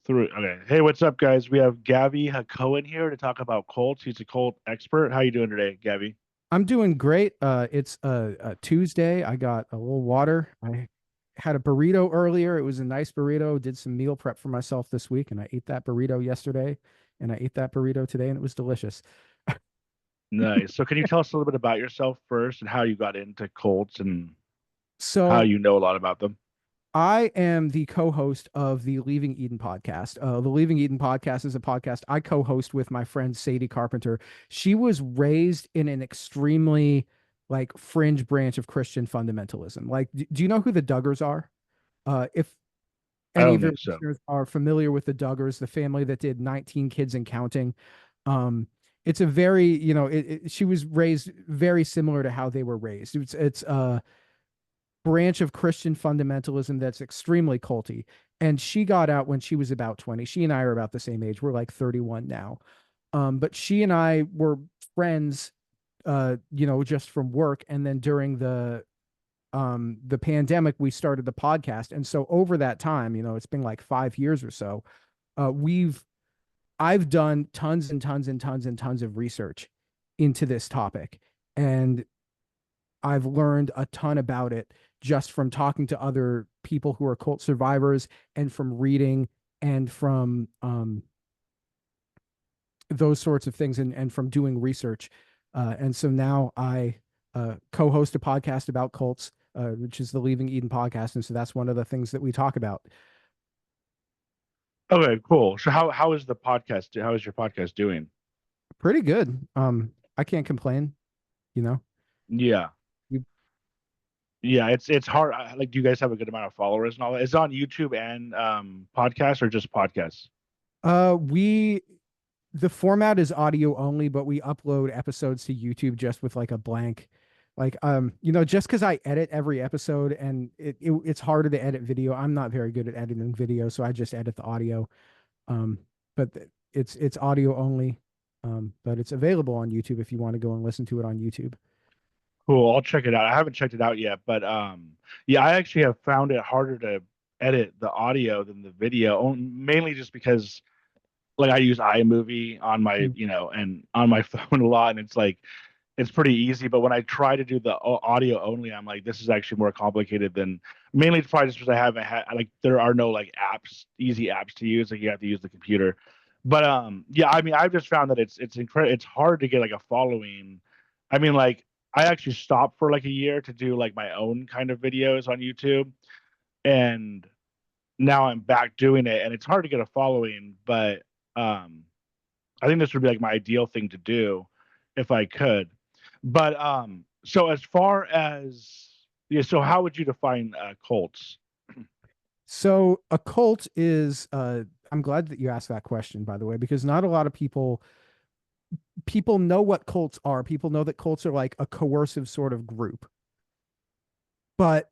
Through okay. Hey, what's up, guys? We have Gavi HaCohen here to talk about Colts. He's a Colt expert. How you doing today, Gavi? I'm doing great. It's a Tuesday. I got a little water. I had a burrito earlier. It was a nice burrito. Did some meal prep for myself this week, and I ate that burrito yesterday, and I ate that burrito today, and it was delicious. Nice. So, can you tell us a little bit about yourself first and how you got into Colts and how So you know a lot about them? I am the co-host of the Leaving Eden podcast. The Leaving Eden podcast is a podcast I co-host with my friend Sadie Carpenter. She was raised in an extremely like fringe branch of Christian fundamentalism. Like, do you know who the Duggars are? If I any don't of your think so. listeners are familiar with the Duggars, the family that did 19 Kids and Counting, um, it's a very, she was raised very similar to how they were raised. It's branch of Christian fundamentalism that's extremely culty. And she got out when she was about 20. She and I are about the same age. We're like 31 now. But she and I were friends, just from work. And then during the pandemic, we started the podcast. And so over that time, it's been like 5 years or so. We've I've done tons and tons and tons and tons of research into this topic. And I've learned a ton about it just from talking to other people who are cult survivors and from reading and from those sorts of things and from doing research. And so now I co host a podcast about cults, which is the Leaving Eden podcast. And so that's one of the things that we talk about. Okay, cool. So, how is the podcast? How is your podcast doing? Pretty good. I can't complain, you know. Yeah, You yeah. It's hard. Like, do you guys have a good amount of followers and all that? Is it on YouTube and podcasts or just podcasts? we the format is audio only, but we upload episodes to YouTube just with like a blank, like just because I edit every episode and it's harder to edit video. I'm not very good at editing video, so I just edit the audio. Um, but it's audio only. But it's available on YouTube if you want to go and listen to it on YouTube. Cool. I'll check it out. I haven't checked it out yet, but yeah, I actually have found it harder to edit the audio than the video, mainly just because like I use iMovie on my, Mm. and on my phone a lot, and it's like it's pretty easy. But when I try to do the audio only, I'm like, this is actually more complicated than mainly it's probably just because I haven't had like there are no like apps, easy apps to use. Like you have to use the computer. But yeah, I mean, I've just found that it's incredible. It's hard to get like a following. I mean, like I actually stopped for like a year to do like my own kind of videos on YouTube, and now I'm back doing it, and it's hard to get a following. But um, I think this would be like my ideal thing to do if I could. But so as far as yeah, so how would you define cults? So a cult is I'm glad that you asked that question, by the way, because not a lot of people know what cults are. People know that cults are like a coercive sort of group, but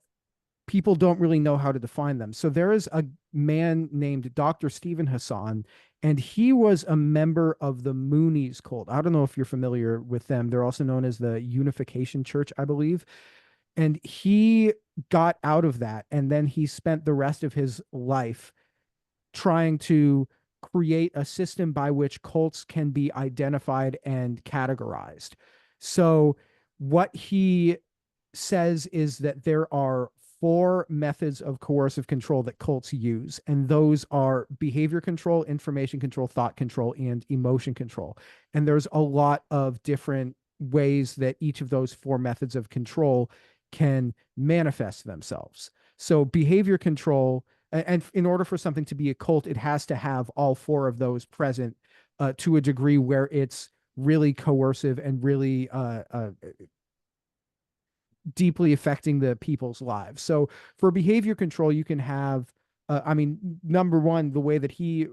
people don't really know how to define them. So there is a man named Dr. Stephen Hassan, and he was a member of the Moonies cult. I don't know if you're familiar with them. They're also known as the Unification Church, I believe. And he got out of that, and then he spent the rest of his life trying to create a system by which cults can be identified and categorized. So, what he says is that there are four methods of coercive control that cults use, and those are behavior control, information control, thought control, and emotion control. And there's a lot of different ways that each of those four methods of control can manifest themselves. So, behavior control, and in order for something to be a cult, it has to have all four of those present to a degree where it's really coercive and really deeply affecting the people's lives. So for behavior control, you can have, number one, the way that he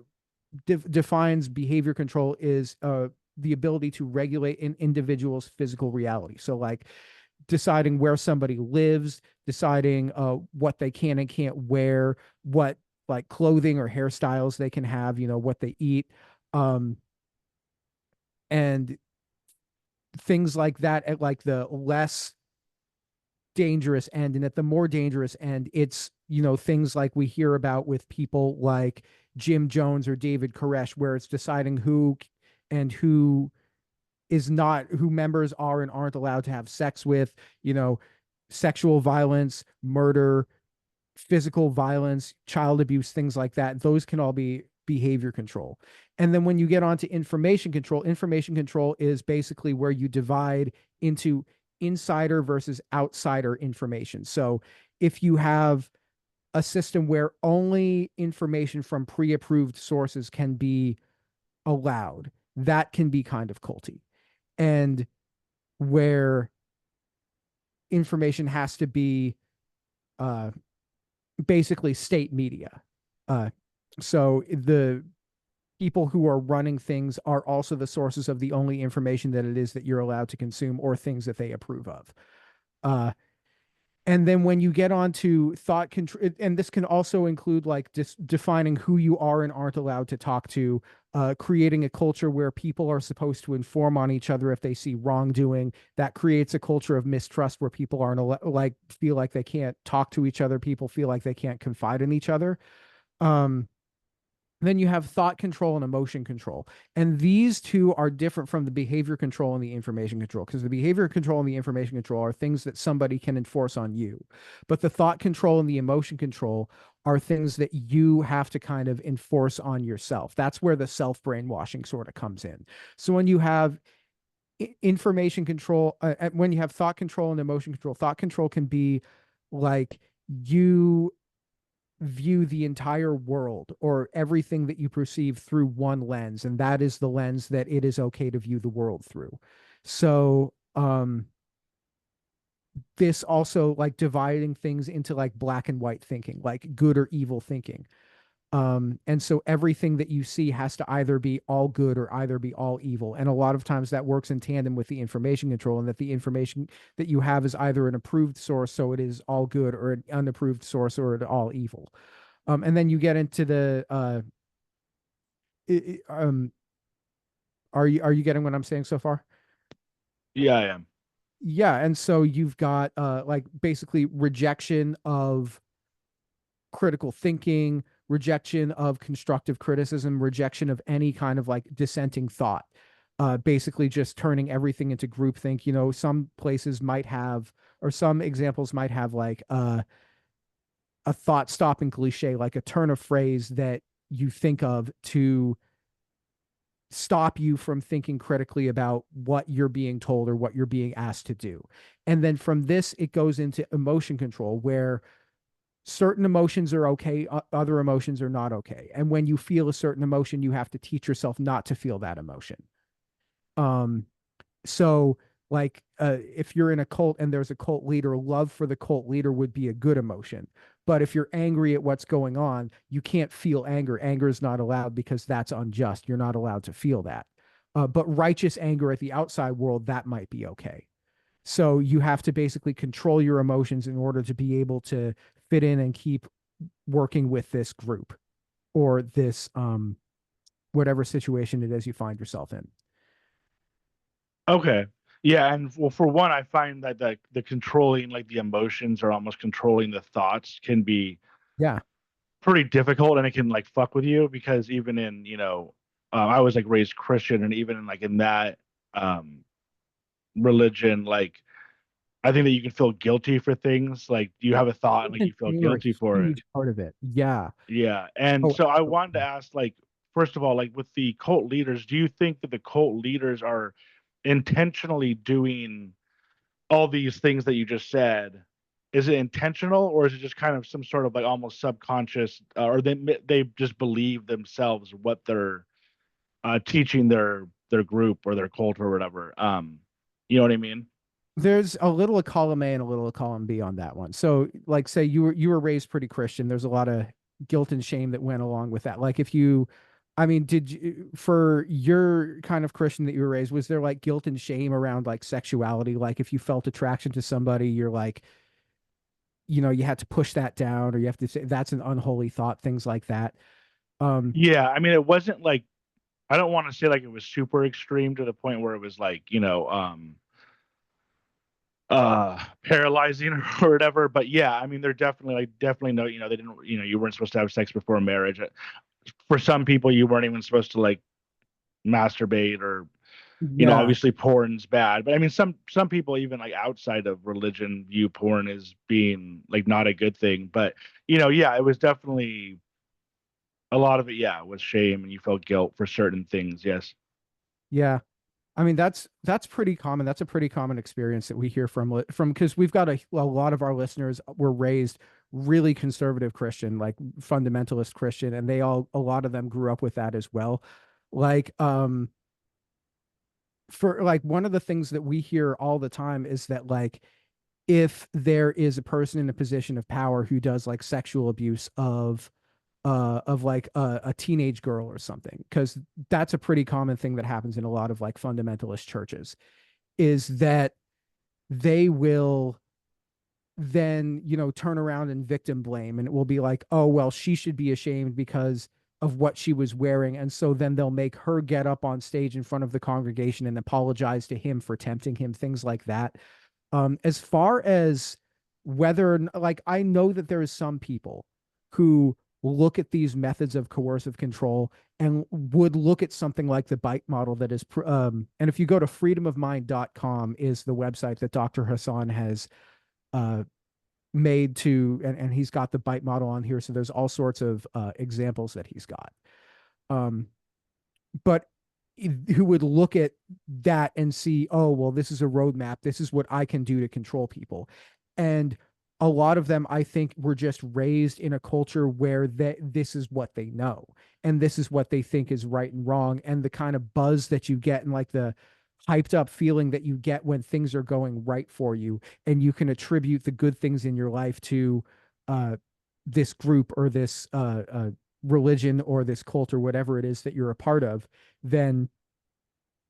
defines behavior control is the ability to regulate an individual's physical reality. So, like deciding where somebody lives, deciding what they can and can't wear, what like clothing or hairstyles they can have, what they eat, um, and things like that at like the less dangerous end, and at the more dangerous end, it's things like we hear about with people like Jim Jones or David Koresh, where it's deciding who and who members are and aren't allowed to have sex with, sexual violence, murder, physical violence, child abuse, things like that. Those can all be behavior control. And then when you get onto information control is basically where you divide into insider versus outsider information. So if you have a system where only information from pre-approved sources can be allowed, that can be kind of culty. And where information has to be uh, basically state media. Uh, so the people who are running things are also the sources of the only information that it is that you're allowed to consume or things that they approve of. Uh, and then when you get onto thought control, and this can also include like defining who you are and aren't allowed to talk to, creating a culture where people are supposed to inform on each other if they see wrongdoing. That creates a culture of mistrust where people aren't like feel like they can't talk to each other. People feel like they can't confide in each other. Um, then you have thought control and emotion control. And these two are different from the behavior control and the information control, because the behavior control and the information control are things that somebody can enforce on you. But the thought control and the emotion control are things that you have to kind of enforce on yourself. That's where the self brainwashing sort of comes in. So when you have information control, when you have thought control and emotion control, thought control can be like you view the entire world or everything that you perceive through one lens, and that is the lens that it is okay to view the world through. So this also like dividing things into like black and white thinking, like good or evil thinking. And so everything that you see has to either be all good or either be all evil. And a lot of times that works in tandem with the information control, and that the information that you have is either an approved source, so it is all good, or an unapproved source, or it all evil. And then you get into the I- are you getting what I'm saying so far? Yeah, I am. Yeah, and so you've got like basically rejection of critical thinking, rejection of constructive criticism, rejection of any kind of like dissenting thought. Basically just turning everything into groupthink. Some places might have, or some examples might have like a thought stopping cliche, like a turn of phrase that you think of to stop you from thinking critically about what you're being told or what you're being asked to do. And then from this, it goes into emotion control, where certain emotions are okay, other emotions are not okay. And when you feel a certain emotion, you have to teach yourself not to feel that emotion. Um, so like if you're in a cult and there's a cult leader, love for the cult leader would be a good emotion. But if you're angry at what's going on, you can't feel anger. Anger is not allowed because that's unjust. You're not allowed to feel that. But righteous anger at the outside world, that might be okay. So you have to basically control your emotions in order to be able to fit in and keep working with this group or this whatever situation it is you find yourself in. Okay. Yeah, and well, for one, I find that the controlling like the emotions or almost controlling the thoughts can be Yeah. pretty difficult, and it can like fuck with you because even in I was like raised Christian, and even in like in that um religion, like I think that you can feel guilty for things. Like you have a thought and like you feel Shame are a guilty for it. huge part of it. Yeah. Yeah. And Oh, so I wanted to ask, like, first of all, like with the cult leaders, do you think that the cult leaders are intentionally doing all these things that you just said? Is it intentional, or is it just kind of some sort of like almost subconscious, or they just believe themselves what they're teaching their group or their cult or whatever? You know what I mean? there's a little of column A and a little of column B on that one. So, like, say you were raised pretty Christian. There's a lot of guilt and shame that went along with that. Like, if you, I mean, did you for your kind of Christian that you were raised, was there like guilt and shame around like sexuality? Like, if you felt attraction to somebody, you're like, you had to push that down, or you have to say that's an unholy thought, things like that. Um, Yeah, I mean, it wasn't like I don't want to say like it was super extreme to the point where it was like paralyzing or whatever. But yeah, I mean, they're definitely like definitely know, they didn't, you weren't supposed to have sex before marriage. For some people, you weren't even supposed to like masturbate or, Yeah. obviously porn's bad. But I mean, some people even like outside of religion view porn as being like not a good thing. But yeah, it was definitely a lot of it. Yeah, was shame and you felt guilt for certain things. Yes. Yeah. I mean, that's pretty common. That's a pretty common experience that we hear from because we've got a lot of our listeners were raised really conservative Christian, like fundamentalist Christian, and a lot of them grew up with that as well. Like, for like one of the things that we hear all the time is that like if there is a person in a position of power who does like sexual abuse of like a teenage girl or something, because that's a pretty common thing that happens in a lot of like fundamentalist churches, is that they will then, turn around and victim blame, and it will be like, oh well, she should be ashamed because of what she was wearing, and so then they'll make her get up on stage in front of the congregation and apologize to him for tempting him, things like that. As far as whether, like, I know that there is some people who look at these methods of coercive control and would look at something like the bite model that is, and if you go to freedomofmind.com is the website that Dr. Hassan has uh, made to, and he's got the bite model on here. So there's all sorts of examples that he's got. Um, but who would look at that and see, oh, well, this is a roadmap. This is what I can do to control people. And a lot of them, I think, were just raised in a culture where this is what they know. And this is what they think is right and wrong. And the kind of buzz that you get and like the hyped up feeling that you get when things are going right for you. And you can attribute the good things in your life to uh, this group or this religion or this cult or whatever it is that you're a part of, then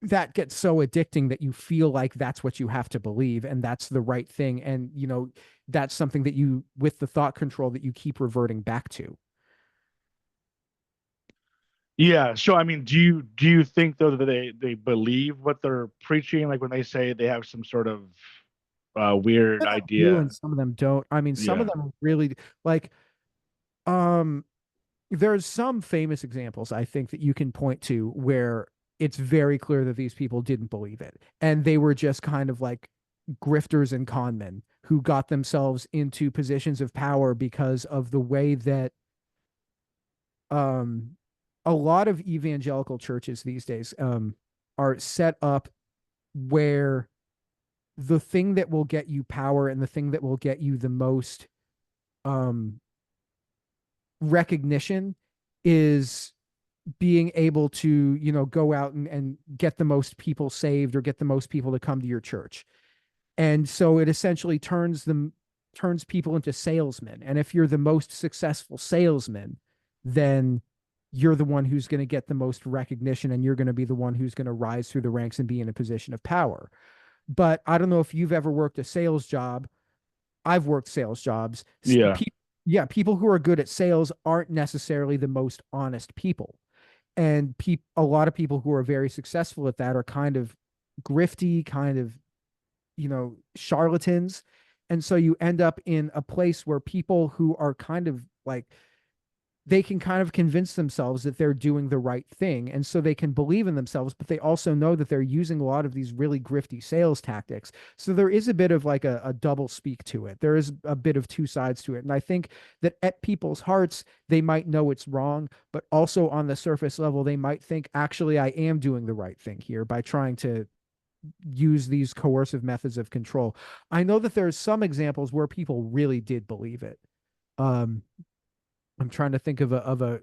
that gets so addicting that you feel like that's what you have to believe and that's the right thing. And, that's something that you, with the thought control, that you keep reverting back to. Yeah. So I mean, do you think though that they believe what they're preaching? Like when they say they have some sort of weird Some of them do idea. and some of them don't. I mean, some of Yeah. them really like, um, there's some famous examples I think that you can point to where it's very clear that these people didn't believe it. And they were just kind of like grifters and conmen who got themselves into positions of power because of the way that um a lot of evangelical churches these days are set up where the thing that will get you power and the thing that will get you the most um recognition is being able to, go out and get the most people saved or get the most people to come to your church. And so it essentially turns people into salesmen. And if you're the most successful salesman, then you're the one who's going to get the most recognition and you're going to be the one who's going to rise through the ranks and be in a position of power. But I don't know if you've ever worked a sales job. I've worked sales jobs. Yeah. Yeah, people who are good at sales aren't necessarily the most honest people. And a lot of people who are very successful at that are kind of grifty, kind of, charlatans. And so you end up in a place where people who are kind of like, they can kind of convince themselves that they're doing the right thing. And so they can believe in themselves, but they also know that they're using a lot of these really grifty sales tactics. So there is a bit of like a double speak to it. There is a bit of two sides to it. And I think that at people's hearts, they might know it's wrong, but also on the surface level, they might think, actually, I am doing the right thing here by trying to use these coercive methods of control. I know that there's some examples where people really did believe it. Um, I'm trying to think of a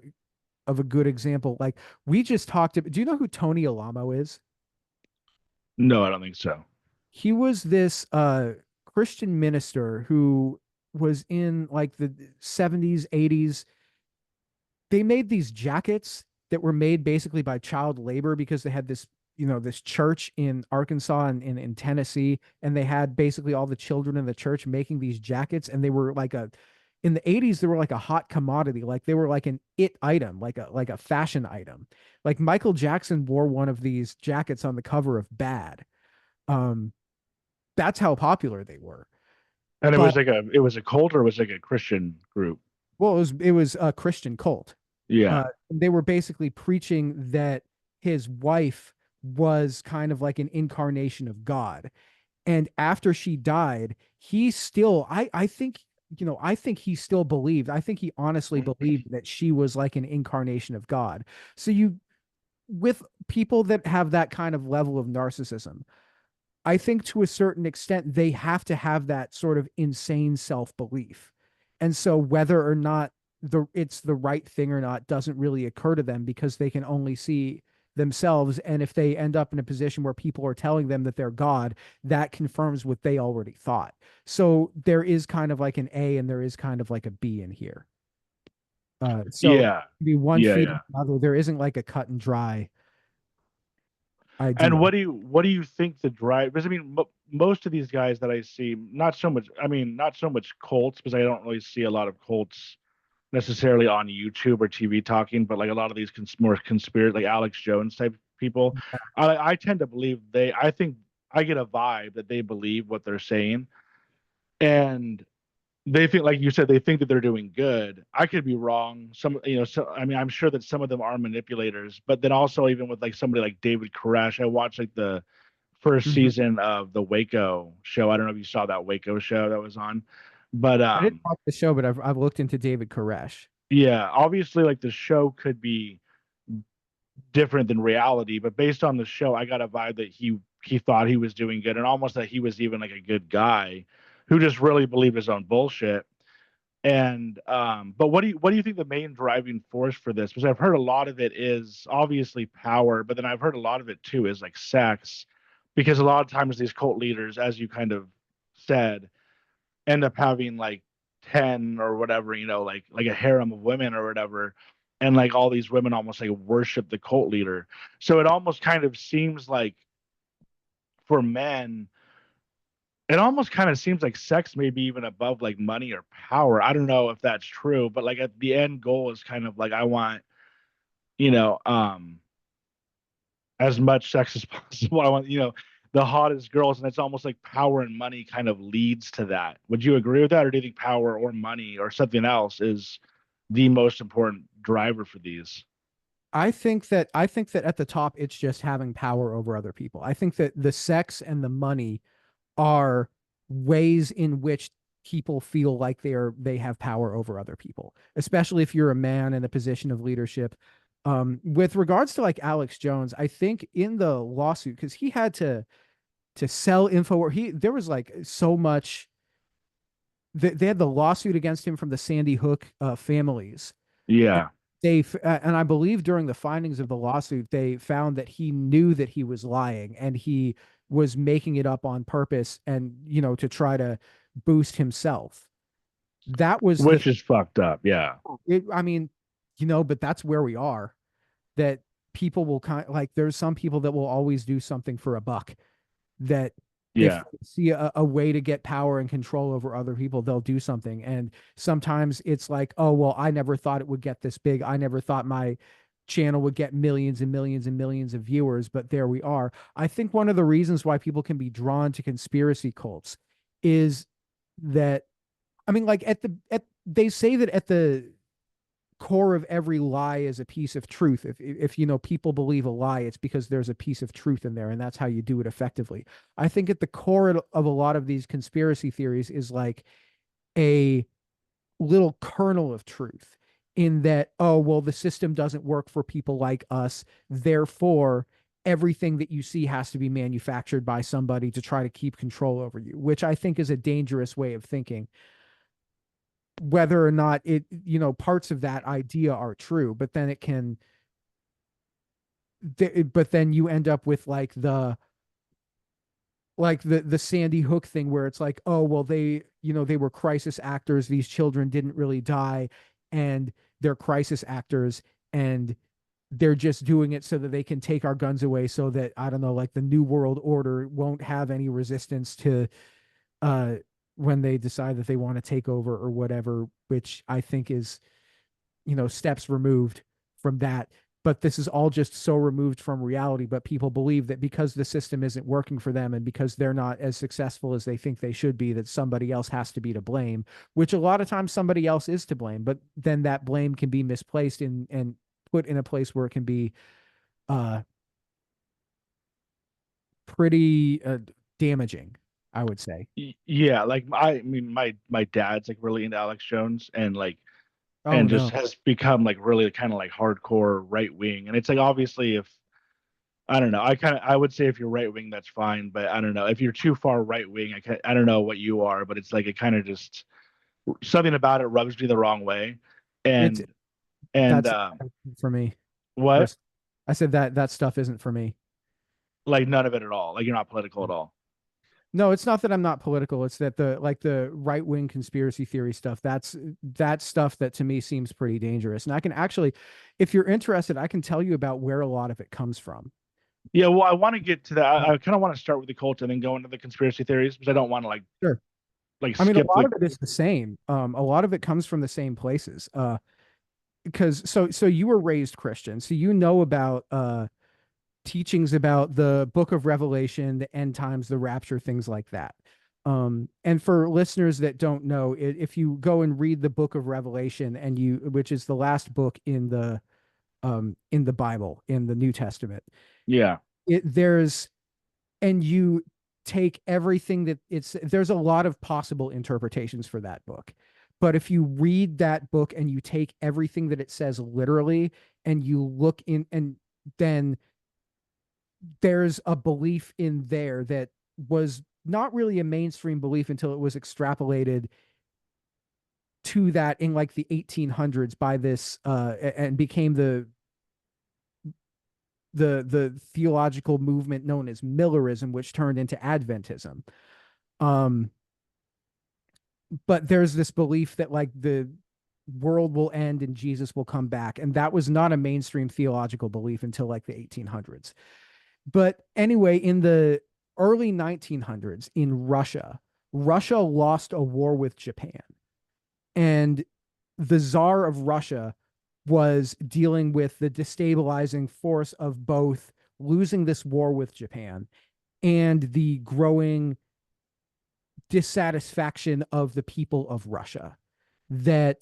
good example. Like we just talked about, do you know who Tony Alamo is? No, I don't think so. He was this Christian minister who was in like the 70s, 80s. They made these jackets that were made basically by child labor because they had this, this church in Arkansas and in Tennessee, and they had basically all the children in the church making these jackets, and they were like in the 80s they were like a hot commodity, like they were like an it item, like a fashion item. Like Michael Jackson wore one of these jackets on the cover of Bad. um That's how popular they were. And But it was a cult, or it was like a Christian group. well, it was a Christian cult. Yeah. They were basically preaching that his wife was kind of like an incarnation of God. And after she died, he still, I think, I think he still believed, I think he honestly believed that she was like an incarnation of God. So with people that have that kind of level of narcissism, I think to a certain extent, they have to have that sort of insane self belief. And so whether or not it's the right thing or not doesn't really occur to them because they can only see themselves. And if they end up in a position where people are telling them that they're God, that confirms what they already thought. So there is kind of like an A and there is kind of like a B in here. So Yeah. be one Yeah. feed Yeah. another. There isn't like a cut and dry And idea. what do you think the drive? Because I mean, most of these guys that I see, not so much. I mean, not so much cults, because I don't really see a lot of cults necessarily on YouTube or TV talking, but like a lot of these more conspiracy, like Alex Jones type people. I tend to believe they. I think I get a vibe that they believe what they're saying, and they think, like you said, they think that they're doing good. I could be wrong. So I mean, I'm sure that some of them are manipulators, but then also even with like somebody like David Koresh, I watched like the first Mhm. season of the Waco show. I don't know if you saw that Waco show that was on, but I didn't watch the show, but I've looked into David Koresh. yeah, obviously like the show could be different than reality, but based on the show, I got a vibe that he thought he was doing good, and almost that he was even like a good guy who just really believed his own bullshit. And but what do you think the main driving force for this? Because I've heard a lot of it is obviously power, but then I've heard a lot of it too is like sex, because a lot of times these cult leaders, as you kind of said, end up having like 10 or whatever, like a harem of women or whatever, and like all these women almost like worship the cult leader. So it almost kind of seems like for men, it almost kind of seems like sex may be even above like money or power. I don't know if that's true, but like at the end goal is kind of like I want, you know, as much sex as possible. I want, the hottest girls, and it's almost like power and money kind of leads to that. Would you agree with that, or do you think power or money or something else is the most important driver for these? I think that at the top it's just having power over other people. I think that the sex and the money are ways in which people feel like they have power over other people, especially if you're a man in a position of leadership. With regards to like Alex Jones, I think in the lawsuit, because he had to sell info, or there was like so much. They had the lawsuit against him from the Sandy Hook families. Yeah. And I believe during the findings of the lawsuit, they found that he knew that he was lying and he was making it up on purpose and, to try to boost himself. That was Which is fucked up. Yeah. I mean, but that's where we are. That people will kind of like, there's some people that will always do something for a buck. That if Yeah. they see a way to get power and control over other people, they'll do something. And sometimes it's like, oh, well, I never thought it would get this big. I never thought my channel would get millions and millions and millions of viewers, but there we are. I think one of the reasons why people can be drawn to conspiracy cults is that, I mean, like they say that at the core of every lie is a piece of truth. If people believe a lie, it's because there's a piece of truth in there, and that's how you do it effectively. I think at the core of a lot of these conspiracy theories is like a little kernel of truth in that, oh, well, the system doesn't work for people like us, therefore everything that you see has to be manufactured by somebody to try to keep control over you, which I think is a dangerous way of thinking. Whether or not parts of that idea are true, but then but then you end up with like the Sandy Hook thing where it's like, oh, well, they were crisis actors. These children didn't really die, and they're crisis actors, and they're just doing it so that they can take our guns away, so that I don't know, like the New World Order won't have any resistance to uh when they decide that they want to take over or whatever, which I think is steps removed from that. but this is all just so removed from reality. But people believe that because the system isn't working for them and because they're not as successful as they think they should be, that somebody else has to be to blame, which a lot of times somebody else is to blame. But then that blame can be misplaced and put in a place where it can be uh, pretty damaging, I would say. Yeah, like I mean, my dad's like really into Alex Jones, and like Oh and just no. has become like really kind of like hardcore right wing. And it's like obviously if I don't know, I would say if you're right wing, that's fine, but I don't know if you're too far right wing. I don't know what you are, but it's like it kind of just something about it rubs me the wrong way. It's And and that's for me. what First, I said that stuff isn't for me. like none of it at all. Like you're not political at all. No, it's not that I'm not political. It's that the right wing conspiracy theory stuff, that's stuff that to me seems pretty dangerous. And I can actually, if you're interested, I can tell you about where a lot of it comes from. Yeah, well, I want to get to that. I kind of want to start with the cult and then go into the conspiracy theories because I don't want to Sure. like I mean, a skip lot the of it is the same. A lot of it comes from the same places. Because so you were raised Christian, so you know about teachings about the book of Revelation, the end times, the rapture, things like that. And for listeners that don't know, if you go and read the book of Revelation and which is the last book in the Bible, in the New Testament, yeah. there's and you take everything that there's a lot of possible interpretations for that book. But if you read that book and you take everything that it says literally and you look in, and then there's a belief in there that was not really a mainstream belief until it was extrapolated to that in like the 1800s by this and became the theological movement known as Millerism, which turned into Adventism. Um, but there's this belief that like the world will end and Jesus will come back, and that was not a mainstream theological belief until like the 1800s. But anyway, in the early 1900s in Russia, Russia lost a war with Japan. And the Tsar of Russia was dealing with the destabilizing force of both losing this war with Japan and the growing dissatisfaction of the people of Russia that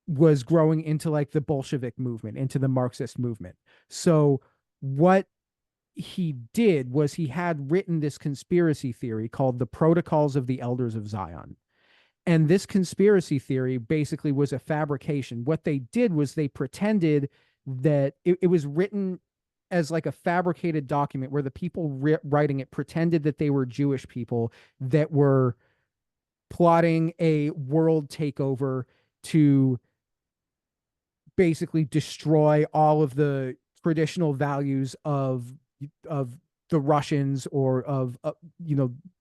was growing into like the Bolshevik movement, into the Marxist movement. So, what he did was he had written this conspiracy theory called the Protocols of the Elders of Zion. And this conspiracy theory basically was a fabrication. What they did was they pretended that it was written as like a fabricated document where the people writing it pretended that they were Jewish people that were plotting a world takeover to basically destroy all of the traditional values of the Russians or of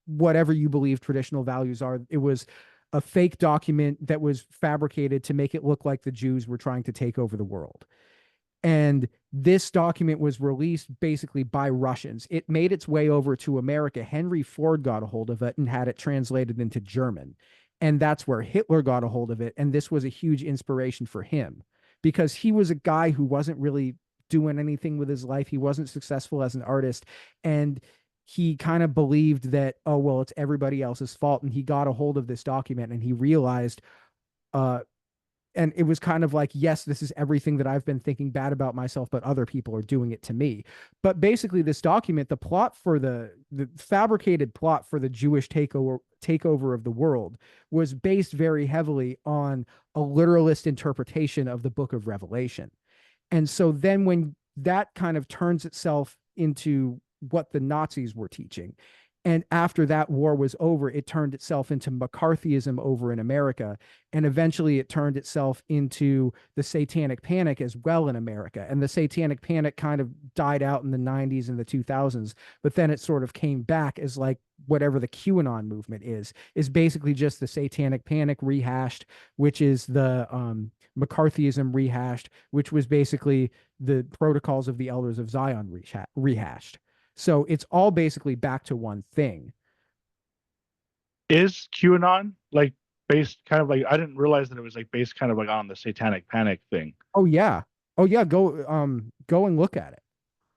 whatever you believe traditional values are. It was a fake document that was fabricated to make it look like the Jews were trying to take over the world. And this document was released basically by Russians. It made its way over to America. Henry Ford got a hold of it and had it translated into German. And that's where Hitler got a hold of it. And this was a huge inspiration for him because he was a guy who wasn't really doing anything with his life. He wasn't successful as an artist. And he kind of believed that, oh, well, it's everybody else's fault. And he got a hold of this document and he realized, and it was kind of like, yes, this is everything that I've been thinking bad about myself, but other people are doing it to me. But basically, this document, the plot for the fabricated plot for the Jewish takeover of the world was based very heavily on a literalist interpretation of the book of Revelation. And so then when that kind of turns itself into what the Nazis were teaching, and after that war was over, it turned itself into McCarthyism over in America. And eventually it turned itself into the Satanic Panic as well in America. And the Satanic Panic kind of died out in the 90s and the 2000s. But then it sort of came back as like whatever the QAnon movement is basically just the Satanic Panic rehashed, which is the McCarthyism rehashed, which was basically the Protocols of the Elders of Zion rehashed. So it's all basically back to one thing. Is QAnon like based kind of like I didn't realize that it was like based kind of like on the Satanic Panic thing. Oh yeah. Oh yeah, go and look at it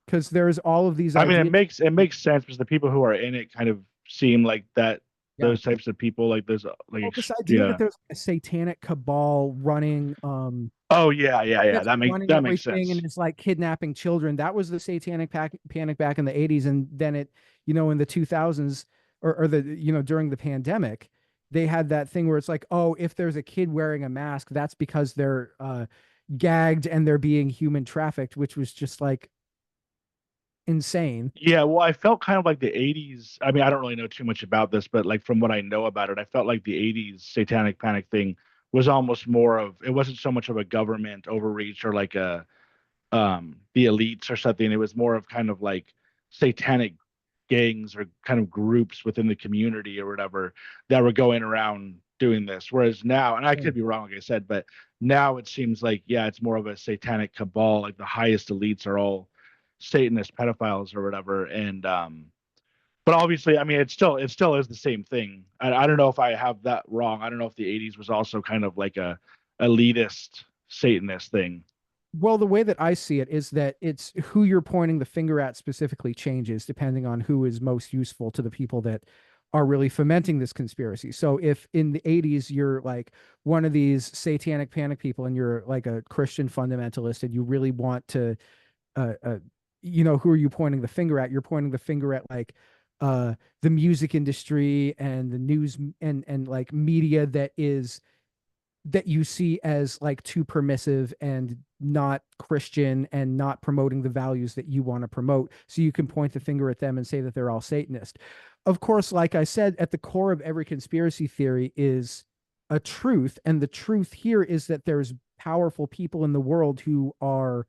because there's all of these I mean, ideas. it makes sense because the people who are in it kind of seem like that Yeah. those types of people, like those like Well, this idea that yeah. there's a satanic cabal running Oh yeah, yeah, yeah. that's running That makes everything and sense. it's like kidnapping children. That was the panic back in the 80s. And then in the 2000s or the, during the pandemic, they had that thing where it's like, oh, if there's a kid wearing a mask, that's because they're gagged and they're being human trafficked, which was just like insane. Yeah, well, I felt kind of like the 80s. I mean, I don't really know too much about this, but like from what I know about it, I felt like the 80s satanic panic thing was almost more of it wasn't so much of a government overreach or like a the elites or something. It was more of kind of like satanic gangs or kind of groups within the community or whatever that were going around doing this. Whereas now, and I Yeah. could be wrong, like I said, but now it seems like, yeah, it's more of a satanic cabal. Like the highest elites are all Satanist pedophiles or whatever. And but obviously, I mean, it still is the same thing. I don't know if I have that wrong. I don't know if the 80s was also kind of like a elitist Satanist thing. Well, the way that I see it is that it's who you're pointing the finger at specifically changes depending on who is most useful to the people that are really fomenting this conspiracy. So if in the 80s you're like one of these satanic panic people and you're like a Christian fundamentalist and you really want to uh, uh who are you pointing the finger at? You're pointing the finger at like the music industry and the news and like media that you see as like too permissive and not Christian and not promoting the values that you want to promote. So you can point the finger at them and say that they're all Satanist. Of course, like I said, at the core of every conspiracy theory is a truth. And the truth here is that there's powerful people in the world who are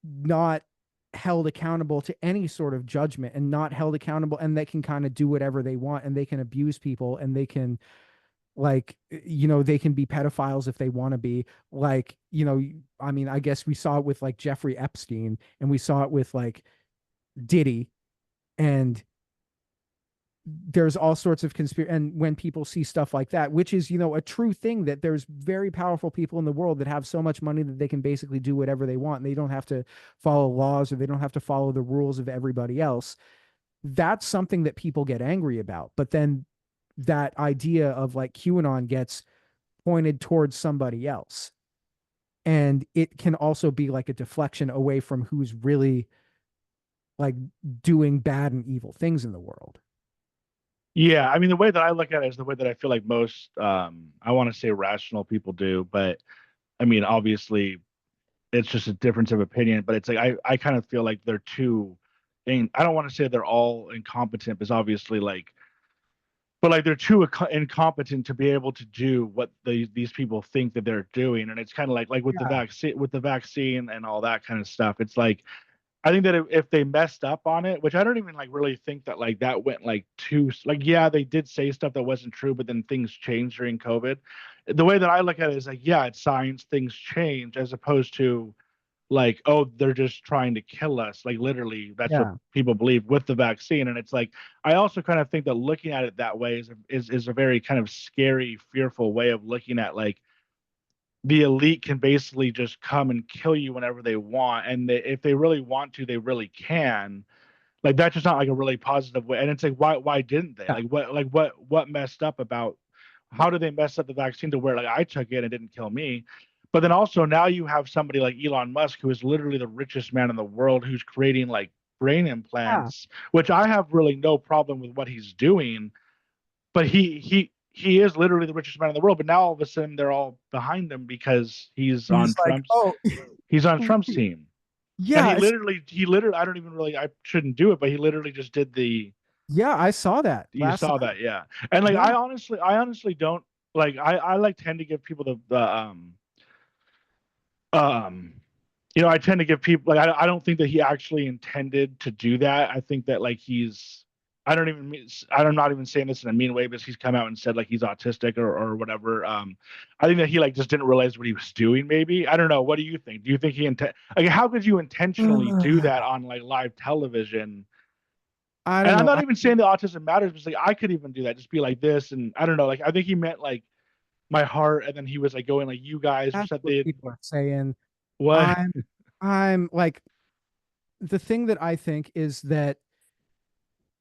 not held accountable to any sort of judgment and not held accountable and they can kind of do whatever they want and they can abuse people and they can like they can be pedophiles if they want to be like I mean I guess we saw it with like Jeffrey Epstein and we saw it with like Diddy and there's all sorts of conspiracy and when people see stuff like that which is a true thing that there's very powerful people in the world that have so much money that they can basically do whatever they want and they don't have to follow laws or they don't have to follow the rules of everybody else. That's something that people get angry about, but then that idea of like QAnon gets pointed towards somebody else. And it can also be like a deflection away from who's really like doing bad and evil things in the world. Yeah, I mean, the way that I look at it is the way that I feel like most, I want to say rational people do, but I mean, obviously, it's just a difference of opinion. But it's like I kind of feel like they're too, and I don't want to say they're all incompetent, because obviously, like, but like they're too incompetent to be able to do what these people think that they're doing. And it's kind of like Yeah. with the vaccine and all that kind of stuff. It's like I think that if they messed up on it, which I don't even like really think that like that went like too like yeah, they did say stuff that wasn't true, but then things changed during COVID. The way that I look at it is like, yeah, it's science, things change, as opposed to like, oh, they're just trying to kill us. Like literally, that's what Yeah. people believe with the vaccine. And it's like I also kind of think that looking at it that way is a very kind of scary, fearful way of looking at like the elite can basically just come and kill you whenever they want, and if they really want to, they really can. Like that's just not like a really positive way. And it's like, why didn't they? Yeah. What messed up about? How did they mess up the vaccine to where like I took it and it didn't kill me? But then also now you have somebody like Elon Musk, who is literally the richest man in the world, who's creating like brain Yeah. implants, which I have really no problem with what he's doing. But he is literally the richest man in the world. But now all of a sudden they're all behind him because He's like, oh, He's on Trump's team. And yeah, he literally I don't even really I shouldn't do it, but he literally just did the yeah, I saw that you last saw night. that, yeah. And like Yeah. I honestly don't like I like tend to give people um I tend to give people like I don't think that he actually intended to do that. I think that like I don't even mean I'm not even saying this in a mean way, but he's come out and said like he's autistic or whatever. I think that he like just didn't realize what he was doing. Maybe I don't know. What do you think? Do you think like how could you intentionally do that on like live television? I And don't I'm know. not even saying that autism matters, but it's like I could even do that. Just be like this, and I don't know. Like I think he meant like my heart, and then he was like going like you guys or That's what something. people are saying. What? I'm I'm like, the thing that I think is that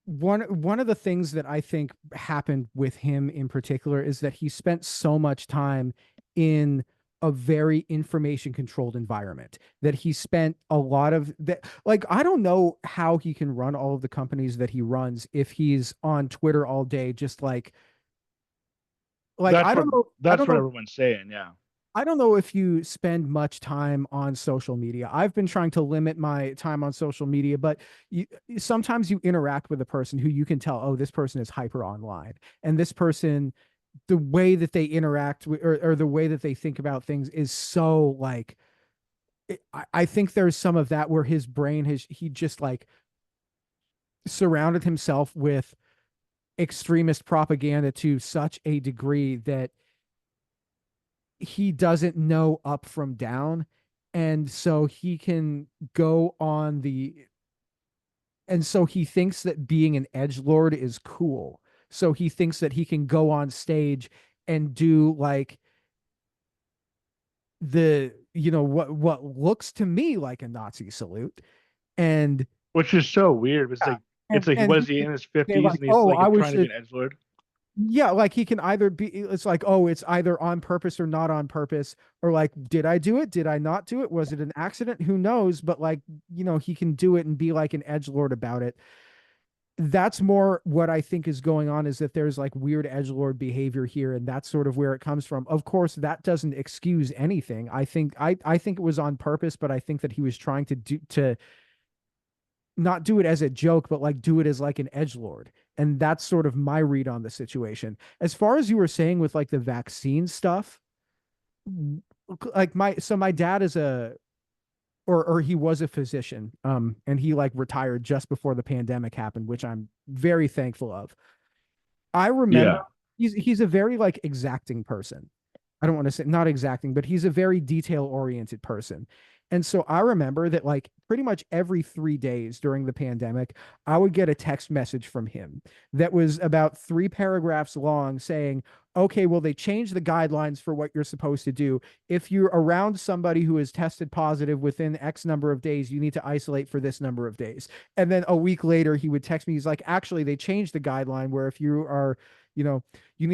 one of the things that I think happened with him in particular is that he spent so much time in a very information controlled environment, that he spent a lot of that. Like, I don't know how he can run all of the companies that he runs if he's on Twitter all day, just like That's what I that's don't what know everyone's saying. Yeah. I don't know if you spend much time on social media. I've been trying to limit my time on social media, but you, sometimes you interact with a person who you can tell, oh, this person is hyper online. And this person, the way that they interact with, or the way that they think about things is so like, I think there's some of that where his brain has, he just like surrounded himself with extremist propaganda to such a degree that he doesn't know up from down, and so he can go on the and so he thinks that being an edge lord is cool, so he thinks that he can go on stage and do like the what looks to me like a Nazi salute. And Which is so weird. It's like and what he is he can in his say fifties like, and he's oh, like I was trying to be an edgelord? yeah, like he can either be, it's like, oh, it's either on purpose or not on purpose, or like, did I do it? Did I not do it? Was it an accident? Who knows? But like, he can do it and be like an edge lord about it. That's more what I think is going on, is that there's like weird edge lord behavior here, and that's sort of where it comes from. Of course, that doesn't excuse anything. I think it was on purpose, but I think that he was trying to not do it as a joke, but like do it as like an edge lord. And that's sort of my read on the situation. As far as you were saying with like the vaccine stuff, like my dad is a or he was a physician, and he like retired just before the pandemic happened, which I'm very thankful of. I remember Yeah. he's a very like exacting person. I don't want to say not exacting, but he's a very detail oriented person. And so I remember that like pretty much every 3 days during the pandemic, I would get a text message from him that was about 3 paragraphs long saying, okay, well, they changed the guidelines for what you're supposed to do. If you're around somebody who is tested positive within X number of days, you need to isolate for this number of days. And then a week later, he would text me. He's like, actually, they changed the guideline where if you are, you know, you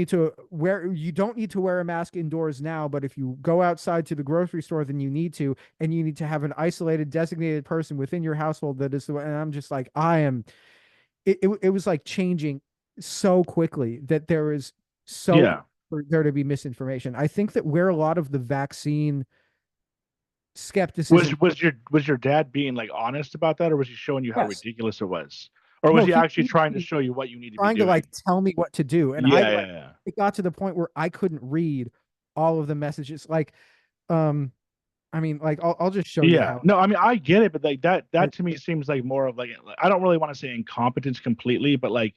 don't need to wear a mask indoors now, but if you go outside to the grocery store, then you need to, and you need to have an isolated designated person within your household that is the way. And I'm just like, it was like changing so quickly that there is so Yeah. for there to be misinformation. I think that where a lot of the vaccine skepticism, Was your dad being like honest about that, or was he showing you how yes, ridiculous it was? Or was no, he actually he trying to show you what you need to be trying to like doing? tell me what to do. And I Yeah, like, yeah, yeah. it got to the point where I couldn't read all of the messages. Like, um, I mean, like I'll just show you Yeah. how. No, I mean I get it, but like that It, to me seems like more of like I don't really want to say incompetence completely, but like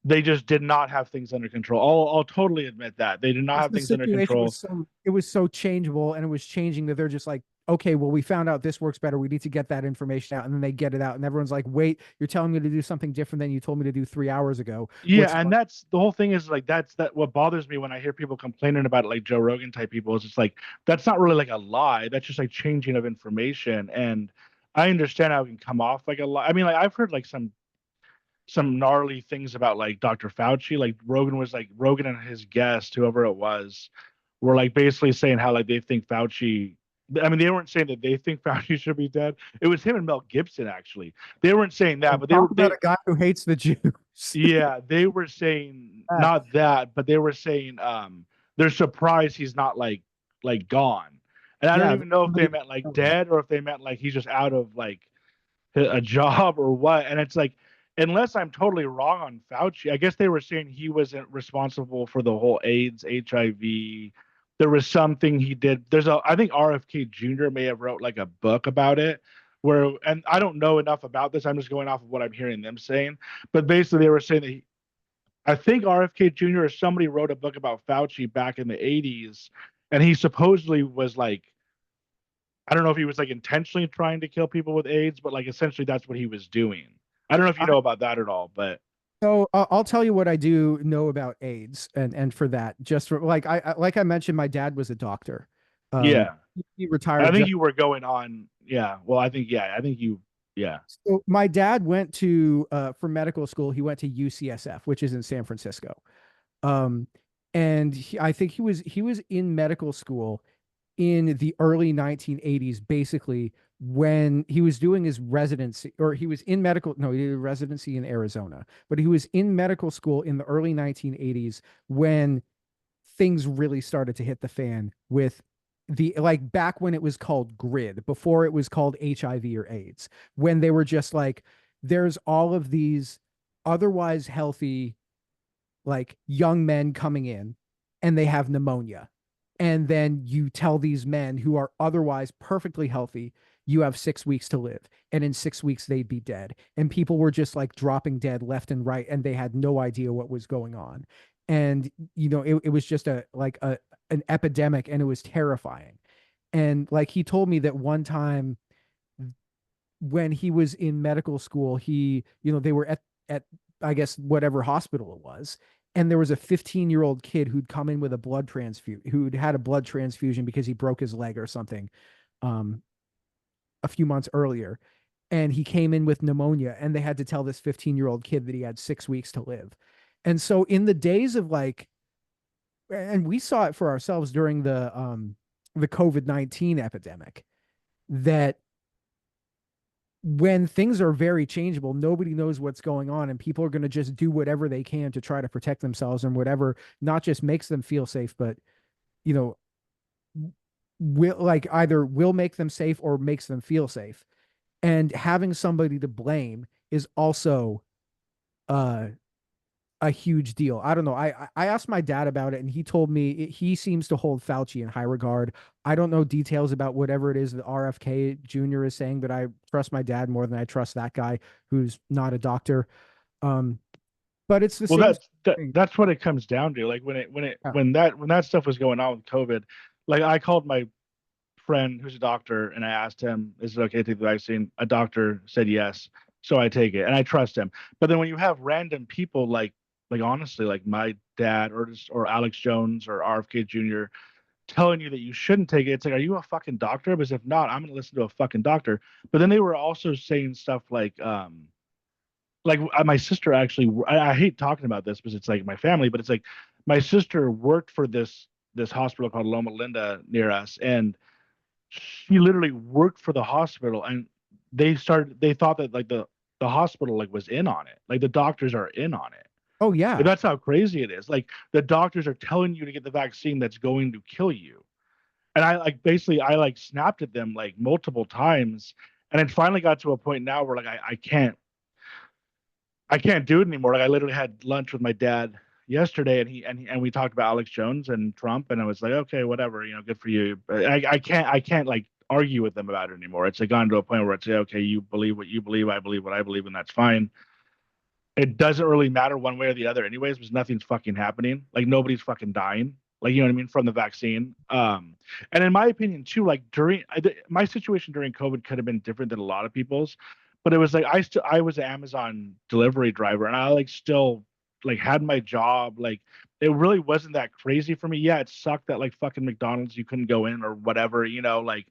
they just did not have things under control. I'll totally admit that. They did not it's have the things under situation was control. so it was so changeable, and it was changing that they're just like, okay, well, we found out this works better. We need to get that information out, and then they get it out, and everyone's like, wait, you're telling me to do something different than you told me to do 3 hours ago. What's Yeah, and that's the whole thing is like that what bothers me when I hear people complaining about it, like Joe Rogan type people, is it's like that's not really like a lie. That's just like changing of information. And I understand how it can come off like a lie. I mean, like I've heard like some gnarly things about like Dr. Fauci. Like Rogan and his guest, whoever it was, were like basically saying how like they think Fauci. I mean, they weren't saying that they think Fauci should be dead. It was him and Mel Gibson actually. They weren't saying that, but talk about a guy who hates the Jews. yeah, they were saying Yeah, not that, but they were saying they're surprised he's not like gone. And I don't yeah, even know if they somebody. meant like dead or if they meant like he's just out of like a job or what. And it's like, unless I'm totally wrong on Fauci, I guess they were saying he wasn't responsible for the whole AIDS, HIV. There was something he did. I think RFK Jr. may have wrote like a book about it where, and I don't know enough about this. I'm just going off of what I'm hearing them saying. But basically, they were saying that I think RFK Jr. or somebody wrote a book about Fauci back in the 80s, and he supposedly was like, I don't know if he was like intentionally trying to kill people with AIDS, but like essentially that's what he was doing. I don't know if you I, know about that at all, but so I'll tell you what I do know about AIDS, and for that, just for like I like I mentioned, my dad was a doctor. Um, Yeah. he I retired think just. you were going on. Yeah. Well, I think, yeah, I think you, yeah. So my dad went to for medical school. He went to UCSF, which is in San Francisco. Um, and I think he was in medical school in the early 1980s, basically when he was doing his residency, or he was in medical, no, he did a residency in Arizona, but he was in medical school in the early 1980s when things really started to hit the fan with the, like, back when it was called grid, before it was called HIV or AIDS, when they were just like, there's all of these otherwise healthy, like, young men coming in and they have pneumonia. And then you tell these men who are otherwise perfectly healthy, you have 6 weeks to live. And in 6 weeks, they'd be dead. And people were just like dropping dead left and right. And they had no idea what was going on. And, it was just an epidemic, and it was terrifying. And like he told me that one time when he was in medical school, they were at I guess whatever hospital it was, and there was a 15-year-old kid who'd come in with a blood transfusion, who'd had a blood transfusion because he broke his leg or something, um, a few months earlier, and he came in with pneumonia, and they had to tell this 15-year-old kid that he had 6 weeks to live. And so in the days of like, and we saw it for ourselves during the COVID-19 epidemic, that when things are very changeable, nobody knows what's going on, and people are going to just do whatever they can to try to protect themselves, and whatever not just makes them feel safe, but you know, will, like, either will make them safe or makes them feel safe. And having somebody to blame is also uh a huge deal. I don't know. I asked my dad about it, and he told me he seems to hold Fauci in high regard. I don't know details about whatever it is that RFK Jr. is saying, but I trust my dad more than I trust that guy who's not a doctor. Um, but it's the Well, same thing. that's what it comes down to. Like Yeah. when that stuff was going on with COVID, like I called my friend who's a doctor and I asked him, "Is it okay to take the vaccine?" A doctor said yes, so I take it and I trust him. But then when you have random people like honestly, like my dad or Alex Jones or RFK Jr. telling you that you shouldn't take it, it's like, are you a fucking doctor? Because if not, I'm gonna listen to a fucking doctor. But then they were also saying stuff like my sister actually, I hate talking about this because it's like my family, but it's like my sister worked for this hospital called Loma Linda near us, and she literally worked for the hospital, and they thought that like the hospital like was in on it, like the doctors are in on it. Oh Like, yeah. that's how crazy it is. Like the doctors are telling you to get the vaccine that's going to kill you. And I like basically I like snapped at them like multiple times. And it finally got to a point now where like I can't do it anymore. Like I literally had lunch with my dad yesterday, and and we talked about Alex Jones and Trump, and I was like, okay, whatever, good for you. But I can't like argue with them about it anymore. It's like gone to a point where it's like, okay, you believe what you believe, I believe what I believe, and that's fine. It doesn't really matter one way or the other, anyways, because nothing's fucking happening. Like nobody's fucking dying. Like, you know what I mean, from the vaccine. And in my opinion, too, like my situation during COVID could have been different than a lot of people's, but it was like I was an Amazon delivery driver, and I like still like had my job. Like it really wasn't that crazy for me. Yeah, it sucked that like fucking McDonald's you couldn't go in or whatever. Like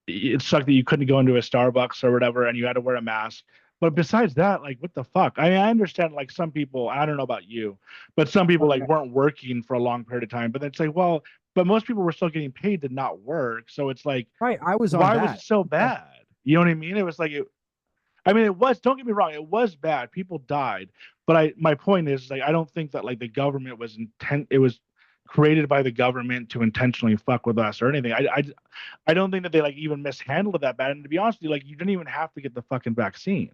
it sucked that you couldn't go into a Starbucks or whatever, and you had to wear a mask. But besides that, like, what the fuck? I mean, I understand like some people, I don't know about you, but some people Oh, like yeah. weren't working for a long period of time. But it's like, well, but most people were still getting paid to not work. So it's like, Right. I was on why was it that. so Yeah. bad? You know what I mean? It was like I mean, it was, don't get me wrong, it was bad. People died. But my point is like I don't think that like the government was intent it was created by the government to intentionally fuck with us or anything. I don't think that they like even mishandled it that bad. And to be honest with you, like you didn't even have to get the fucking vaccine.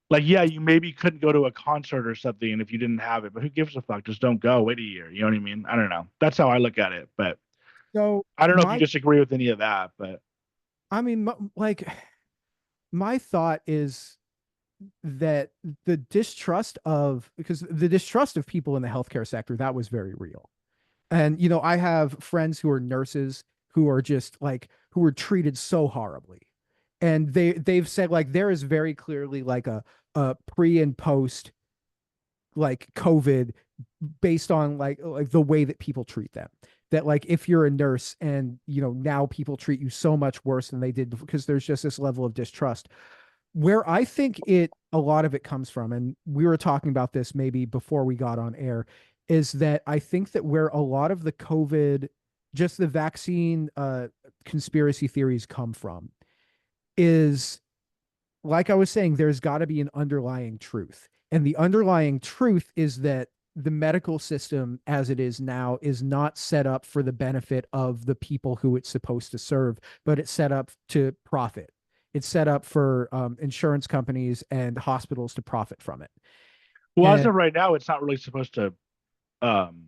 Like, yeah, you maybe couldn't go to a concert or something if you didn't have it, but who gives a fuck? Just don't go. Wait a year. You know what I mean? I don't know. That's how I look at it. But So I don't know if you my, disagree with any of that. But I mean, like, my thought is that the distrust of people in the healthcare sector, that was very real. And I have friends who are nurses who are just like, who were treated so horribly. And they've said, like, there is very clearly like a pre and post, like, COVID, based on like the way that people treat them. that like if you're a nurse and now people treat you so much worse than they did because there's just this level of distrust. Where I think a lot of it comes from, and we were talking about this maybe before we got on air, is that I think that where a lot of the COVID, just the vaccine conspiracy theories come from is, like I was saying, there's got to be an underlying truth. And the underlying truth is that the medical system as it is now is not set up for the benefit of the people who it's supposed to serve, but it's set up to profit. It's set up for insurance companies and hospitals to profit from it. Well, as And of right now, it's not really supposed to um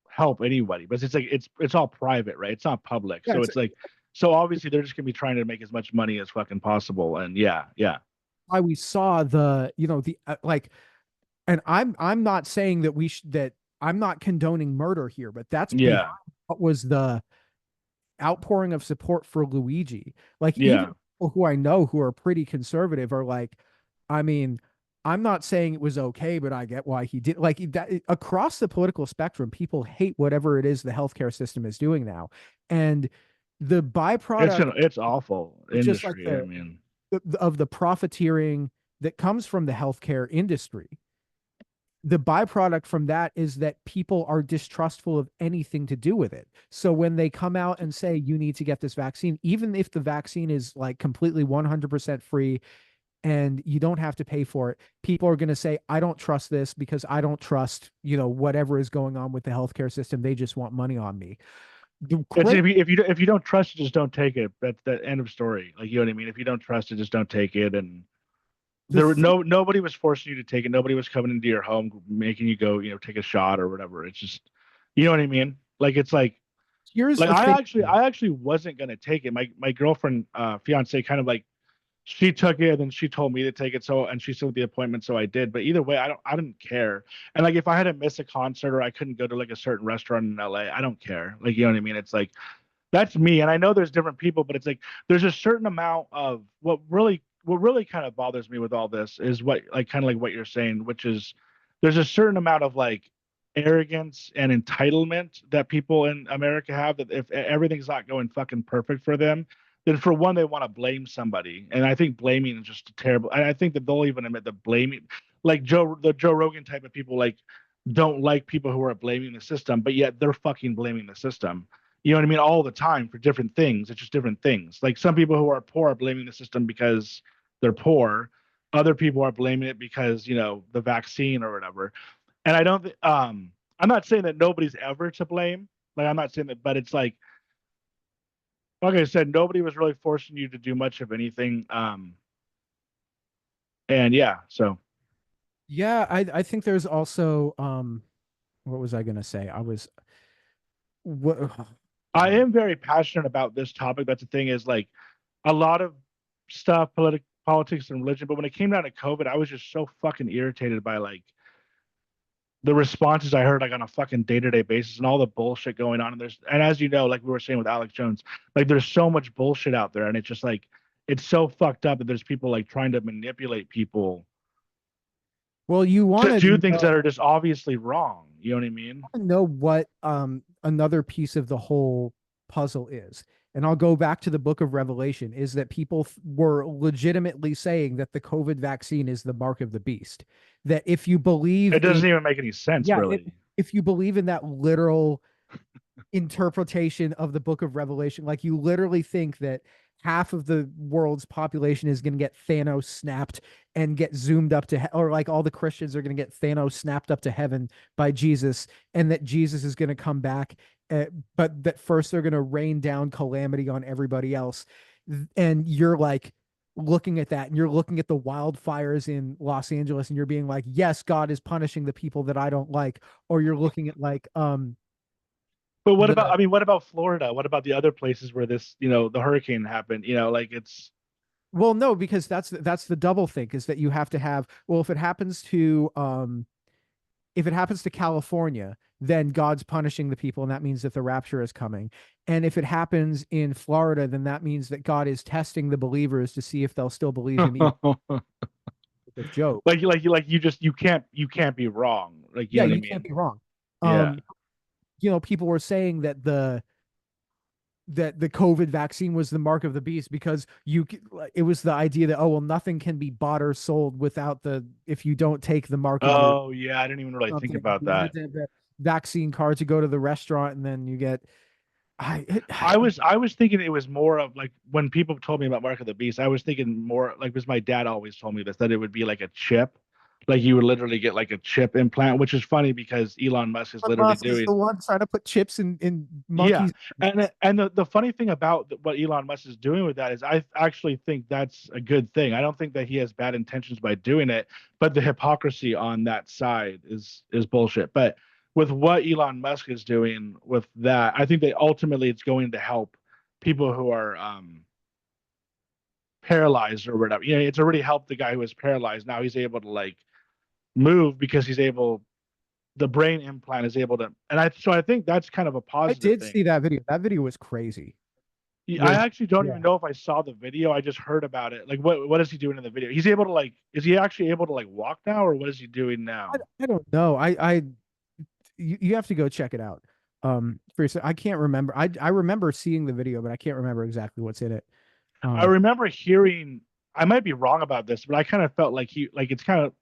help anybody, but it's like it's all private, right? It's not public. yeah, So it's it's like so obviously they're just gonna be trying to make as much money as fucking possible. And yeah, yeah, why we saw the like, and I'm not saying that that I'm not condoning murder here, but that's behind yeah, what was the outpouring of support for Luigi. Like even yeah. people who I know who are pretty conservative are like, I mean, I'm not saying it was okay, but I get why he did. Like that across the political spectrum, people hate whatever it is the healthcare system is doing now, and the byproduct It's awful of just like industry. I mean, of the profiteering that comes from the healthcare industry, the byproduct from that is that people are distrustful of anything to do with it. So when they come out and say you need to get this vaccine, even if the vaccine is like completely 100% free and you don't have to pay for it, people are going to say, I don't trust this because I don't trust, whatever is going on with the healthcare system. They just want money on me. The it's cra- if you don't trust it, just don't take it. That's the end of story. Like you know what I mean? If you don't trust it, just don't take it. And the there were thing, nobody was forcing you to take it. Nobody was coming into your home making you go, take a shot or whatever. It's just, you know what I mean? Like it's here's like the thing. I actually wasn't gonna take it. My girlfriend, fiance, kind of like she took it and then she told me to take it. So and she set the appointment, so I did. But either way, I didn't care. And like if I had to miss a concert or I couldn't go to like a certain restaurant in LA, I don't care. Like you know what I mean? It's like that's me. And I know there's different people, but it's like there's a certain amount of what really kind of bothers me with all this is what like kind of like what you're saying, which is there's a certain amount of like arrogance and entitlement that people in America have that if everything's not going fucking perfect for them, then for one they want to blame somebody. And I think blaming is just a terrible. And I think that they'll even admit that blaming, like the Joe Rogan type of people, like don't like people who are blaming the system, but yet they're fucking blaming the system. You know what I mean? All the time for different things. It's just different things. Like some people who are poor are blaming the system because they're poor. Other people are blaming it because, the vaccine or whatever. And I don't, I'm not saying that nobody's ever to blame. Like, I'm not saying that, but it's like I said, nobody was really forcing you to do much of anything. And yeah, so Yeah, I think there's also what was I gonna say? I was what I am very passionate about this topic. That's the thing is like a lot of stuff, politics and religion. But when it came down to COVID, I was just so fucking irritated by like the responses I heard like on a fucking day-to-day basis and all the bullshit going on. And as you know, like we were saying with Alex Jones, like there's so much bullshit out there, and it's just like it's so fucked up that there's people like trying to manipulate people well, you to want do to things that are just obviously wrong. You know what I mean? know what another piece of the whole puzzle is. And I'll go back to the book of Revelation, is that people were legitimately saying that the COVID vaccine is the mark of the beast. That if you It believe in, doesn't even make any sense, yeah, really. if you believe in that literal interpretation of the book of Revelation, like you literally think that half of the world's population is going to get Thanos snapped and get zoomed up to, or like all the Christians are going to get Thanos snapped up to heaven by Jesus, and that Jesus is going to come back, but that first they're going to rain down calamity on everybody else. And you're like, looking at that and you're looking at the wildfires in Los Angeles and you're being like, yes, God is punishing the people that I don't like. Or you're looking at like But what about? the I mean, what about Florida? What about the other places where this, the hurricane happened? Like it's well, no, because that's the double thing, is that you have to have, well, if it happens to California, then God's punishing the people, and that means that the rapture is coming. And if it happens in Florida, then that means that God is testing the believers to see if they'll still believe him even with Job. like you just you can't be wrong. Like you Yeah, know what I you can't mean? be wrong. Yeah. Um, people were saying that the COVID vaccine was the mark of the beast because it was the idea that, oh, well, nothing can be bought or sold without if you don't take the mark of your Oh yeah, I didn't even really think something. about You had that. to have that vaccine card to go to the restaurant, and then you get I it, I was thinking it was more of like when people told me about Mark of the Beast, I was thinking more like because my dad always told me this that it would be like a chip, like you would literally get like a chip implant, which is funny because Elon Musk is literally Musk is the doing. one trying to put chips in Yeah, monkeys. and the funny thing about what Elon Musk is doing with that is I actually think that's a good thing. I don't think that he has bad intentions by doing it, but the hypocrisy on that side is bullshit. But with what Elon Musk is doing with that, I think that ultimately it's going to help people who are paralyzed or whatever. You know, it's already helped the guy who is paralyzed. Now he's able to like move because he's able the brain implant is able to and I think that's kind of a I positive did thing. see that video. That video was crazy. I With actually don't Yeah, even know if I saw the video. I just heard about it. Like, what is he doing in the video? He's able to like, is he actually able to like walk now, or what is he doing now? I don't know. You have to go check it out. For yourself. I can't remember. I remember seeing the video, but I can't remember exactly what's in it. I Um, remember hearing. I might be wrong about this, but I kind of felt like like it's kind of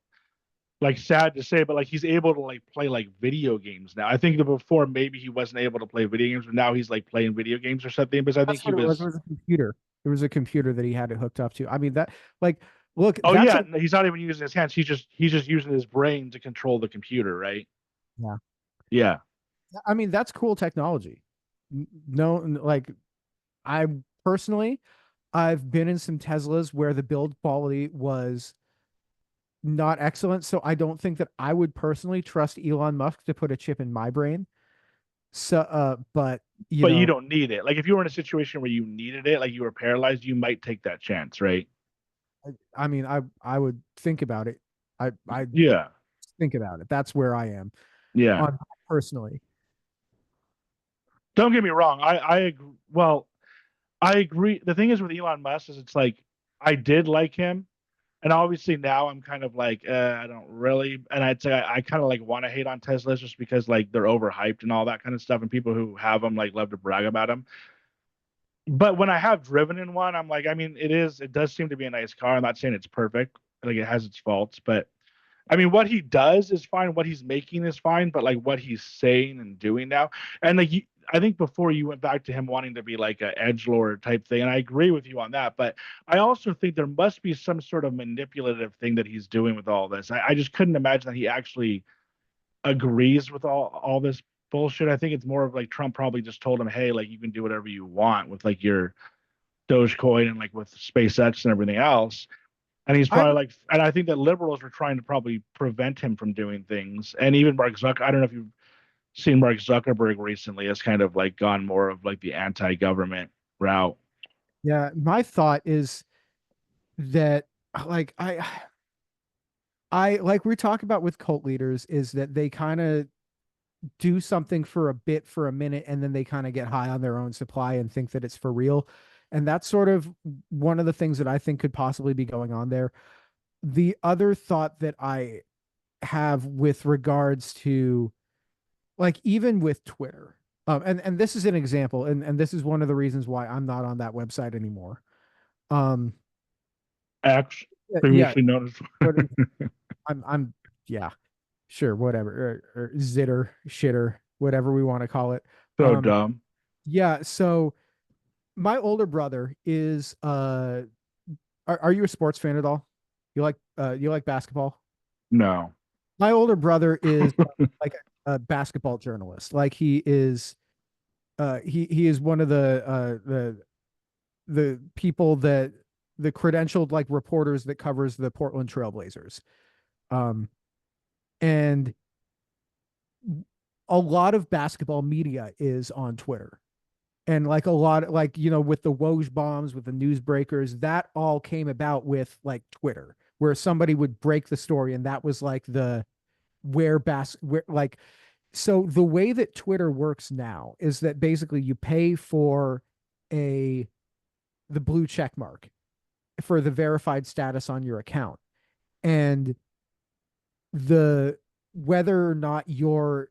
like sad to say, but like he's able to like play like video games now. I think that before maybe he wasn't able to play video games, but now he's like playing video games or something. Because I think that's he what it was. It was. was a computer. It was a computer that he had it hooked up to. I mean that like look, Oh that's yeah, a no, he's not even using his hands. He's just using his brain to control the computer, right? yeah. Yeah. I mean that's cool technology. No, like I personally, I've been in some Teslas where the build quality was not excellent, so I don't think that I would personally trust Elon Musk to put a chip in my brain. So, but But you don't need it. Like if you were in a situation where you needed it, like you were paralyzed, you might take that chance, right? I mean, I would think about it. I Yeah. think about it. That's where I am Yeah. on personally. Don't get me wrong. I agree. Well, I agree. The thing is with Elon Musk is it's like I did like him, and obviously now I'm kind of like I don't really, and I'd say I kind of like want to hate on Teslas just because like they're overhyped and all that kind of stuff, and people who have them like love to brag about them. But when I have driven in one, I'm like, I mean, it does seem to be a nice car. I'm not saying it's perfect. Like it has its faults, but I mean, what he does is fine. What he's making is fine, but like what he's saying and doing now, and like I think before you went back to him wanting to be like a edge lord type thing, and I agree with you on that. But I also think there must be some sort of manipulative thing that he's doing with all this. I just couldn't imagine that he actually agrees with all this bullshit. I think it's more of like Trump probably just told him, hey, like you can do whatever you want with like your Dogecoin and like with SpaceX and everything else. And he's I probably like, and I think that liberals are trying to probably prevent him from doing things. And even Mark Zucker, I don't know if you've seen Mark Zuckerberg recently, has kind of like gone more of like the anti-government route. Yeah, my thought is that like I like we talk about with cult leaders is that they kind of do something for a bit for a minute and then they kind of get high on their own supply and think that it's for real. And that's sort of one of the things that I think could possibly be going on there. The other thought that I have with regards to like even with Twitter, and this is an example, and this is one of the reasons why I'm not on that website anymore. Um, X, yeah, previously known as. what is, I'm yeah, sure, whatever, or zitter, shitter, whatever we want to call it. So Um, dumb. yeah, so my older brother is are you a sports fan at all? You like basketball? No. My older brother is like a basketball journalist. Like he is one of the people that the credentialed like reporters that covers the Portland Trailblazers. Um and a lot of basketball media is on Twitter. And like a lot like with the Woj bombs with the newsbreakers, that all came about with like Twitter where somebody would break the story and that was like the where like so the way that Twitter works now is that basically you pay for a the blue check mark for the verified status on your account. And the whether or not you're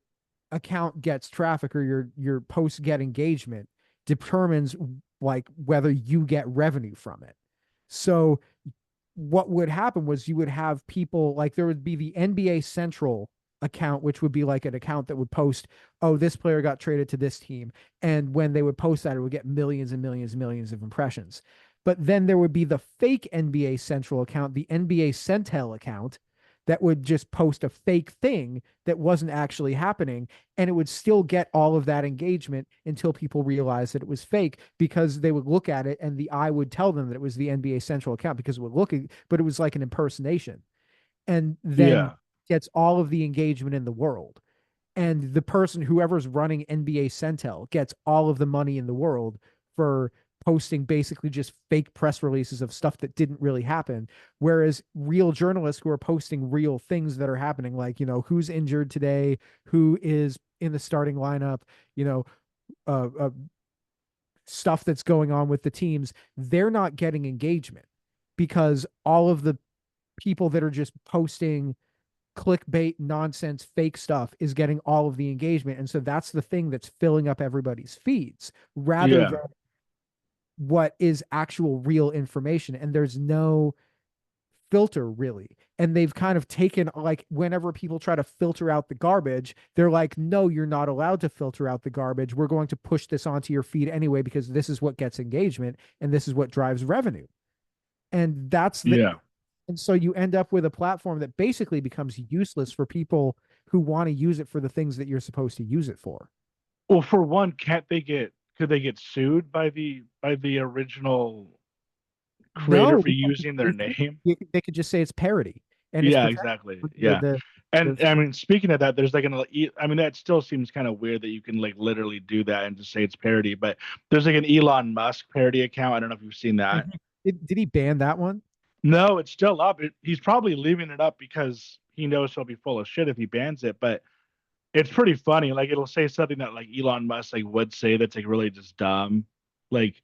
account gets traffic or your posts get engagement determines like whether you get revenue from it. So what would happen was you would have people like there would be the NBA Central account, which would be like an account that would post, oh, this player got traded to this team. And when they would post that, it would get millions and millions and millions of impressions. But then there would be the fake NBA Central account, the NBA Centel account, that would just post a fake thing that wasn't actually happening. And it would still get all of that engagement until people realized that it was fake because they would look at it and the eye would tell them that it was the NBA Central account because it would look, but it was like an impersonation. And then Yeah. gets all of the engagement in the world. And the person, whoever's running NBA Centel, gets all of the money in the world for posting basically just fake press releases of stuff that didn't really happen. Whereas real journalists who are posting real things that are happening, like, who's injured today, who is in the starting lineup, you know, stuff that's going on with the teams, they're not getting engagement because all of the people that are just posting clickbait nonsense fake stuff is getting all of the engagement, and so that's the thing that's filling up everybody's feeds rather Yeah. than what is actual real information. And there's no filter really, and they've kind of taken, like, whenever people try to filter out the garbage, they're like, no, you're not allowed to filter out the garbage, we're going to push this onto your feed anyway because this is what gets engagement and this is what drives revenue. And that's the Yeah. and so you end up with a platform that basically becomes useless for people who want to use it for the things that you're supposed to use it for. Well, for one, could they get sued by the original creator No, for using their name? they could just say it's parody and it's Yeah, protected. exactly. The, Yeah. the, And the, I mean, speaking of that, there's like I mean, that still seems kind of weird that you can like literally do that and just say it's parody, but there's like an Elon Musk parody account. I don't know if you've seen that. did he ban that one? No, it's still up. He's probably leaving it up because he knows he'll be full of shit if he bans it, but it's pretty funny. Like it'll say something that like Elon Musk like would say that's like really just dumb. Like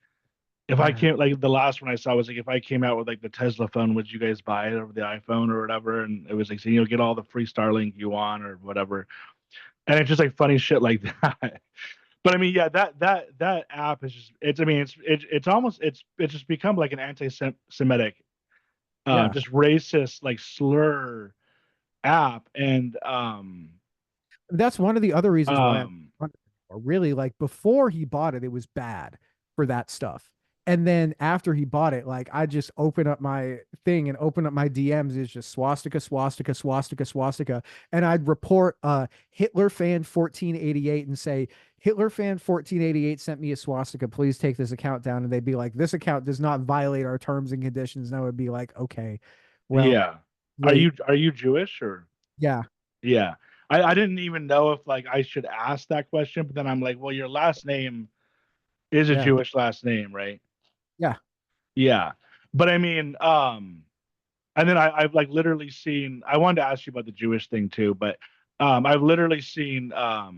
if I Yeah. came like the last one I saw was like if I came out with like the Tesla phone, would you guys buy it over the iPhone or whatever? And it was like saying you'll get all the free Starlink you want or whatever. And it's just like funny shit like that. But I mean, yeah, that app is just it's I mean it's almost it's just become like an anti-Semitic, Yeah. just racist like slur app, and That's one of the other reasons why um really, like, before he bought it, it was bad for that stuff. And then after he bought it, like, I just open up my thing and open up my DMs is just swastika, swastika, swastika, swastika. And I'd report Hitler fan 1488 and say, Hitler fan 1488 sent me a swastika. Please take this account down. And they'd be like, this account does not violate our terms and conditions. And I would be like, okay, well, yeah. wait, Are you Jewish or yeah, yeah. I didn't even know if like I should ask that question, but then I'm like, well, your last name is a yeah, Jewish last name, right? yeah. Yeah. But I mean, and then I've like literally seen I wanted to ask you about the Jewish thing too, but I've literally seen I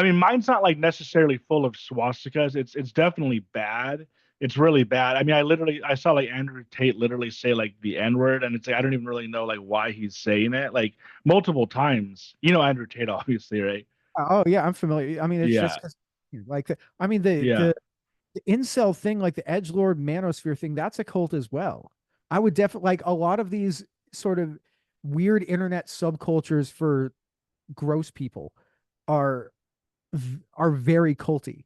mean mine's not like necessarily full of swastikas. It's definitely bad. It's really bad. I mean, I saw like Andrew Tate literally say like the N-word, and it's like I don't even really know like why he's saying it like multiple times. You know Andrew Tate, obviously, right? Oh yeah, I'm familiar. I mean, it's just Yeah. 'cause, like I mean Yeah. the incel thing, like the edgelord manosphere thing, that's a cult as well. I would definitely, like, a lot of these sort of weird internet subcultures for gross people are are very culty.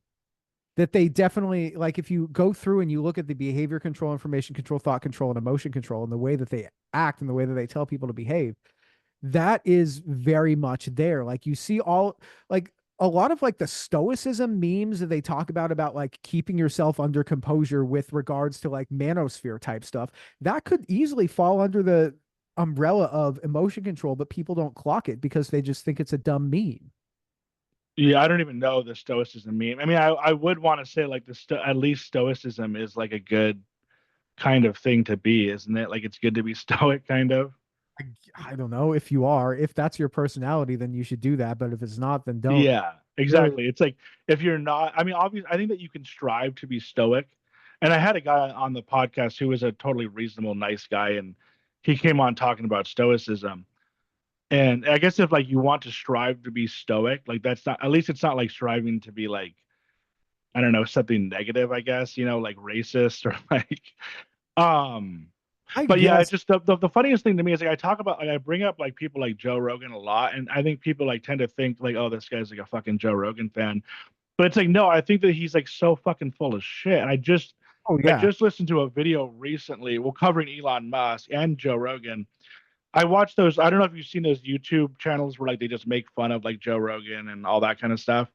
That they definitely, like, if you go through and you look at the behavior control, information control, thought control, and emotion control, and the way that they act and the way that they tell people to behave, that is very much there. Like, you see all, like, a lot of like the stoicism memes that they talk about like keeping yourself under composure with regards to like manosphere type stuff, that could easily fall under the umbrella of emotion control, but people don't clock it because they just think it's a dumb meme. Yeah, I don't even know the stoicism meme. I mean, I would want to say like at least stoicism is like a good kind of thing to be, isn't it? Like it's good to be stoic, kind of. I don't know if you are, if that's your personality, then you should do that. But if it's not, then don't. Yeah, Really, exactly. It's like if you're not, I mean, obviously, I think that you can strive to be stoic. And I had a guy on the podcast who was a totally reasonable, nice guy, and he came on talking about stoicism. And I guess if like you want to strive to be stoic, like that's not, at least it's not like striving to be like, I don't know, something negative, I guess, like racist or like, um, I but yeah, it's guess. just the funniest thing to me is like I talk about like I bring up like people like Joe Rogan a lot, and I think people like tend to think like, oh, this guy's like a fucking Joe Rogan fan. But it's like, no, I think that he's like so fucking full of shit. And Oh I yeah. just listened to a video recently, well, covering Elon Musk and Joe Rogan. I watched those. I don't know if you've seen those YouTube channels where like they just make fun of like Joe Rogan and all that kind of stuff.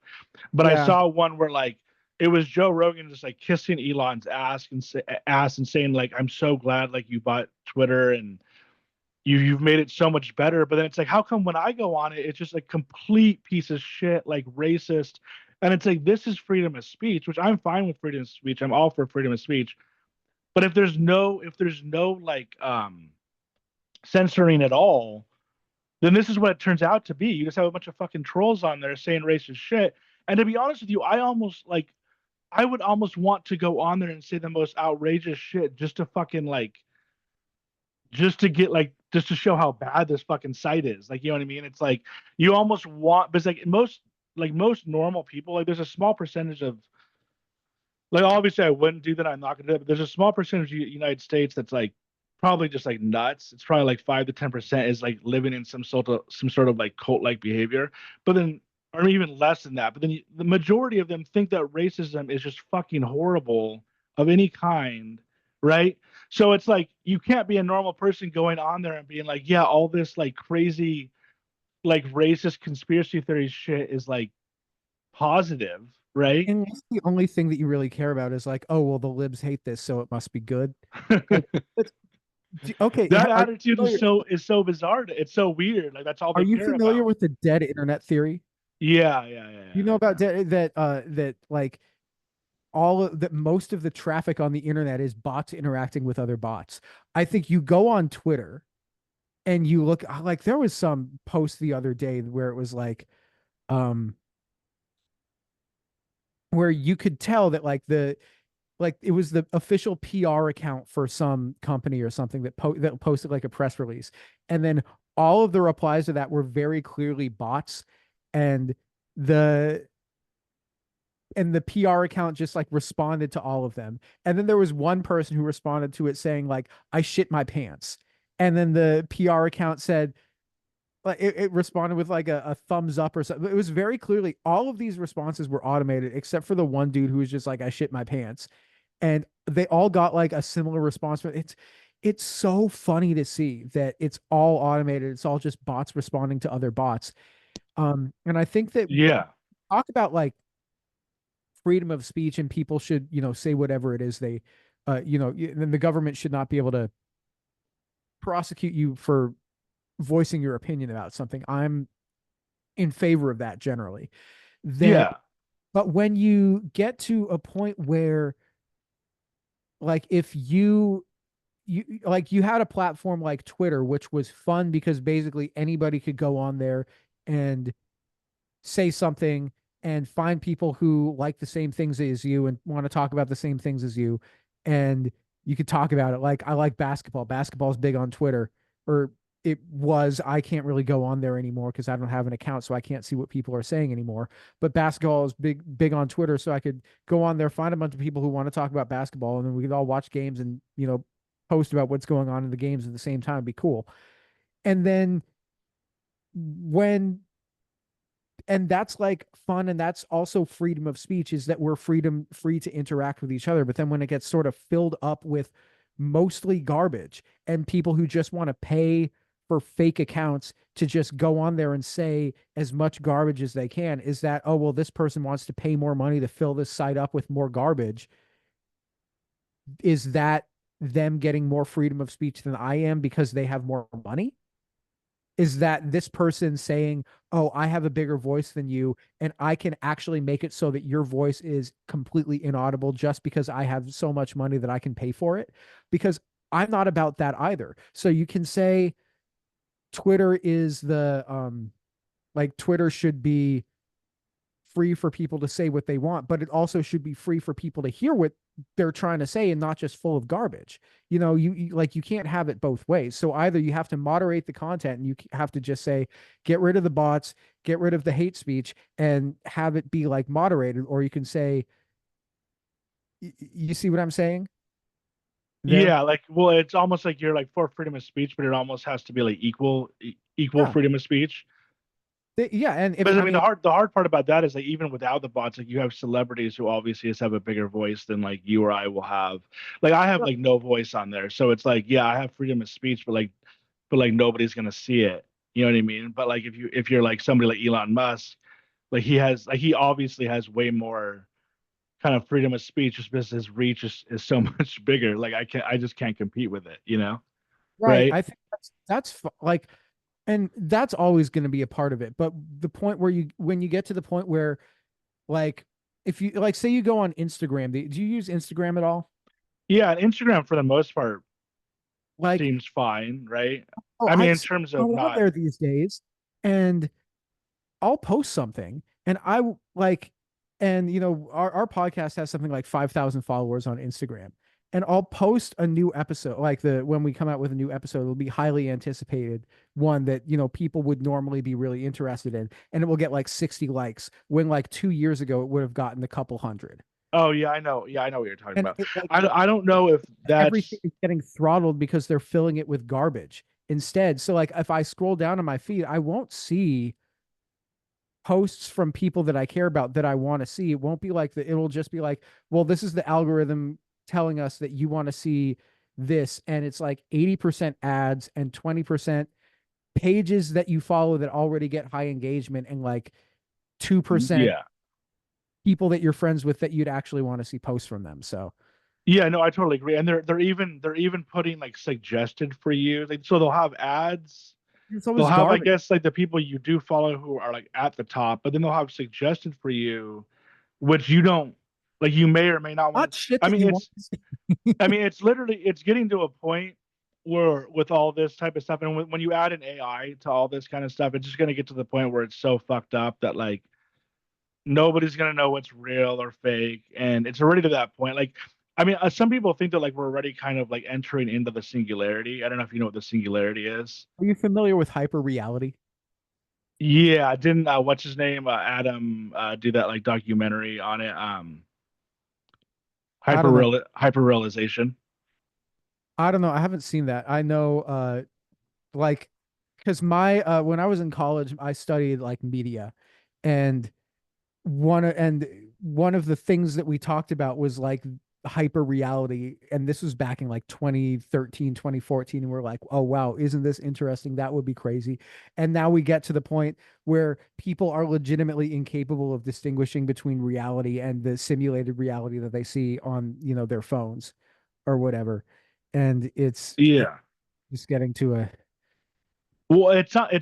But I Yeah. saw one where like it was Joe Rogan just like kissing Elon's ass and saying like, "I'm so glad like you bought Twitter and you've made it so much better." But then it's like, how come when I go on it, it's just like complete piece of shit, like racist. And it's like this is freedom of speech, which I'm fine with freedom of speech. I'm all for freedom of speech. But if there's no like censoring at all, then this is what it turns out to be. You just have a bunch of fucking trolls on there saying racist shit. And to be honest with you, I would almost want to go on there and say the most outrageous shit just to fucking like just to get like just to show how bad this fucking site is. Like, you know what I mean? It's like you almost want, but it's like most normal people, like there's a small percentage of like obviously I wouldn't do that. I'm not gonna do it, but there's a small percentage of the United States that's like probably just like nuts. It's probably like 5 to 10% is like living in some sort of like cult like behavior. But then or even less than that. But then the majority of them think that racism is just fucking horrible of any kind, right? So it's like you can't be a normal person going on there and being like, yeah, all this like crazy like racist conspiracy theory shit is like positive, right? And the only thing that you really care about is like, oh well, the libs hate this, so it must be good. 'Cause it's- okay, That are attitude is so bizarre. It's so weird. Like that's all they you care familiar about. with the dead internet theory? Yeah, yeah, yeah, You yeah. know about that like that most of the traffic on the internet is bots interacting with other bots. I think you go on Twitter and you look like there was some post the other day where it was um where you could tell that like it was the official PR account for some company or something that posted like a press release, and then all of the replies to that were very clearly bots, and the the PR account just like responded to all of them. And then there was one person who responded to it saying like, I shit my pants. And then the PR account said, like it responded with like a thumbs up or something. It was very clearly all of these responses were automated except for the one dude who was just like, I shit my pants. And they all got like a similar response. But it's so funny to see that it's all automated. It's all just bots responding to other bots. And I think that Yeah, talk about like freedom of speech and people should, say whatever it is they, then the government should not be able to prosecute you for voicing your opinion about something. I'm in favor of that generally. Then, yeah, but when you get to a point where, like, if you like you had a platform like Twitter, which was fun because basically anybody could go on there and say something and find people who like the same things as you and want to talk about the same things as you, and you could talk about it. Like, I like basketball. Basketball is big on Twitter, or it was. I can't really go on there anymore because I don't have an account, so I can't see what people are saying anymore. But basketball is big on Twitter, so I could go on there, find a bunch of people who want to talk about basketball, and then we could all watch games and post about what's going on in the games at the same time. It'd be cool. And then when and that's like fun, and that's also freedom of speech, is that we're free to interact with each other. But then when it gets sort of filled up with mostly garbage and people who just want to pay for fake accounts to just go on there and say as much garbage as they can, is that, oh well, this person wants to pay more money to fill this site up with more garbage? Is that them getting more freedom of speech than I am because they have more money? Is that this person saying, oh, I have a bigger voice than you, and I can actually make it so that your voice is completely inaudible just because I have so much money that I can pay for it? Because I'm not about that either. So you can say Twitter is like Twitter should be free for people to say what they want, but it also should be free for people to hear what they're trying to say and not just full of garbage. You can't have it both ways. So either you have to moderate the content and you have to just say, get rid of the bots, get rid of the hate speech, and have it be like moderated, or you can say, you see what I'm saying there? Yeah, like, well, it's almost like you're like for freedom of speech, but it almost has to be like equal Yeah. freedom of speech. Yeah. And if, But I I mean, mean, the hard part about that is like even without the bots, like you have celebrities who obviously just have a bigger voice than like you or I will have. Like I have like no voice on there, so it's like yeah, I have freedom of speech, but like nobody's gonna see it. You know what I mean? But like if you're like somebody like Elon Musk, like he obviously has way more kind of freedom of speech just because his reach is so much bigger. Like I just can't compete with it, right. right? I think like, and that's always going to be a part of it. But the point where when you get to the point where, like, if you like, say you go on Instagram, do you use Instagram at all? Yeah, and Instagram for the most part Like, seems fine, right? oh, I mean, in terms of I'm on not. there these days, and I'll post something, and like, and our podcast has something like 5,000 followers on Instagram, and I'll post a new episode, like when we come out with a new episode, it'll be highly anticipated one that people would normally be really interested in, and it will get like 60 likes when like 2 years ago it would have gotten a couple hundred. Oh yeah, I know. Yeah, I know what you're talking And about. it like I don't know if everything that's. is getting throttled because they're filling it with garbage instead. So like if I scroll down on my feed, I won't see posts from people that I care about that I want to see. It won't be like it'll just be like, well, this is the algorithm telling us that you want to see this. And it's like 80% ads and 20% pages that you follow that already get high engagement, and like 2% Yeah. people that you're friends with that you'd actually want to see posts from them. So Yeah, no, I totally agree. And they're even putting like suggested for you. Like so they'll have ads. it's They'll always have, I garbage. guess, like the people you do follow who are like at the top, but then they'll have suggested for you, which you don't like you may or may not want Not to. shit I that mean, you want it's to see. I mean, it's getting to a point where with all this type of stuff, and when you add an AI to all this kind of stuff, it's just gonna get to the point where it's so fucked up that like nobody's gonna know what's real or fake, and it's already to that point. Like, I mean, some people think that like we're already kind of like entering into the singularity. I don't know if you know what the singularity is. Are you familiar with hyper reality? Yeah, didn't what's his name Adam do that like documentary on it? I don't know. Hyper realization. I don't know. I haven't seen that. I know like because my when I was in college, I studied like media, and one of the things that we talked about was like hyper reality, and this was back in like 2013, 2014, and we're like, oh wow, isn't this interesting? That would be crazy. And now we get to the point where people are legitimately incapable of distinguishing between reality and the simulated reality that they see on their phones or whatever. And it's Yeah. just getting to a Well, it's not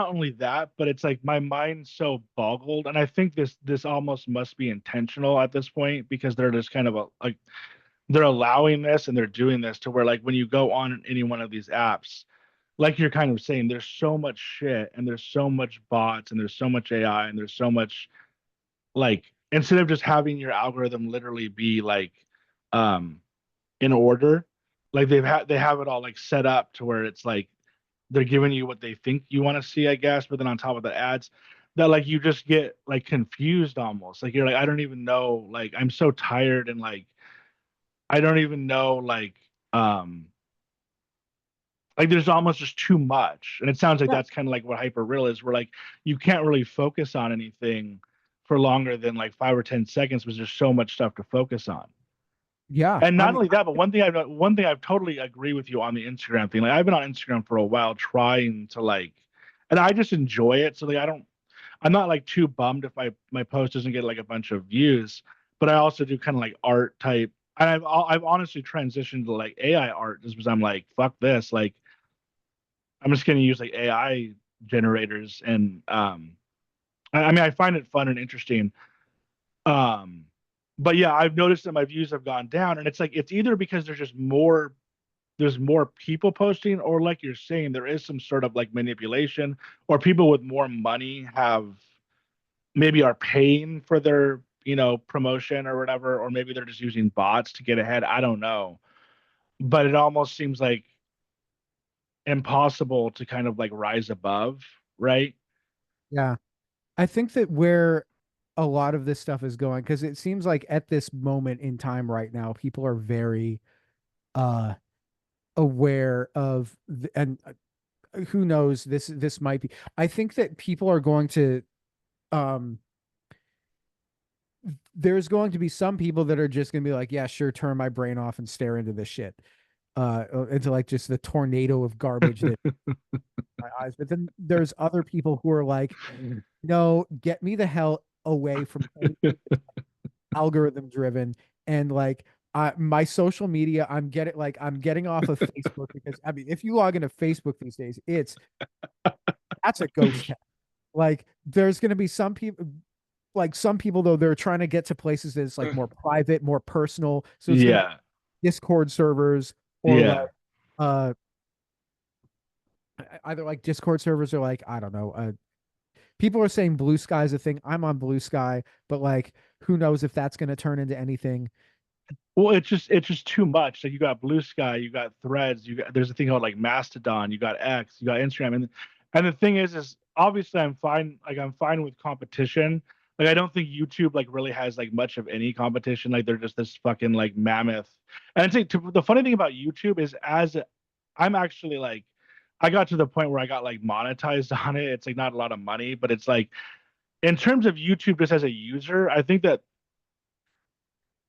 only that, but it's like my mind's so boggled, and I think this almost must be intentional at this point because they're just kind of like they're allowing this and they're doing this to where like when you go on any one of these apps, like you're kind of saying, there's so much shit and there's so much bots and there's so much AI and there's so much like instead of just having your algorithm literally be like um in order, like they have it all like set up to where it's like they're giving you what they think you want to see, I guess, but then on top of the ads that like you just get like confused almost. Like you're like, I don't even know, like I'm so tired and like I don't even know like there's almost just too much. And it sounds like yeah. that's kind of like what hyper real is, where like you can't really focus on anything for longer than like 5 or 10 seconds because there's so much stuff to focus on. Yeah. And I not mean, only that, but one thing I've totally agree with you on the Instagram thing. Like I've been on Instagram for a while trying to like, and I just enjoy it. So like I'm not like too bummed if my post doesn't get like a bunch of views, but I also do kind of like art type. And I've honestly transitioned to like AI art just because I'm like, fuck this. Like I'm just gonna use like AI generators and I mean I find it fun and interesting. Um but yeah, I've noticed that my views have gone down and it's like it's either because there's more people posting or like you're saying there is some sort of like manipulation or people with more money have maybe are paying for their promotion or whatever, or maybe they're just using bots to get ahead. I don't know. But it almost seems like impossible to kind of like rise above, right? Yeah. I think that where a lot of this stuff is going, because it seems like at this moment in time right now, people are very uh aware of and who knows, this might be. I think that people are going to um there's going to be some people that are just going to be like, yeah, sure, turn my brain off and stare into this shit. Into like just the tornado of garbage that my eyes. But then there's other people who are like, no, get me the hell away from anything algorithm driven and like my social media. I'm getting off of Facebook because I mean, if you log into Facebook these days, that's a ghost town. Like there's going to be some people though they're trying to get to places that's like more private, more personal. So it's going to be Yeah. Discord servers or like Yeah. uh either like Discord servers or like I don't know. People are saying Blue Sky is a thing. I'm on Blue Sky, but like who knows if that's going to turn into anything. Well, it's just too much. Like you got Blue Sky, you got Threads, you got there's a thing called like Mastodon, you got X, you got Instagram, and the thing is obviously I'm fine. Like I'm fine with competition. Like I don't think YouTube like really has like much of any competition. Like they're just this fucking like mammoth. And I think the funny thing about YouTube is I'm actually like I got to the point where I got like monetized on it. It's like not a lot of money, but it's like in terms of YouTube just as a user, I think that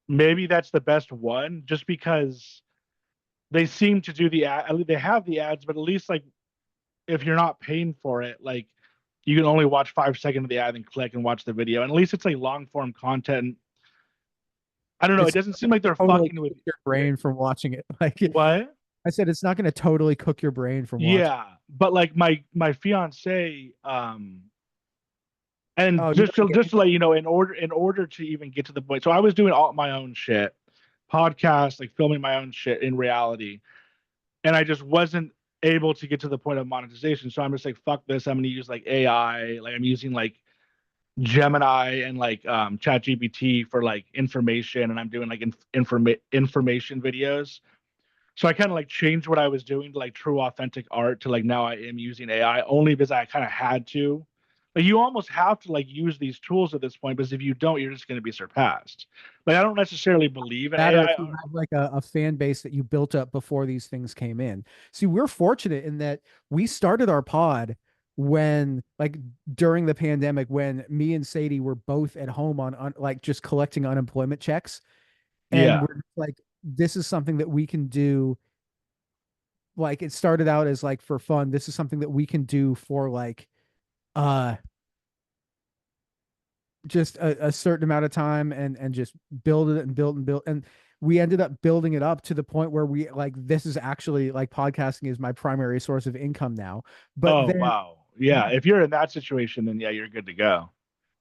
maybe that's the best one just because they seem to do the ad. They have the ads, but at least like if you're not paying for it, like you can only watch 5 seconds of the ad and click and watch the video. And at least it's like long form content. I don't know. It It's doesn't seem like they're totally fucking with cook your brain from watching it. Like what? I said, it's not going to totally cook your brain from watching. Yeah, but like my fiance, and Oh, you just gotta to get just to let you know, in order to even get to the point, so I was doing all my own shit, podcast, like filming my own shit in reality, and I just wasn't able to get to the point of monetization. So I'm just like, fuck this. I'm gonna use like AI. Like I'm using like Gemini and like Chat GPT for like information, and I'm doing like information videos. So I kind of like changed what I was doing to like true authentic art to like now I am using AI only because I kind of had to. Like you almost have to like use these tools at this point because if you don't, you're just going to be surpassed. Like I don't necessarily believe in that, or if AI. you have like a fan base that you built up before these things came in. See, we're fortunate in that we started our pod when like during the pandemic when me and Sadie were both at home on like just collecting unemployment checks, and Yeah. we're like, this is something that we can do. Like it started out as like for fun. This is something that we can do for like uh just a certain amount of time and just build it and build and build, and we ended up building it up to the point where we like this is actually like podcasting is my primary source of income now. but Oh then wow. Yeah. If you're in that situation, then yeah, you're good to go.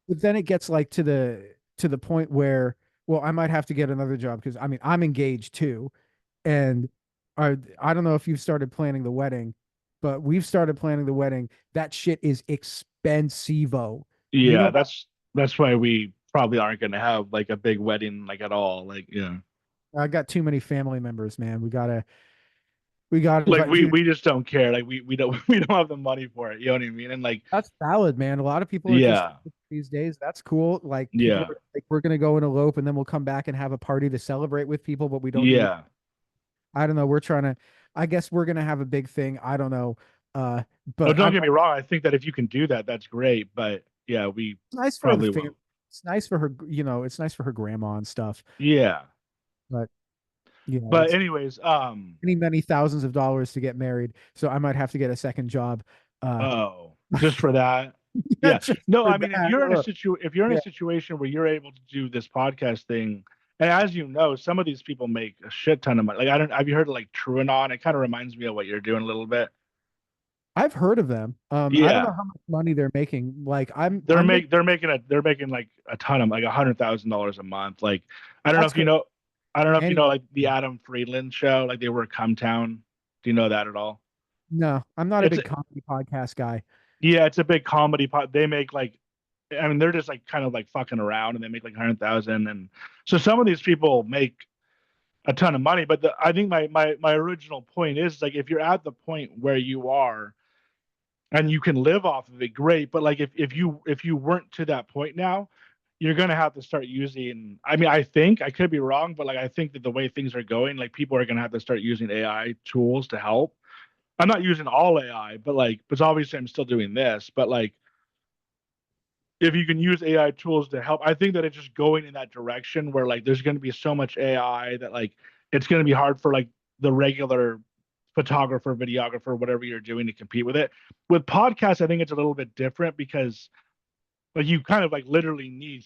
but then it gets like to the point where, well, I might have to get another job because I mean I'm engaged too, and I don't know if you've started planning the wedding, but we've started planning the wedding. That shit is expensivo. You Yeah. know, That's why we probably aren't going to have like a big wedding like at all. Like yeah. I got too many family members, man. We gotta Like invite, dude. we just don't care. Like we don't we don't have the money for it. You know what I mean? And like That's valid, man. A lot of people are just yeah. these days. That's cool. Like people Yeah. are like, we're gonna go and elope, and then we'll come back and have a party to celebrate with people, but we don't need. Yeah. I don't know. We're trying to. I guess we're gonna have a big thing. I don't know. Uh, Oh, but don't I'm get me wrong. I think that if you can do that, that's great. But yeah, we it's nice for the probably family. won't. It's nice for her. It's nice for her grandma and stuff. Yeah. But But it's anyways, many thousands of dollars to get married. So I might have to get a second job. Uh, oh, just for that. Yeah. just No, for I mean, that. if you're in a Yeah. situation where you're able to do this podcast thing, and as you know, some of these people make a shit ton of money. Like I don't have you heard of like TrueAnon? It kind of reminds me of what you're doing a little bit. I've heard of them. I don't know Yeah. how much money they're making. Like I'm making They're making like a ton of like $100,000 a month. Like that's great. I don't know if you Any know like the Adam Friedland show, like they were Come Town. Do you know that at all? No, I'm not a It's big comedy podcast guy. yeah, it's a big comedy pot. They make like I mean, they're just like kind of like fucking around and they make like 100,000. And so some of these people make a ton of money. But I think my original point is like, if you're at the point where you are and you can live off of it, great. But like, if you weren't to that point now, you're gonna have to start using. I mean, I think I could be wrong, but like, I think that the way things are going, like, people are gonna have to start using AI tools to help. I'm not using all AI, but obviously I'm still doing this. But like, if you can use AI tools to help, I think that it's just going in that direction where like there's going to be so much AI that like it's going to be hard for like the regular photographer, videographer, whatever you're doing to compete with it. With podcasts, I think it's a little bit different because like you kind of like literally need,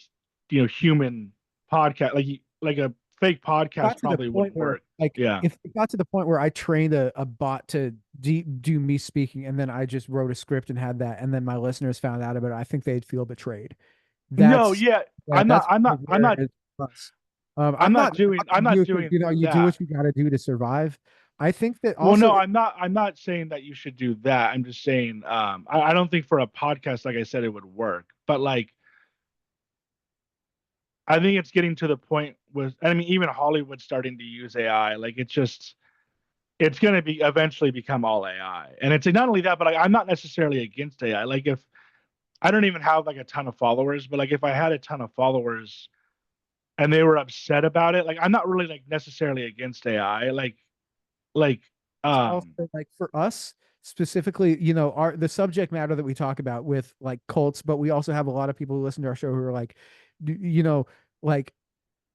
human podcast, like a fake podcast Got to the probably point wouldn't where work. like Yeah. if it got to the point where I trained a bot to do me speaking and then I just wrote a script and had that and then my listeners found out about it, I think they'd feel betrayed. No, That's yeah. yeah, that's kind of I'm where not it's us. I'm I'm not not doing I'm knocking not you because doing you know you do that. what you got to do to survive. I think that Well, also no, I'm not saying that you should do that. I'm just saying I don't think for a podcast, like I said, it would work. But like I think it's getting to the point with, I mean, even Hollywood's starting to use AI. Like it's going to be eventually become all AI. And it's not only that, but like, I'm not necessarily against AI. Like if I don't even have like a ton of followers, but like if I had a ton of followers and they were upset about it, like I'm not really like necessarily against AI. Like it's also um like for us specifically, our the subject matter that we talk about with like cults, but we also have a lot of people who listen to our show who are like, like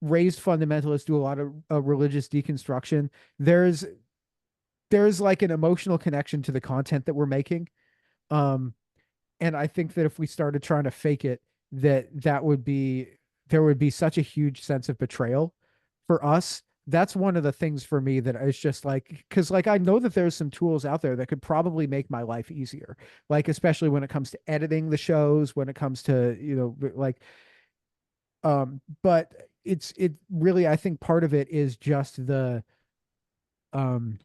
raised fundamentalists do a lot of religious deconstruction. There's there's like an emotional connection to the content that we're making. Um, and I think that if we started trying to fake it, that would be there would be such a huge sense of betrayal for us. That's one of the things for me that is just like because like I know that there's some tools out there that could probably make my life easier, like especially when it comes to editing the shows, when it comes to like but it really I think part of it is just the um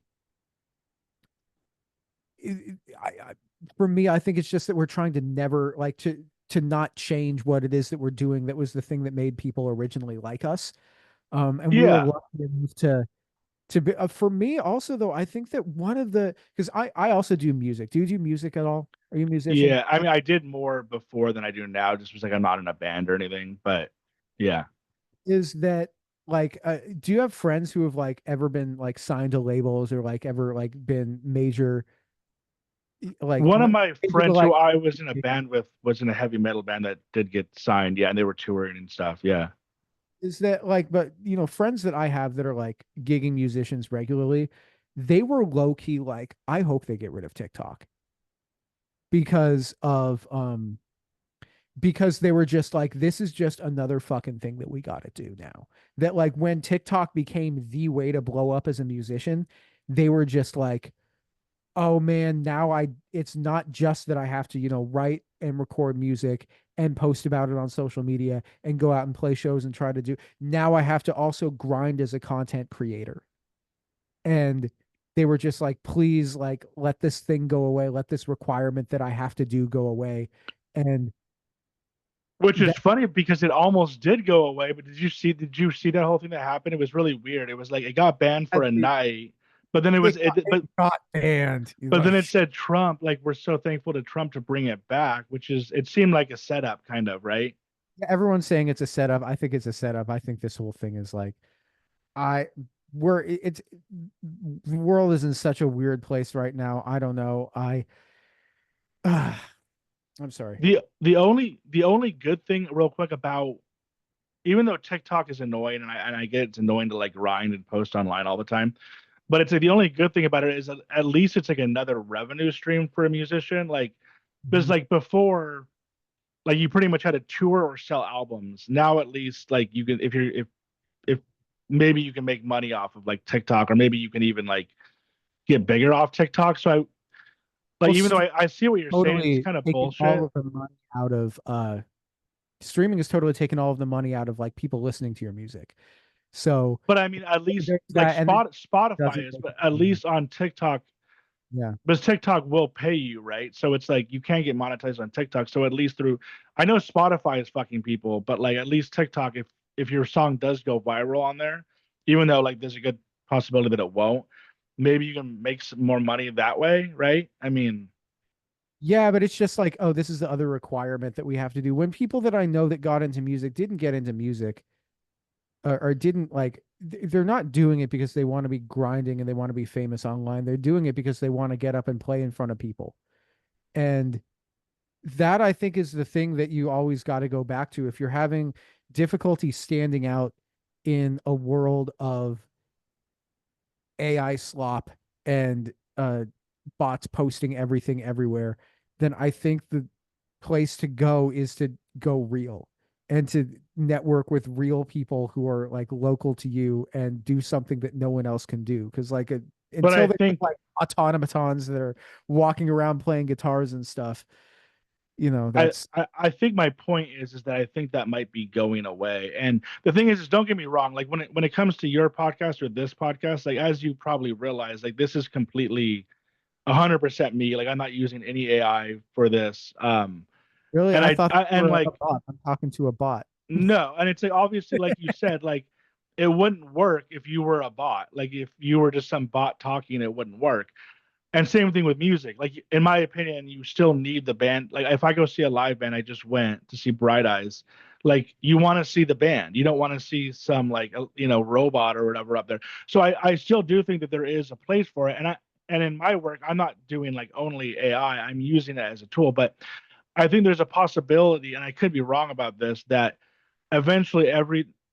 for me, I think it's just that we're trying to never like to not change what it is that we're doing. That was the thing that made people originally like us. And we were yeah. lucky enough to be. For me, also though, I think that one of the because I also do music. Do you do music at all? Are you a musician? Yeah, I mean, I did more before than I do now, just because like I'm not in a band or anything. But yeah, Is that like do you have friends who have like ever been like signed to labels or like ever like been major like one of my major to friends who like I was in a band with was in a heavy metal band that did get signed. Yeah, and they were touring and stuff. Yeah. is that like but friends that I have that are like gigging musicians regularly, they were low key like I hope they get rid of TikTok because they were just like this is just another fucking thing that we got to do now. That like when TikTok became the way to blow up as a musician, they were just like, oh man, now I it's not just that I have to, write and record music and post about it on social media and go out and play shows and try to do. Now I have to also grind as a content creator. And they were just like, please, like, let this thing go away. Let this requirement that I have to do go away. And Which is that funny because it almost did go away. But did you see that whole thing that happened? It was really weird. It was like it got banned for a night, but then it was it it but got banned. but then it Like said Trump. Like we're so thankful to Trump to bring it back, which is it seemed like a setup, kind of, right? everyone's saying it's a setup. I think it's a setup. I think this whole thing is like I we're it's the world is in such a weird place right now. I don't know. I'm sorry. The only good thing, real quick, about, even though TikTok is annoying, and I get it's annoying to like grind and post online all the time, but it's like the only good thing about it is that at least it's like another revenue stream for a musician. Like because Mhm. like before, like you pretty much had to tour or sell albums. Now at least like you can, if maybe you can make money off of like TikTok, or maybe you can even like get bigger off TikTok. So I like, Well, even though I see what you're saying, it's totally kind of taking all bullshit. of the money out of streaming is totally taking all of the money out of like people listening to your music. So But I mean, at least there's like that, and then Spotify doesn't is, make but it at money. least on TikTok, Yeah. because TikTok will pay you, right? So it's like you can't get monetized on TikTok. So at least through, I know Spotify is fucking people, but like at least TikTok, if your song does go viral on there, even though like there's a good possibility that it won't, maybe you can make some more money that way, right? I mean, Yeah, but it's just like, oh, this is the other requirement that we have to do. When people that I know that got into music didn't get into music, or didn't like, they're not doing it because they want to be grinding and they want to be famous online. They're doing it because they want to get up and play in front of people. And that I think is the thing that you always got to go back to if you're having difficulty standing out in a world of AI slop and bots posting everything everywhere, then I think the place to go is to go real and to network with real people who are like local to you and do something that no one else can do. Because like but until I they have think like automatons that are walking around playing guitars and stuff, I, that's I think my point is that I think that might be going away. And the thing is don't get me wrong, like when it comes to your podcast or this podcast, like as you probably realize, like this is completely 100% me. Like I'm not using any AI for this. really, And I thought I you and were a like bot. I'm talking to a bot. no, and it's like obviously like you said, like it wouldn't work if you were a bot. Like if you were just some bot talking, it wouldn't work. And same thing with music. Like in my opinion, you still need the band. Like if I go see a live band, I just went to see Bright Eyes. Like you want to see the band. You don't want to see some like robot or whatever up there. So I still do think that there is a place for it. And in my work, I'm not doing like only AI. I'm using it as a tool. But I think there's a possibility, and I could be wrong about this, that eventually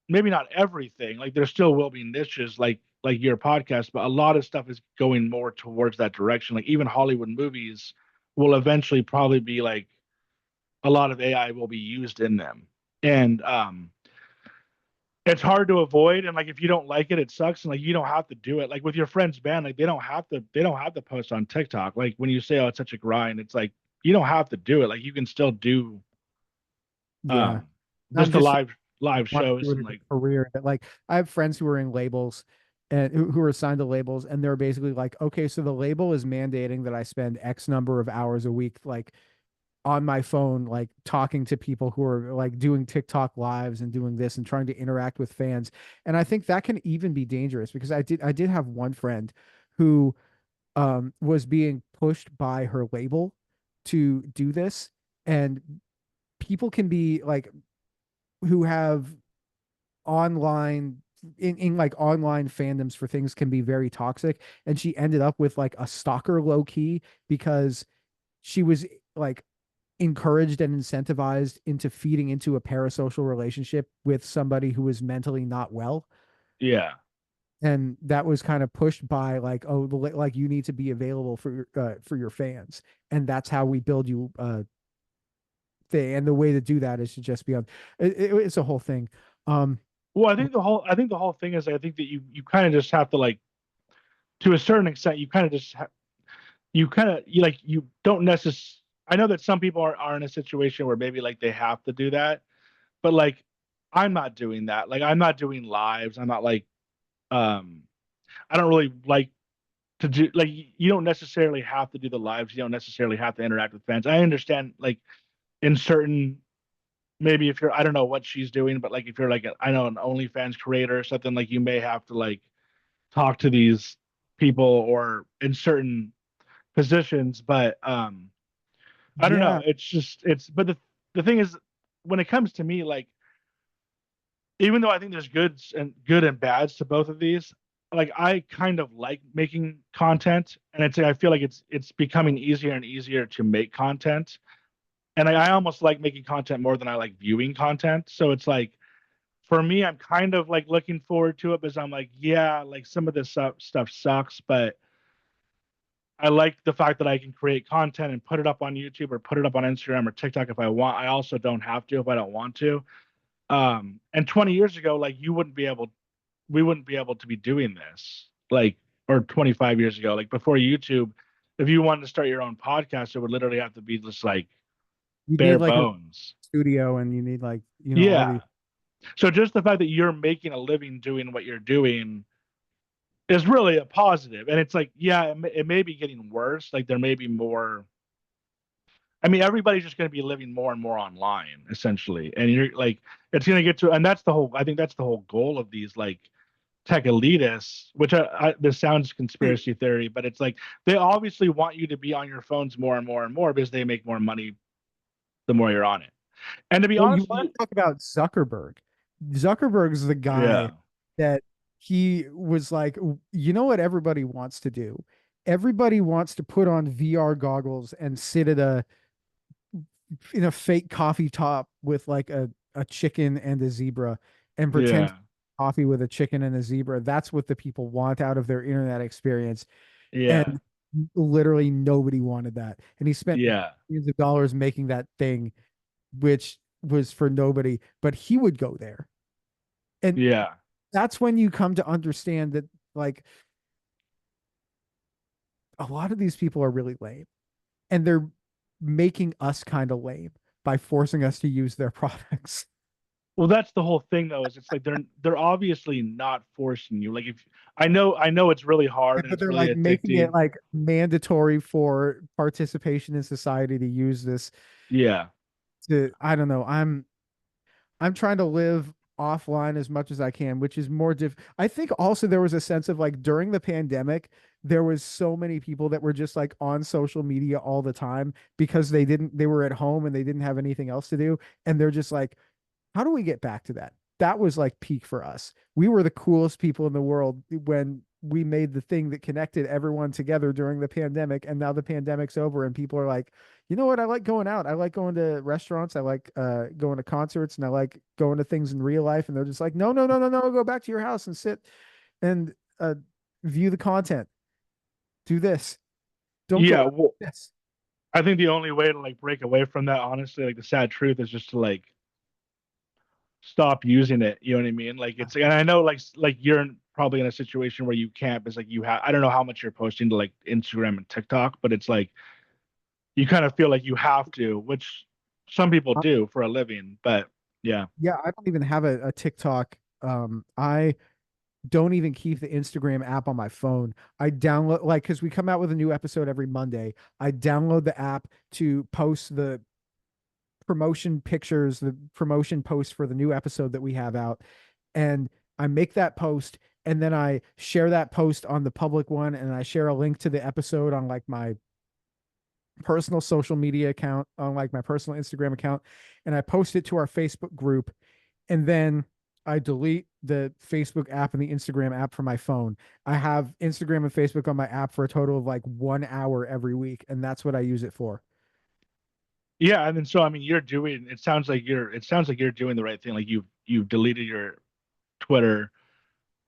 maybe not everything, like there still will be niches like your podcast, but a lot of stuff is going more towards that direction. Like even Hollywood movies will eventually probably be like a lot of AI will be used in them. And it's hard to avoid, and like if you don't like it, it sucks. And like you don't have to do it. Like with your friend's band, like they don't have to post on TikTok. Like when you say, oh, it's such a grind, it's like you don't have to do it. Like you can still do Yeah. um I'm just the just live want to shows do it and as like a career. That like I have friends who are in labels and who are assigned to labels, and they're basically like, okay, so the label is mandating that I spend X number of hours a week, like on my phone, like talking to people who are like doing TikTok lives and doing this and trying to interact with fans. And I think that can even be dangerous because I did have one friend who was being pushed by her label to do this. And people can be like who have online in like online fandoms for things can be very toxic, and she ended up with like a stalker low key because she was like encouraged and incentivized into feeding into a parasocial relationship with somebody who was mentally not well, yeah. and that was kind of pushed by like, oh, like you need to be available for your fans, and that's how we build you thing, and the way to do that is to just be on it's a whole thing. um Well, I think the whole thing is I think that you kind of just have to like to a certain extent you kind of just you kind of you like you don't necessarily. I know that some people are in a situation where maybe like they have to do that, but like I'm not doing that. Like I'm not doing lives. I'm not like um I don't really like to do like you don't necessarily have to do the lives. You don't necessarily have to interact with fans. I understand like in certain maybe if you're I don't know what she's doing, but like if you're like I know an OnlyFans creator or something, like you may have to like talk to these people or in certain positions. But I don't know. yeah, It's just it's but the thing is when it comes to me, like even though I think there's good and bads to both of these, like I kind of like making content, and I feel like it's becoming easier and easier to make content. And I almost like making content more than I like viewing content. So it's like for me, I'm kind of like looking forward to it because I'm like, yeah, like some of this stuff sucks, but I like the fact that I can create content and put it up on YouTube or put it up on Instagram or TikTok if I want. I also don't have to if I don't want to. And 20 years ago, like we wouldn't be able to be doing this. Like, or 25 years ago, like before YouTube, if you wanted to start your own podcast, it would literally have to be just like you need bare like a bones. studio, and you need like all Yeah. these. So just the fact that you're making a living doing what you're doing is really a positive. And it's like, yeah, it may be getting worse. Like there may be more. I mean, everybody's just going to be living more and more online, essentially. And you're like, it's going to get to, and that's the whole. I think that's the whole goal of these like tech elitists. Which this sounds conspiracy theory, but it's like they obviously want you to be on your phones more and more and more because they make more money the more you're on it. And to be Well, you honest with want you, to talk about Zuckerberg. Zuckerberg's the guy yeah, that he was like, you know what everybody wants to do? Everybody wants to put on VR goggles and sit at a in a fake coffee top with like a chicken and a zebra and pretend yeah, coffee with a chicken and a zebra. That's what the people want out of their internet experience. yeah, And literally nobody wanted that. And he spent yeah, millions of dollars making that thing, which was for nobody, but he would go there. And yeah. that's when you come to understand that like a lot of these people are really lame and they're making us kind of lame by forcing us to use their products. Well, that's the whole thing, though. Is it's like they're obviously not forcing you. Like if I know it's really hard and But it's they're really like making it addicting. like mandatory for participation in society to use this Yeah, to I don't know. I'm trying to live offline as much as I can, which is more I think also there was a sense of like during the pandemic, there was so many people that were just like on social media all the time because they were at home and they didn't have anything else to do. And they're just like, how do we get back to that? That was like peak for us. We were the coolest people in the world when we made the thing that connected everyone together during the pandemic. And now the pandemic's over and people are like, you know what? I like going out. I like going to restaurants. I like going to concerts and I like going to things in real life. And they're just like, no, no, no, no, no. Go back to your house and sit and view the content. Do this. Don't go yeah. out. Well, This. I think the only way to like break away from that, honestly, like the sad truth, is just to like stop using it. You know what I mean? Like it's, and I know like you're probably in a situation where you can't, because like you have, I don't know how much you're posting to like Instagram and TikTok, but it's like you kind of feel like you have to, which some people do for a living. But yeah, Yeah, I don't even have a TikTok. I don't even keep the Instagram app on my phone. I download like because we come out with a new episode every Monday. I download the app to post the promotion pictures, the promotion post for the new episode that we have out. And I make that post and then I share that post on the public one and I share a link to the episode on like my personal social media account, on like my personal Instagram account, and I post it to our Facebook group. And then I delete the Facebook app and the Instagram app from my phone. I have Instagram and Facebook on my app for a total of like 1 hour every week, and that's what I use it for. yeah. And then so I mean, you're doing. It sounds like you're doing the right thing. Like you've deleted your Twitter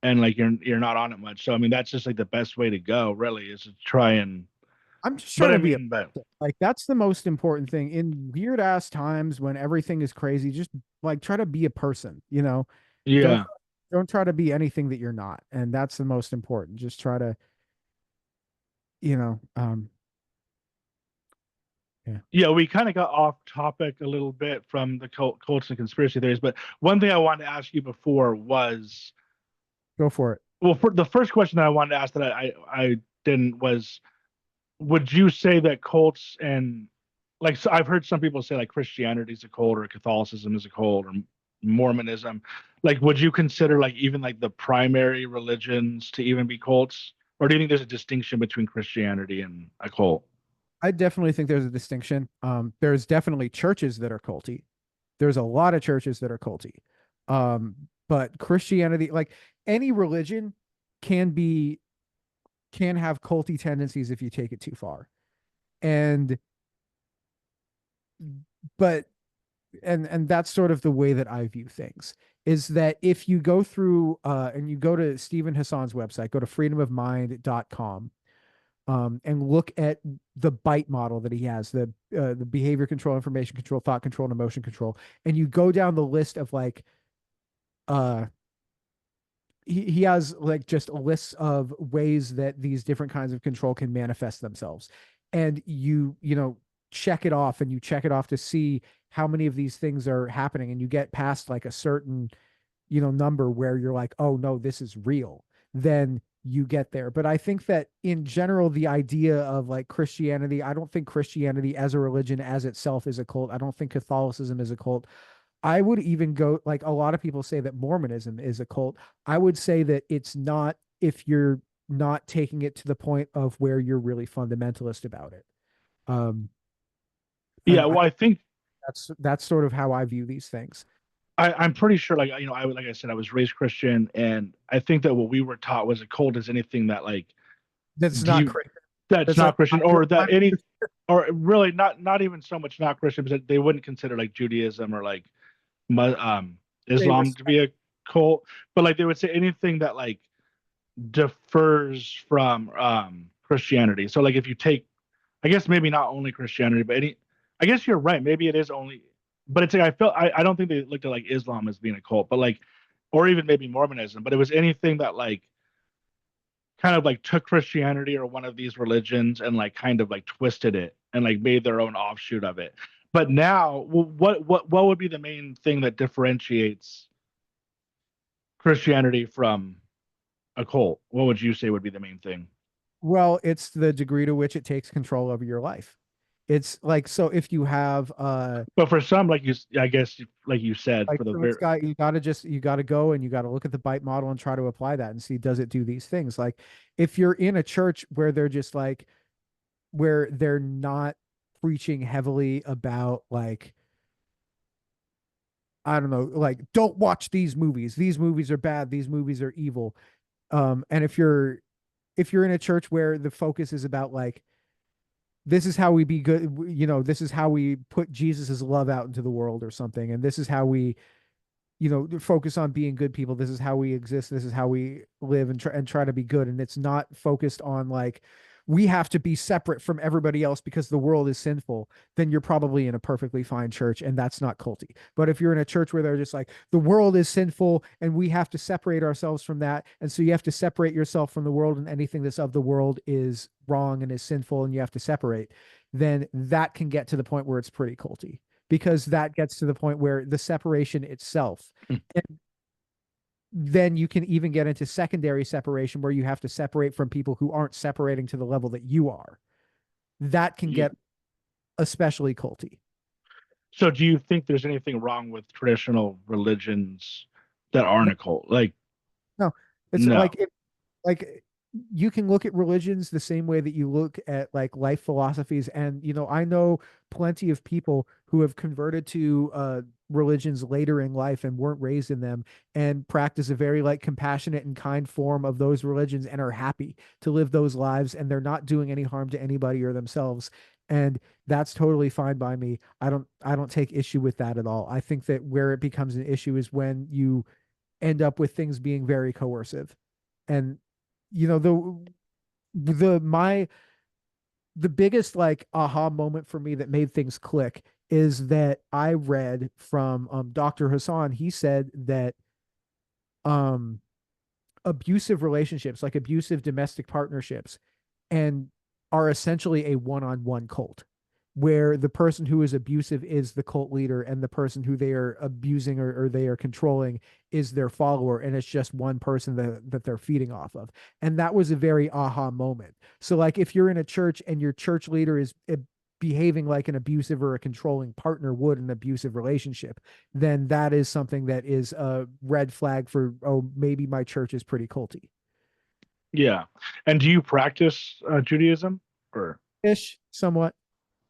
and like you're not on it much. So I mean, that's just like the best way to go. Really, is to try and. I'm just But trying I to be a mean, but like that's the most important thing in weird ass times when everything is crazy. Just like try to be a person, you know. Don't yeah. don't try to be anything that you're not, and that's the most important. Just try to, you know, yeah, Yeah, we kind of got off topic a little bit from the cults and conspiracy theories, but one thing I wanted to ask you before was, go for it. well, for the first question that I wanted to ask that I didn't was, would you say that cults and like so I've heard some people say like Christianity is a cult or Catholicism is a cult or Mormonism, like would you consider like even like the primary religions to even be cults, or do you think there's a distinction between Christianity and a cult? I definitely think there's a distinction. There's definitely churches that are culty. There's a lot of churches that are culty. But Christianity, like any religion, can be can have culty tendencies if you take it too far. And but and that's sort of the way that I view things is that if you go through and you go to Stephen Hassan's website, go to freedomofmind.com and look at the bite model that he has, the behavior control, information control, thought control, and emotion control, and you go down the list of like uh he has like just lists of ways that these different kinds of control can manifest themselves. And you know, check it off and you check it off to see how many of these things are happening. And you get past like a certain, you know, number where you're like, oh no, this is real. Then you get there. But I think that in general, the idea of like Christianity, I don't think Christianity as a religion as itself is a cult. I don't think Catholicism is a cult. I would even go like a lot of people say that Mormonism is a cult. I would say that it's not if you're not taking it to the point of where you're really fundamentalist about it. Um, and Yeah, well, I think that's sort of how I view these things. I'm pretty sure, like, like I said, I was raised Christian, and I think that what we were taught was a cult is anything that like That's not deep Christian. that's That's like not Christian, I'm, or that I'm any, or really not even so much not Christian, but they wouldn't consider like Judaism or like say Islam to respect. be a cult, but like they would say anything that like differs from Christianity. So like if you take, I guess maybe not only Christianity, but any, I guess you're right. Maybe it is only, but it's like I don't think they looked at like Islam as being a cult, but like, or even maybe Mormonism, but it was anything that like kind of like took Christianity or one of these religions and like kind of like twisted it and like made their own offshoot of it. But now, what would be the main thing that differentiates Christianity from a cult? What would you say would be the main thing? Well, it's the degree to which it takes control over your life. It's like so if you have But for some, like you, I guess, like you said, like for the so it's very, got you got to just you got to go and you got to look at the bite model and try to apply that and see does it do these things. Like if you're in a church where they're just like where they're not preaching heavily about like I don't know, like don't watch these movies. These movies are bad. These movies are evil. And if you're in a church where the focus is about like this is how we be good, this is how we put Jesus's love out into the world or something, and this is how we focus on being good people. This is how we exist. This is how we live and try to be good. And it's not focused on like we have to be separate from everybody else because the world is sinful. Then you're probably in a perfectly fine church, and that's not culty. But if you're in a church where they're just like the world is sinful and we have to separate ourselves from that, and so you have to separate yourself from the world, and anything that's of the world is wrong and is sinful, and you have to separate, then that can get to the point where it's pretty culty because that gets to the point where the separation itself, and then you can even get into secondary separation where you have to separate from people who aren't separating to the level that you are. That can yeah. get especially culty. So do you think there's anything wrong with traditional religions that aren't No, a cult? Like, no. It's no. like you can look at religions the same way that you look at like life philosophies. And I know plenty of people who have converted to religions later in life and weren't raised in them and practice a very like compassionate and kind form of those religions and are happy to live those lives, and they're not doing any harm to anybody or themselves. And that's totally fine by me. I don't take issue with that at all. I think that where it becomes an issue is when you end up with things being very coercive. And you know the biggest like aha moment for me that made things click is that I read from Dr. Hassan. He said that um abusive relationships, like abusive domestic partnerships, and are essentially a one-on-one cult where the person who is abusive is the cult leader and the person who they are abusing or they are controlling is their follower, and it's just one person that they're feeding off of. And that was a very aha moment. So like if you're in a church and your church leader is behaving like an abusive or a controlling partner would in an abusive relationship, then that is something that is a red flag for, oh, maybe my church is pretty culty Yeah. And do you practice Judaism or ish somewhat,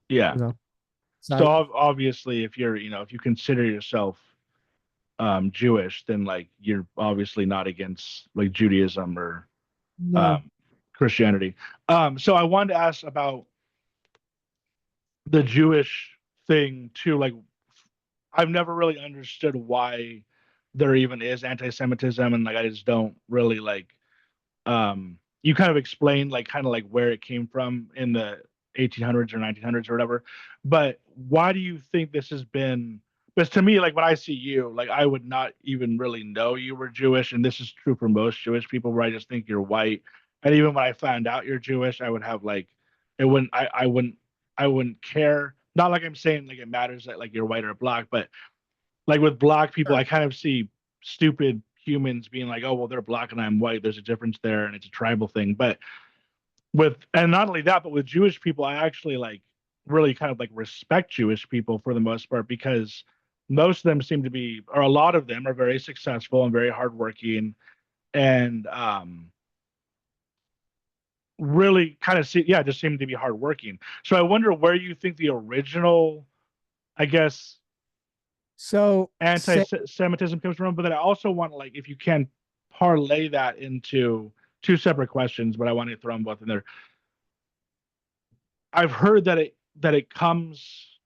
yeah. you know. So So obviously if you're, if you consider yourself Jewish, then like you're obviously not against like Judaism or no, um Christianity. So I wanted to ask about the Jewish thing too. Like I've never really understood why there even is anti-Semitism, and like I just don't really like you kind of explained like kind of like where it came from in the 1800s or 1900s or whatever, but why do you think this has been, because to me like when I see you, like I would not even really know you were Jewish, and this is true for most Jewish people where I just think you're white, and even when I found out you're Jewish I would have like it wouldn't I wouldn't care, not like I'm saying like it matters that like you're white or black, but like with black people I kind of see stupid humans being like, oh well, they're black and I'm white. There's a difference there, and it's a tribal thing. But with and not only that, but with Jewish people, I actually like really kind of like respect Jewish people for the most part because most of them seem to be, or a lot of them are very successful and very hardworking, and really kind of see, yeah, just seem to be hardworking. So I wonder where you think the original, I guess, So say anti-Semitism comes from. But then I also want, like, if you can parlay that into two separate questions, but I want to throw them both in there. I've heard that it comes.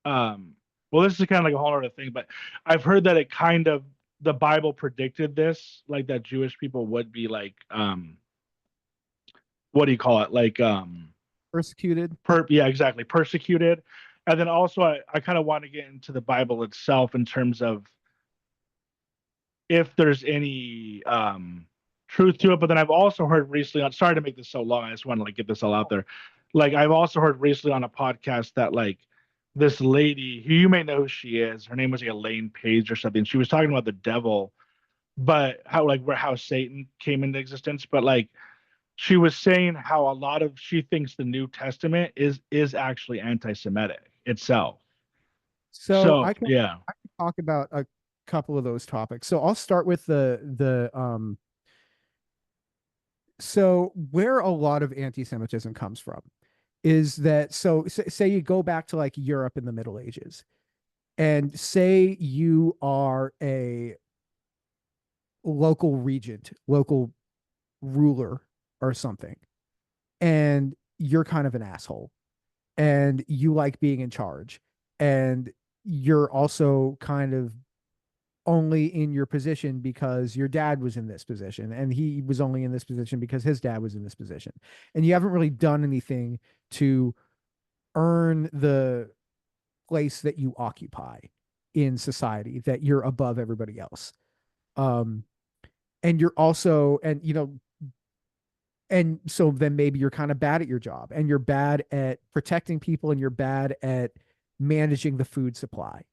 Well, this is kind of like a whole other thing, but I've heard that it kind of the Bible predicted this, like that Jewish people would be like, what do you call it? Like, persecuted. yeah, exactly, persecuted. And then also, I kind of want to get into the Bible itself in terms of if there's any truth to it. But then I've also heard recently, sorry to make this so long, I just want to like get this all out there. Like I've also heard recently on a podcast that like this lady who you may know who she is, her name was like Elaine Page or something. She was talking about the devil, but how like where how Satan came into existence. But like she was saying how a lot of she thinks the New Testament is actually anti-Semitic itself. So So yeah. I can talk about a couple of those topics. So I'll start with the so where a lot of anti-Semitism comes from is that say you go back to like Europe in the Middle Ages and say you are a local regent, local ruler or something, and you're kind of an asshole and you like being in charge and you're also kind of only in your position because your dad was in this position and he was only in this position because his dad was in this position and you haven't really done anything to earn the place that you occupy in society, that you're above everybody else. um and you're also, and you know, and so then maybe you're kind of bad at your job and you're bad at protecting people and you're bad at managing the food supply,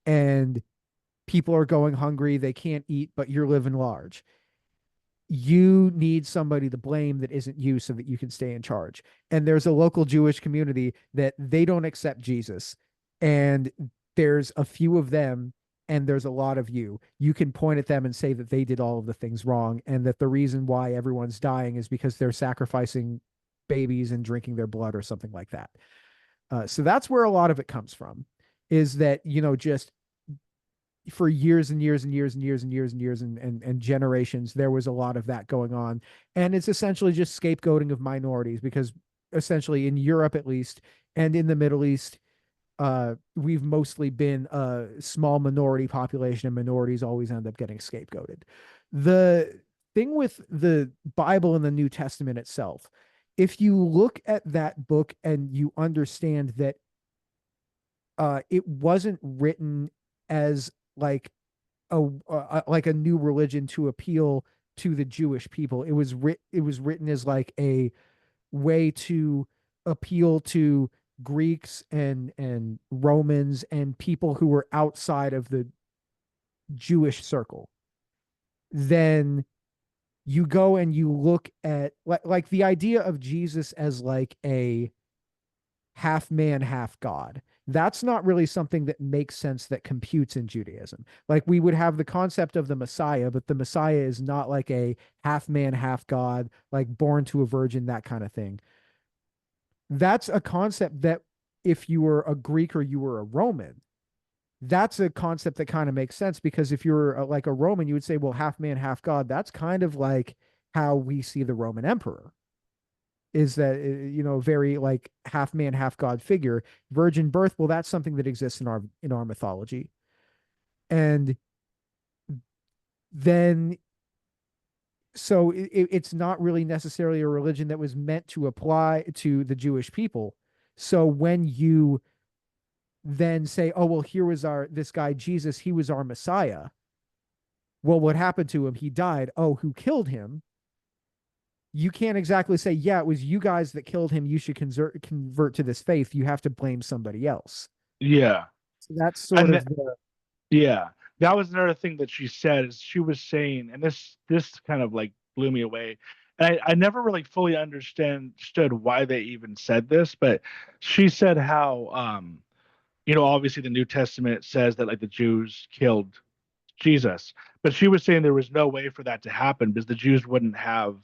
and people are going hungry, they can't eat, but you're living large. You need somebody to blame that isn't you so that you can stay in charge. And there's a local Jewish community that they don't accept Jesus. And there's a few of them and there's a lot of you. You can point at them and say that they did all of the things wrong and that the reason why everyone's dying is because they're sacrificing babies and drinking their blood or something like that. So that's where a lot of it comes from, is that, you know, just for years and years and years and years and years and years and generations, there was a lot of that going on. And it's essentially just scapegoating of minorities because essentially in Europe, at least, and in the Middle East, we've mostly been a small minority population and minorities always end up getting scapegoated. The thing with the Bible and the New Testament itself, if you look at that book and you understand that it wasn't written as like like a new religion to appeal to the Jewish people. It was written as like a way to appeal to Greeks and Romans and people who were outside of the Jewish circle. Then you go and you look at like the idea of Jesus as like a half man, half God. That's not really something that makes sense, that computes in Judaism. Like we would have the concept of the Messiah, but the Messiah is not like a half man, half God, like born to a virgin, that kind of thing. That's a concept that if you were a Greek or you were a Roman, that's a concept that kind of makes sense because if you're like a Roman, you would say, well, half man, half God. That's kind of like how we see the Roman emperor, is that you know, very like half man half god figure. Virgin birth, well, that's something that exists in our mythology. And then so it's not really necessarily a religion that was meant to apply to the Jewish people. So when you then say, oh well, here was our this guy Jesus, he was our Messiah, well, what happened to him? He died. Oh, who killed him? You can't exactly say, yeah, it was you guys that killed him, you should convert to this faith. You have to blame somebody else. Yeah. So that's sort And of the yeah, that was another thing that she said is she was saying, and this kind of like blew me away. And I never really fully understood why they even said this, but she said how obviously the New Testament says that like the Jews killed Jesus, but she was saying there was no way for that to happen because the Jews wouldn't have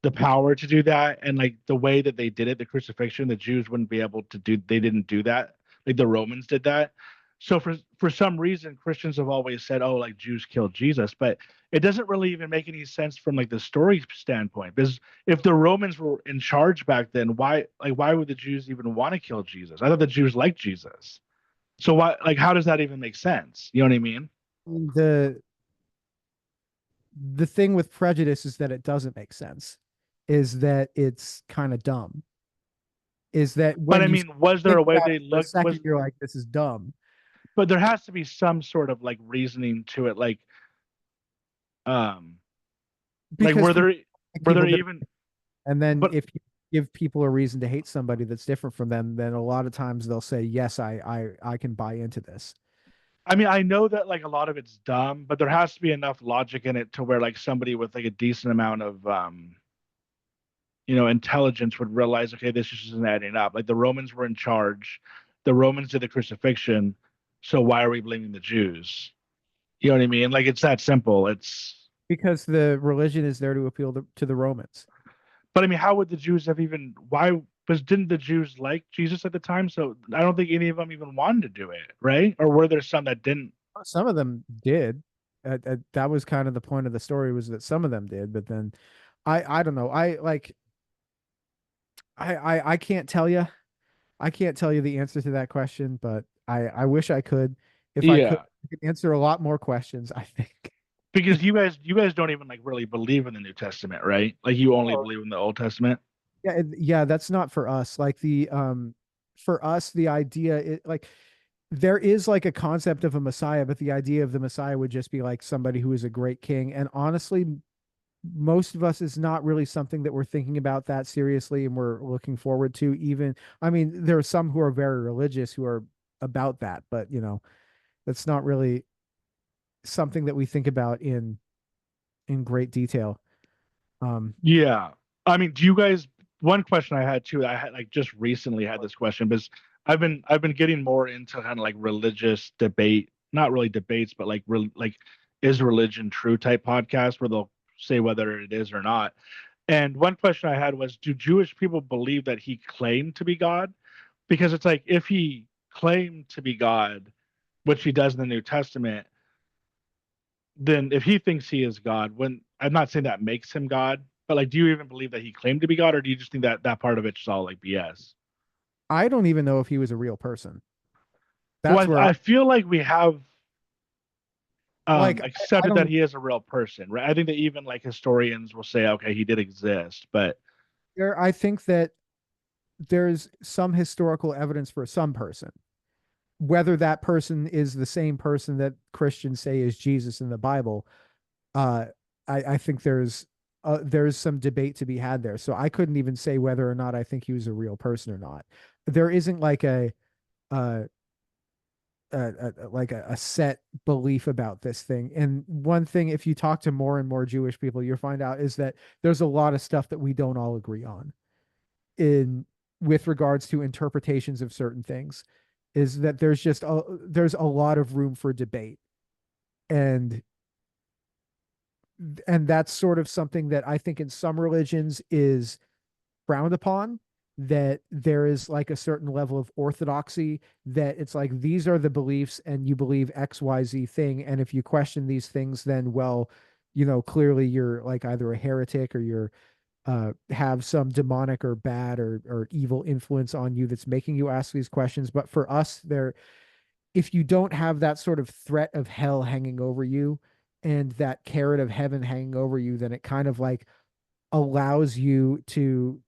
the power to do that, and like the way that they did it, the crucifixion, the Jews wouldn't be able to do. They didn't do that. Like the Romans did that. So for some reason, Christians have always said, "Oh, like Jews killed Jesus," but it doesn't really even make any sense from like the story standpoint. Because if the Romans were in charge back then, why would the Jews even want to kill Jesus? I thought the Jews liked Jesus. So why like how does that even make sense? You know what I mean? The the thing with prejudice is that it doesn't make sense, is that it's kind of dumb. Is that But when I you mean, was there think a way about it they for a looked second, was you're like, this is dumb. but there has to be some sort of like reasoning to it, um like Because for like, were there people even and then but if you give people a reason to hate somebody that's different from them, then a lot of times they'll say, yes, I can buy into this. I mean I know that like a lot of it's dumb, but there has to be enough logic in it to where like somebody with like a decent amount of intelligence would realize, okay, this just isn't adding up. Like the Romans were in charge, the Romans did the crucifixion, so why are we blaming the Jews? You know what I mean? Like it's that simple. It's Because the religion is there to appeal to the Romans. But I mean, how would the Jews have even? Why? Because didn't the Jews like Jesus at the time? So I don't think any of them even wanted to do it, right? Or were there some that didn't? Some of them did. That was kind of the point of the story, was that some of them did, but then I don't know. I can't tell you. I can't tell you the answer to that question, but I wish I could. If I could, Yeah, I could answer a lot more questions, I think. because you guys don't even like really believe in the New Testament, right? Like you only Oh, believe in the Old Testament. yeah, yeah, that's not for us. Like the for us the idea like there is like a concept of a Messiah, but the idea of the Messiah would just be like somebody who is a great king. And honestly, most of us is not really something that we're thinking about that seriously and we're looking forward to. Even, I mean, there are some who are very religious who are about that, but that's not really something that we think about in great detail. Um, Yeah. I mean, do you guys one question I had too, I had like just recently had this question because I've been getting more into kind of like religious debate, not really debates, but like is religion true type podcast where they'll say whether it is or not. And one question I had was, do Jewish people believe that he claimed to be God? Because it's like if he claimed to be God, which he does in the New Testament, then if he thinks he is God, when I'm not saying that makes him God, but like, do you even believe that he claimed to be God, or do you just think that that part of it's all like BS? I don't even know if he was a real person. That's Well, where I feel like we have I accepted that don't he is a real person, right? I think that even like historians will say, okay, he did exist, but there. I think that there's some historical evidence for some person. Whether that person is the same person that Christians say is Jesus in the Bible, uh, I think there's some debate to be had there. So I couldn't even say whether or not I think he was a real person or not. There isn't like uh, a set belief about this thing. And one thing, if you talk to more and more Jewish people, you'll find out is that there's a lot of stuff that we don't all agree on in with regards to interpretations of certain things. Is that there's a lot of room for debate, and that's sort of something that I think in some religions is frowned upon, that there is like a certain level of orthodoxy, that it's like these are the beliefs and you believe XYZ thing, and if you question these things, then well, clearly you're like either a heretic or you're have some demonic or bad or evil influence on you that's making you ask these questions. But for us, there, if you don't have that sort of threat of hell hanging over you and that carrot of heaven hanging over you, then it kind of like allows you to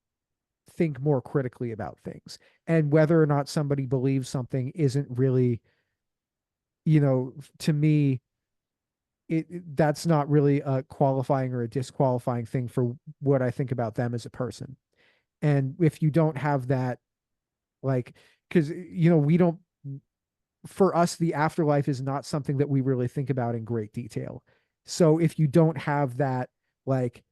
think more critically about things. And whether or not somebody believes something isn't really, to me, that's not really a qualifying or a disqualifying thing for what I think about them as a person. And if you don't have that, like, because we don't for us, the afterlife is not something that we really think about in great detail. So if you don't have that, like,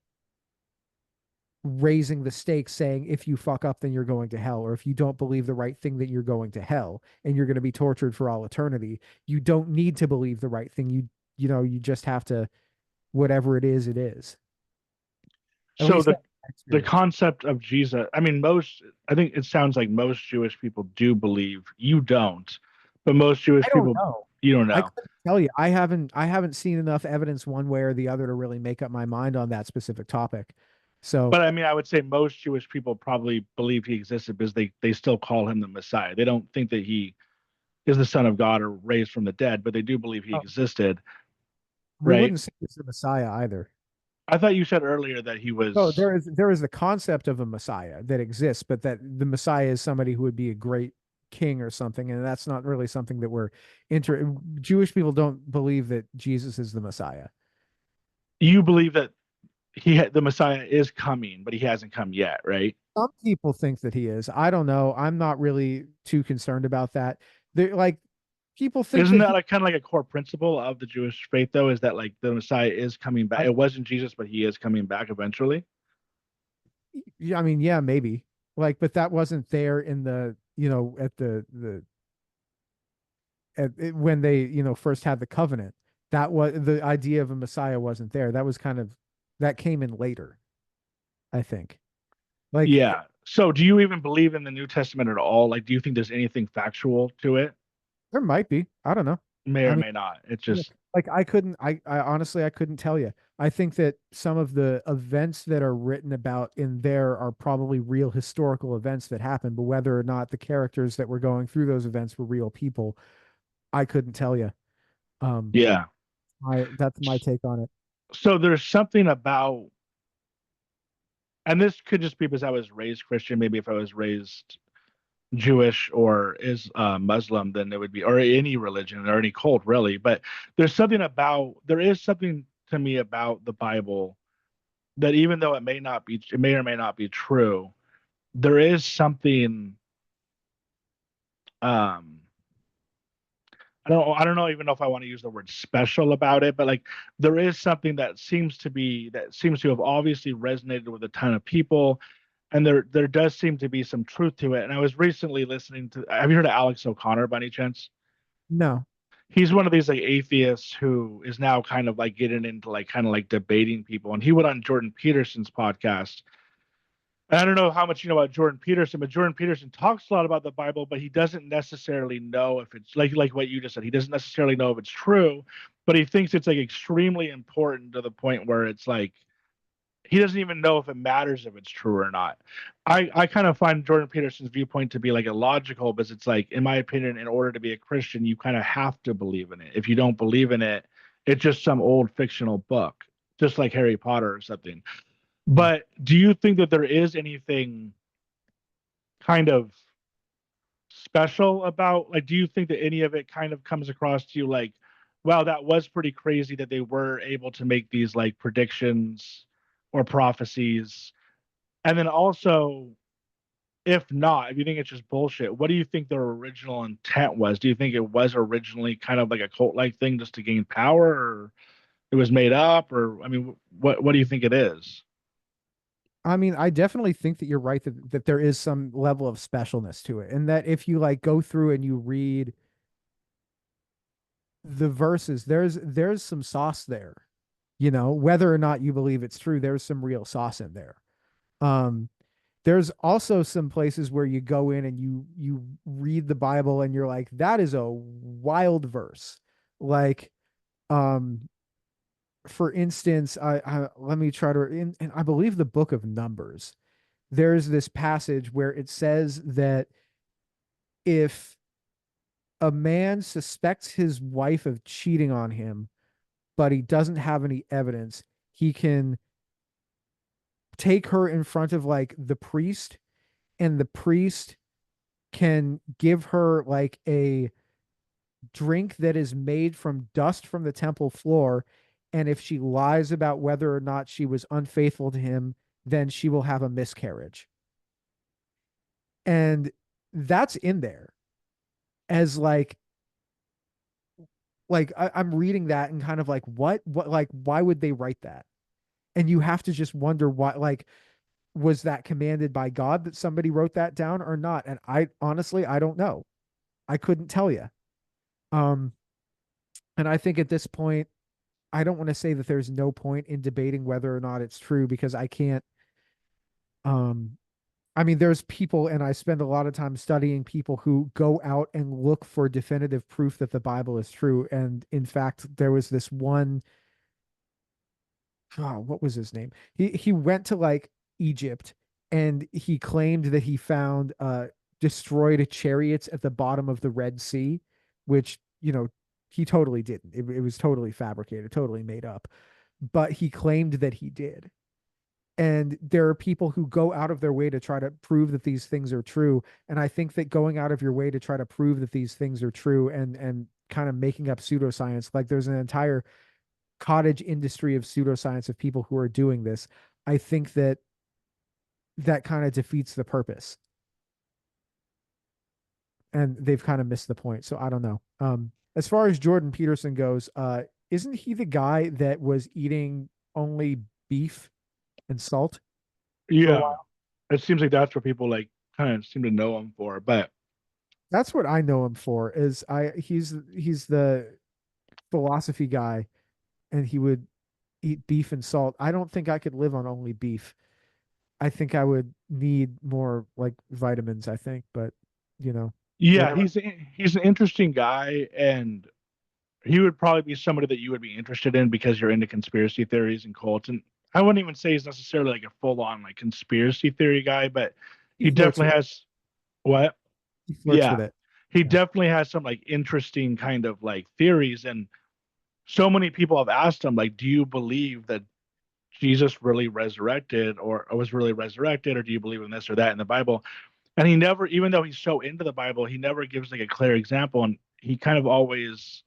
raising the stakes saying if you fuck up then you're going to hell, or if you don't believe the right thing that you're going to hell and you're going to be tortured for all eternity, you don't need to believe the right thing. You just have to, whatever it is, it is. At So least the that the experience. concept of Jesus, I mean, I think it sounds like most Jewish people do believe. You don't, but most I Jewish don't people, know. you don't I know. couldn't tell you. I haven't seen enough evidence one way or the other to really make up my mind on that specific topic. So But I mean, I would say most Jewish people probably believe he existed because they still call him the Messiah. They don't think that he is the Son of God or raised from the dead, but they do believe he uh, existed, we right? wouldn't say it's the Messiah either. I thought you said earlier that he So was. there is the concept of a Messiah that exists, but that the Messiah is somebody who would be a great king or something, and that's not really something that we're inter. Jewish people don't believe that Jesus is the Messiah. You believe that the Messiah is coming, but he hasn't come yet, right? Some people think that he is. I don't know. I'm not really too concerned about that. They like people think Isn't that that he. like kind of like a core principle of the Jewish faith, though? Is that like the Messiah is coming back? I, It wasn't Jesus, but he is coming back eventually. yeah, I mean, yeah, maybe. Like, but that wasn't there in the at when they first had the covenant. That was the idea of a Messiah wasn't there. That was kind of that came in later, I think. Like Yeah. So, do you even believe in the New Testament at all? Like, do you think there's anything factual to it? there might be. I don't know. May I or mean, may not. It's yeah, just, like I couldn't. I honestly I couldn't tell you. I think that some of the events that are written about in there are probably real historical events that happened, but whether or not the characters that were going through those events were real people, I couldn't tell you. Um, yeah. that's my take on it. So, there's something about, and this could just be because I was raised Christian. Maybe if I was raised Jewish or is Muslim, then it would be, or any religion or any cult, really. But there is something to me about the Bible that even though it may or may not be true, there is something. Um, I don't know even know if I want to use the word special about it, but like there is something that seems to have obviously resonated with a ton of people, and there does seem to be some truth to it. And I was recently listening to. Have you heard of Alex O'Connor by any chance? No, He's one of these like atheists who is now kind of like getting into like kind of like debating people, and he went on Jordan Peterson's podcast. And I don't know how much you know about Jordan Peterson, but Jordan Peterson talks a lot about the Bible, but he doesn't necessarily know if it's like what you just said. He doesn't necessarily know if it's true, but he thinks it's like extremely important to the point where it's like he doesn't even know if it matters if it's true or not. I kind of find Jordan Peterson's viewpoint to be like illogical because it's like, in my opinion, in order to be a Christian, you kind of have to believe in it. If you don't believe in it, it's just some old fictional book, just like Harry Potter or something. mm. But do you think that there is anything kind of special about, like, do you think that any of it kind of comes across to you like, wow, that was pretty crazy that they were able to make these like predictions or prophecies? And then also, if not, if you think it's just bullshit, what do you think their original intent was? Do you think it was originally kind of like a cult like thing just to gain power, or it was made up, or I mean, what do you think it is? I mean, I definitely think that you're right that there is some level of specialness to it, and that if you like go through and you read the verses, there's some sauce there. Whether or not you believe it's true, there's some real sauce in there. Um, there's also some places where you go in and you read the Bible and you're like, that is a wild verse. Like, um, for instance, I let me try to in I believe the book of Numbers. There's this passage where it says that if a man suspects his wife of cheating on him, but he doesn't have any evidence, he can take her in front of like the priest, and the priest can give her like a drink that is made from dust from the temple floor. And if she lies about whether or not she was unfaithful to him, then she will have a miscarriage. And that's in there as like Like I'm reading that and kind of like, what, like, why would they write that? And you have to just wonder why, like, was that commanded by God that somebody wrote that down or not? And I honestly, I don't know. I couldn't tell you. Um, and I think at this point, I don't want to say that there's no point in debating whether or not it's true because I can't. Um, I mean, there's people, and I spend a lot of time studying people who go out and look for definitive proof that the Bible is true. And in fact, there was this one, oh, what was his name? He went to like Egypt and he claimed that he found destroyed chariots at the bottom of the Red Sea, which, he totally didn't. It was totally fabricated, totally made up. But he claimed that he did. And there are people who go out of their way to try to prove that these things are true. And I think that going out of your way to try to prove that these things are true and kind of making up pseudoscience, like there's an entire cottage industry of pseudoscience of people who are doing this. I think that that kind of defeats the purpose. And they've kind of missed the point. So I don't know. As far as Jordan Peterson goes, isn't he the guy that was eating only beef and salt for a Yeah, while? it seems like that's what people like kind of seem to know him for. But That's what I know him for. Is I he's the philosophy guy, and he would eat beef and salt. I don't think I could live on only beef. I think I would need more like vitamins, I think, but yeah, whatever. he's an interesting guy, and he would probably be somebody that you would be interested in because you're into conspiracy theories and cults. And I wouldn't even say he's necessarily like a full on like conspiracy theory guy, but He he flirts definitely with it. has what? He flirts with Yeah, it. he Yeah. definitely has some like interesting kind of like theories. And so many people have asked him, like, do you believe that Jesus really resurrected or was really resurrected, or do you believe in this or that in the Bible? And he never, even though he's so into the Bible, he never gives like a clear example. And he kind of always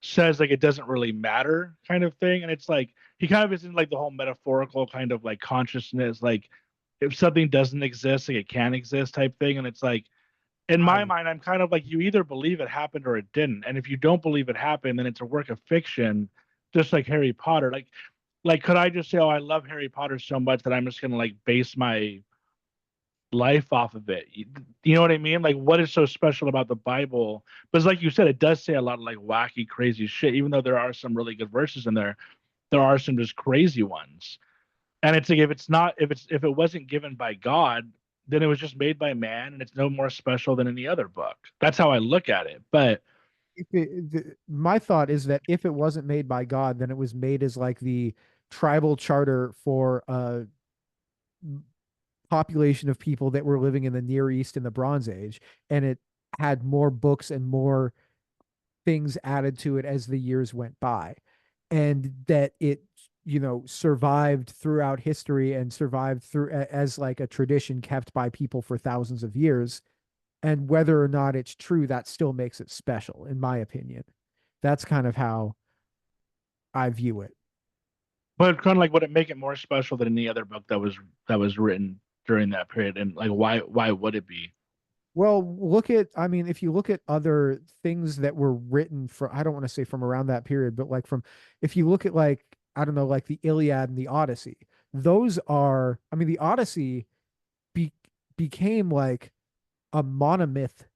says like it doesn't really matter kind of thing. And it's like he kind of is in like the whole metaphorical kind of like consciousness, like if something doesn't exist, like it can exist type thing. And it's like in my I mind, I'm kind of like you either believe it happened or it didn't. And if you don't believe it happened, then it's a work of fiction, just like Harry Potter. Like could I just say, oh, I love Harry Potter so much that I'm just gonna like base my life off of it? You know what I mean? Like, what is so special about the Bible? But like you said, it does say a lot of like wacky, crazy shit. Even though there are some really good verses in there, there are some just crazy ones. And it's like if it wasn't given by God, then it was just made by man, and it's no more special than any other book. That's how I look at it. But my thought is that if it wasn't made by God, then it was made as like the tribal charter for a population of people that were living in the Near East in the Bronze Age, and it had more books and more things added to it as the years went by, and that it survived throughout history and survived through as like a tradition kept by people for thousands of years. And whether or not it's true, that still makes it special, in my opinion. That's kind of how I view it. kind of like would it make it more special than any other book that was written during that period? And like why would it be? Well, I mean, if you look at other things that were written for, I don't want to say from around that period, but like if you look at like, I don't know, like the Iliad and the Odyssey, those are, I mean, the Odyssey be, became like a monomyth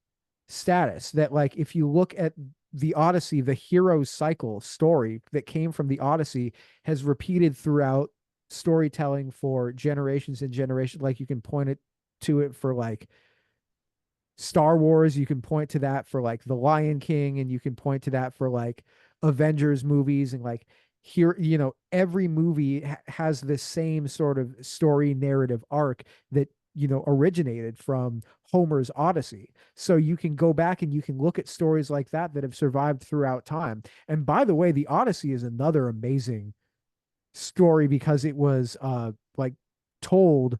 status that, like, if you look at the Odyssey, the hero cycle story that came from the Odyssey has repeated throughout storytelling for generations and generations. Like, you can point it to it for like Star Wars, you can point to that for like The Lion King, and you can point to that for like Avengers movies, and like here, every movie has this same sort of story narrative arc that originated from Homer's Odyssey. So you can go back and you can look at stories like that that have survived throughout time. And by the way, the Odyssey is another amazing story because it was like told,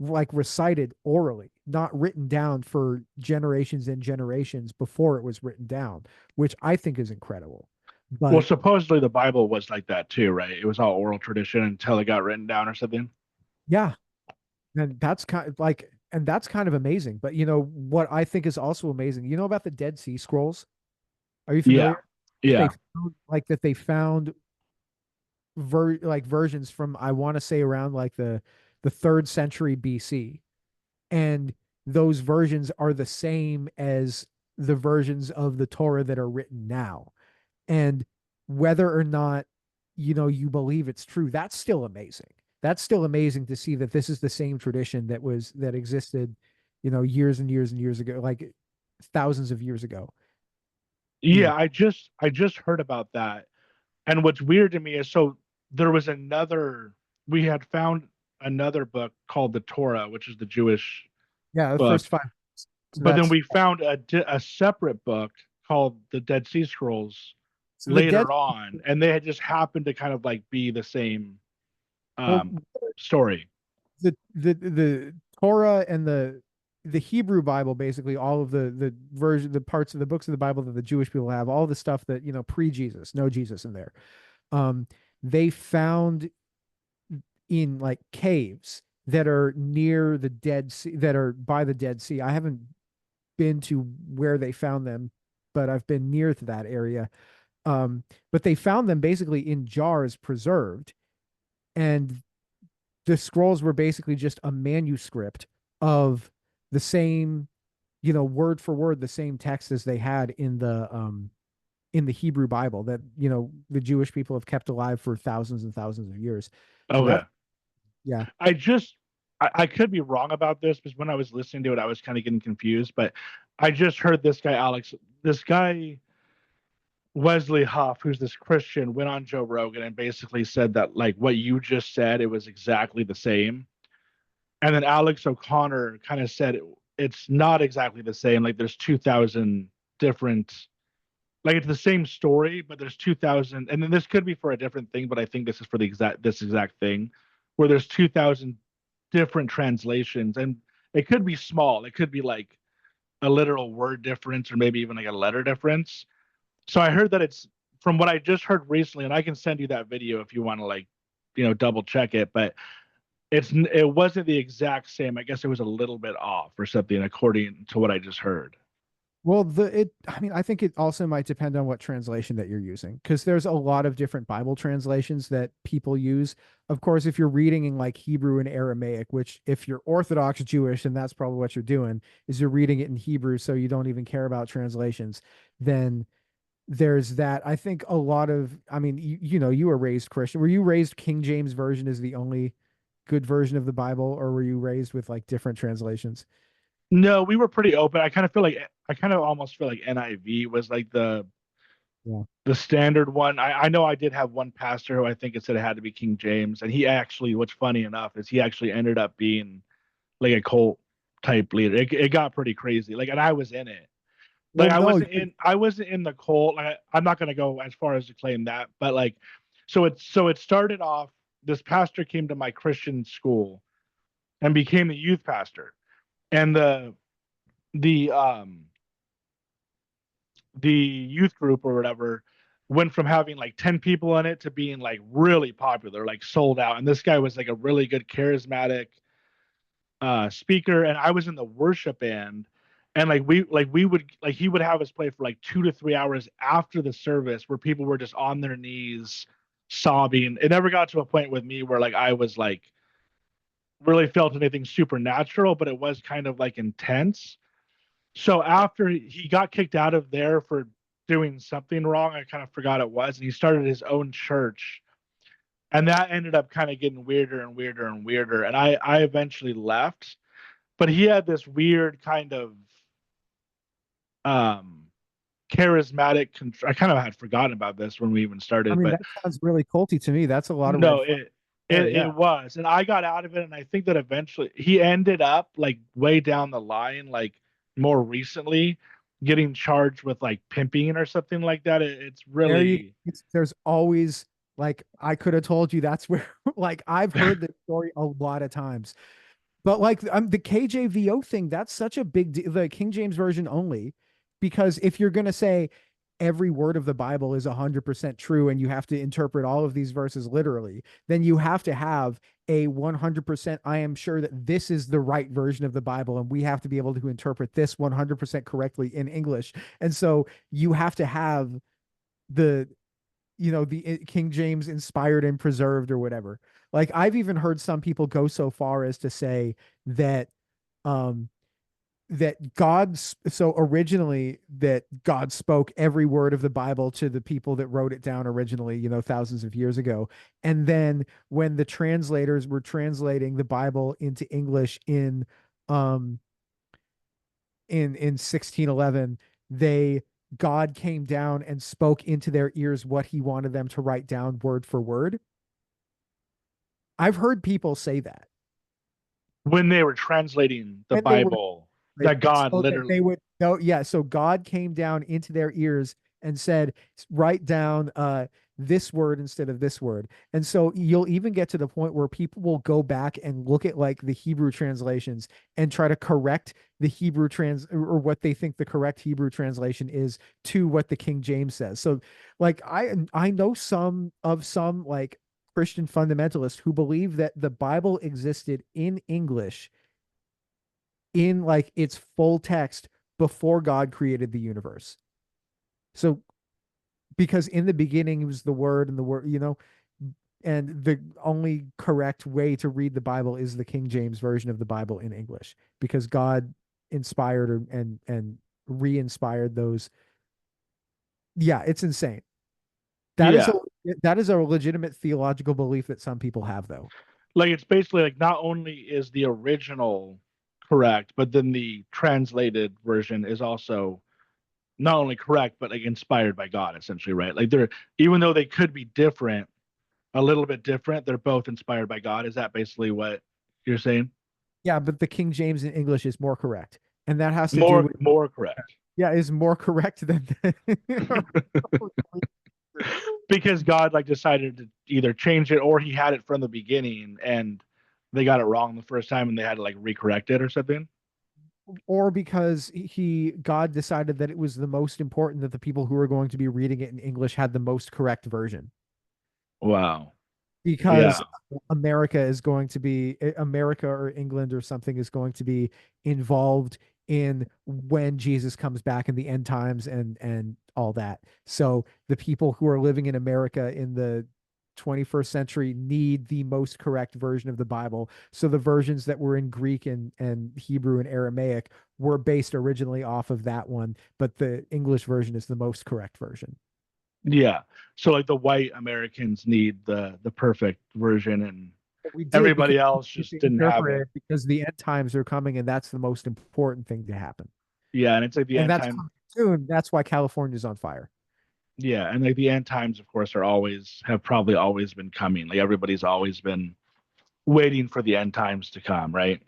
like recited orally, not written down for generations and generations before it was written down, which I think is incredible. Well, But supposedly the Bible was like that too, right? It was all oral tradition until it got written down or something. yeah, and that's kind of like, and that's kind of amazing. But what I think is also amazing, about the Dead Sea Scrolls? Are you Yeah. familiar? Yeah. that they found versions from, I want to say, around like the third century BC, and those versions are the same as the versions of the Torah that are written now. And whether or not, you believe it's true, that's still amazing. That's still amazing to see that this is the same tradition that existed, years and years and years ago, like thousands of years ago. You know, Yeah, I just heard about that. And what's weird to me is so there was another we had found another book called the Torah, which is the Jewish yeah, the book, first five. So but then that's we found a separate book called the Dead Sea Scrolls so the dead. later on, and they had just happened to kind of like be the same Well, um story. the Torah and the Hebrew Bible, basically all of the parts of the books of the Bible that the Jewish people have, all the stuff that, pre-Jesus, no Jesus in there. Um, they found in like caves that are near the Dead Sea, that are by the Dead Sea. I haven't been to where they found them, but I've been near to that area. But they found them basically in jars preserved, and the scrolls were basically just a manuscript of the same, word for word, the same text as they had in the Hebrew Bible that, the Jewish people have kept alive for thousands and thousands of years. So Okay. yeah. I just I could be wrong about this because when I was listening to it, I was kind of getting confused. But I just heard this guy Wesley Huff, who's this Christian, went on Joe Rogan and basically said that like what you just said, it was exactly the same. And then Alex O'Connor kind of said it's not exactly the same. Like there's 2,000 different, like it's the same story, but there's 2,000. And then this could be for a different thing, but I think this is for this exact thing, where there's 2,000 different translations, and it could be small. It could be like a literal word difference, or maybe even like a letter difference. So I heard that it's from what I just heard recently, and I can send you that video if you want to like, double check it. But it wasn't the exact same. I guess it was a little bit off or something, according to what I just heard. Well, I mean, I think it also might depend on what translation that you're using, because there's a lot of different Bible translations that people use. Of course, if you're reading in like Hebrew and Aramaic, which if you're Orthodox Jewish, and that's probably what you're doing, is you're reading it in Hebrew, so you don't even care about translations, then there's that. I think a lot of, I mean, you were raised Christian. Were you raised King James Version is the only good version of the Bible, or were you raised with like different translations? No, we were pretty open. I kind of almost feel like NIV was like Yeah. the standard one. I know I did have one pastor who I think it said it had to be King James, and he actually, what's funny enough is he actually ended up being like a cult type leader. It got pretty crazy. Like, and I was in it. Like, Well, no, you're, I wasn't in the cult. Like, I'm not gonna go as far as to claim that, but like, so it started off. This pastor came to my Christian school and became the youth pastor, and the the youth group or whatever went from having like 10 people in it to being like really popular, like sold out. And this guy was like a really good charismatic speaker, and I was in the worship band. And we would like he would have us play for like 2 to 3 hours after the service where people were just on their knees sobbing. It never got to a point with me where like I was like really felt anything supernatural, but it was kind of like intense. So after he got kicked out of there for doing something wrong, I kind of forgot it was, and he started his own church, and that ended up kind of getting weirder and weirder and weirder. And I eventually left, but he had this weird kind of um charismatic. I kind of had forgotten about this when we even I started, mean, but that sounds really culty to me. That's a lot of red no, flags there. it Yeah. was, and I got out of it, and I think that eventually he ended up like way down the line, like more recently, getting charged with like pimping or something like that. It's really There's always, like, I could have told you that's where, like, I've heard this story a lot of times. But like, the KJVO thing, that's such a big deal, the King James version only, because if you're going to say every word of the Bible is 100% true and you have to interpret all of these verses literally, then you have to have a 100%, I am sure that this is the right version of the Bible and we have to be able to interpret this 100% correctly in English. And so you have to have the King James inspired and preserved or whatever. Like I've even heard some people go so far as to say that um so originally that God spoke every word of the Bible to the people that wrote it down originally, thousands of years ago. And then when the translators were translating the Bible into English um in 1611, they God came down and spoke into their ears what he wanted them to write down word for word. I've heard people say that When they were translating the when they were Bible, that God so that literally. they would know. Yeah, so God came down into their ears and said, write down this word instead of this word. And so you'll even get to the point where people will go back and look at like the Hebrew translations and try to correct the Hebrew or what they think the correct Hebrew translation is to what the King James says. So like I know some like Christian fundamentalists who believe that the Bible existed in English in like its full text before God created the universe. So because in the beginning it was the word and the word, and the only correct way to read the Bible is the King James version of the Bible in English because God inspired and re-inspired those. Yeah, it's insane. That is a Yeah, that is a legitimate theological belief that some people have though. like it's basically like not only is the original correct, but then the translated version is also not only correct, but like inspired by God, essentially, right? Like they're, even though they could be different, a little bit different, they're both inspired by God. Is that basically what you're saying? Yeah, but the King James in English is more correct. And that has to do More with more correct. yeah, is more correct than Because God like decided to either change it or he had it from the beginning and they got it wrong the first time and they had to like recorrect it or something. or because God decided that it was the most important that the people who were going to be reading it in English had the most correct version. Wow. Because Yeah. America or England or something is going to be involved in when Jesus comes back in the end times and all that. So the people who are living in America in the 21st century need the most correct version of the Bible. So the versions that were in Greek and Hebrew and Aramaic were based originally off of that one, but the English version is the most correct version. Yeah. So like the white Americans need the perfect version and But we did because everybody else we just didn't have interpret it. it because the end times are coming and that's the most important thing to happen. Yeah, and it's like the And end that's time. coming soon. That's why California's on fire. Yeah, and like the end times, of course, are always have probably always been coming. Like everybody's always been waiting for the end times to come, right?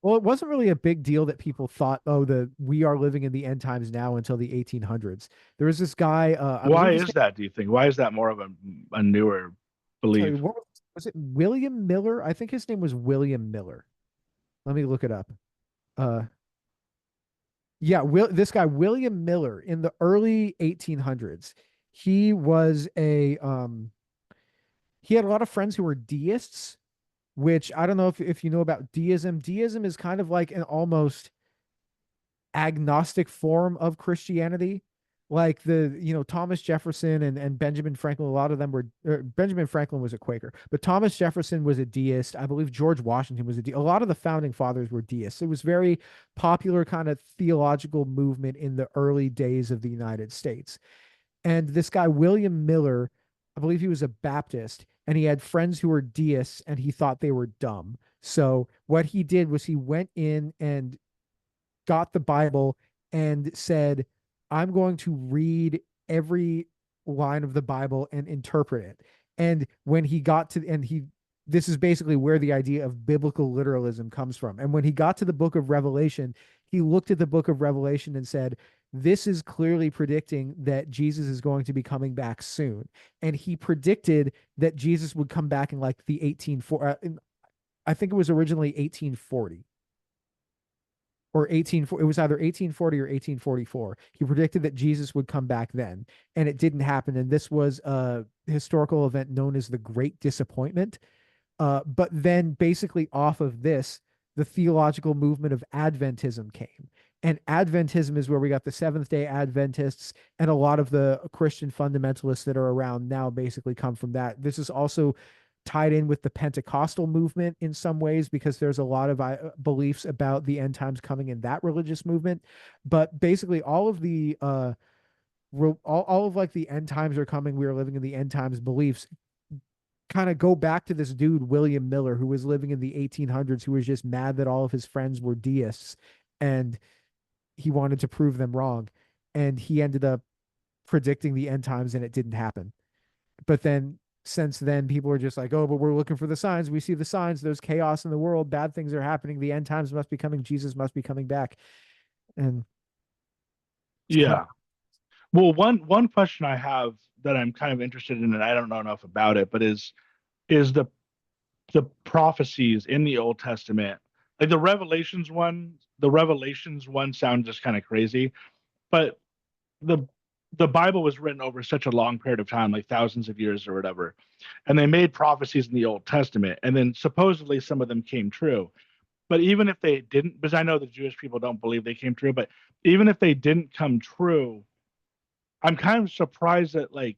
Well, it wasn't really a big deal that people thought, oh, we are living in the end times now until the 1800s. There was this guy, I Why believe his is name, that, do you think? Why is that more of a newer I'll tell you, belief? what was it William Miller? I think his name was William Miller. Let me look it up. Uh, yeah, this guy, William Miller, in the early 1800s, he was he had a lot of friends who were deists, which I don't know if you know about deism. Deism is kind of like an almost agnostic form of Christianity. Like Thomas Jefferson and Benjamin Franklin, a lot of them were, Benjamin Franklin was a Quaker, but Thomas Jefferson was a deist. I believe George Washington was a deist. A lot of the founding fathers were deists. It was very popular kind of theological movement in the early days of the United States. And this guy, William Miller, I believe he was a Baptist and he had friends who were deists and he thought they were dumb. So what he did was he went in and got the Bible and said, I'm going to read every line of the Bible and interpret it. And when he got to, and he, this is basically where the idea of biblical literalism comes from. And when he got to the book of Revelation, he looked at the book of Revelation and said, this is clearly predicting that Jesus is going to be coming back soon. And he predicted that Jesus would come back in like the 1840, I think it was originally 1840 or 18, it was either 1840 or 1844. He predicted that Jesus would come back then, and it didn't happen. And this was a historical event known as the Great Disappointment. But then basically off of this, the theological movement of Adventism came. And Adventism is where we got the Seventh Day Adventists, and a lot of the Christian fundamentalists that are around now basically come from that. This is also tied in with the Pentecostal movement in some ways because there's a lot of beliefs about the end times coming in that religious movement. But basically, all of the all of like the end times are coming, we are living in the end times beliefs kind of go back to this dude William Miller, who was living in the 1800s, who was just mad that all of his friends were deists, and he wanted to prove them wrong, and he ended up predicting the end times, and it didn't happen. But then since then, people are just like, oh, but we're looking for the signs. We see the signs. There's chaos in the world. Bad things are happening. The end times must be coming. Jesus must be coming back. And it's kind of Yeah. Well, one question I have that I'm kind of interested in, and I don't know enough about it, but is the prophecies in the Old Testament, like the Revelations one sounds just kind of crazy, but the the Bible was written over such a long period of time, like thousands of years or whatever, and they made prophecies in the Old Testament, and then supposedly some of them came true. But even if they didn't, because I know the Jewish people don't believe they came true, but even if they didn't come true, I'm kind of surprised that like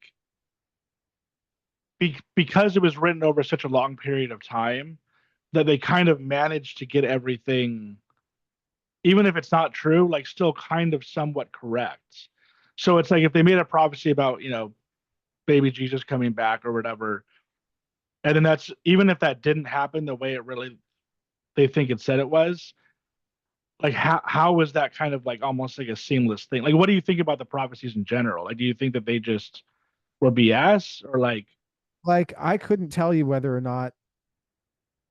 because it was written over such a long period of time that they kind of managed to get everything, even if it's not true, like still kind of somewhat correct. So it's like if they made a prophecy about, baby Jesus coming back or whatever, and then that's even if that didn't happen the way it really they think it said it was, like how was that kind of like almost like a seamless thing? Like what do you think about the prophecies in general? Like do you think that they just were BS or like like I couldn't tell you whether or not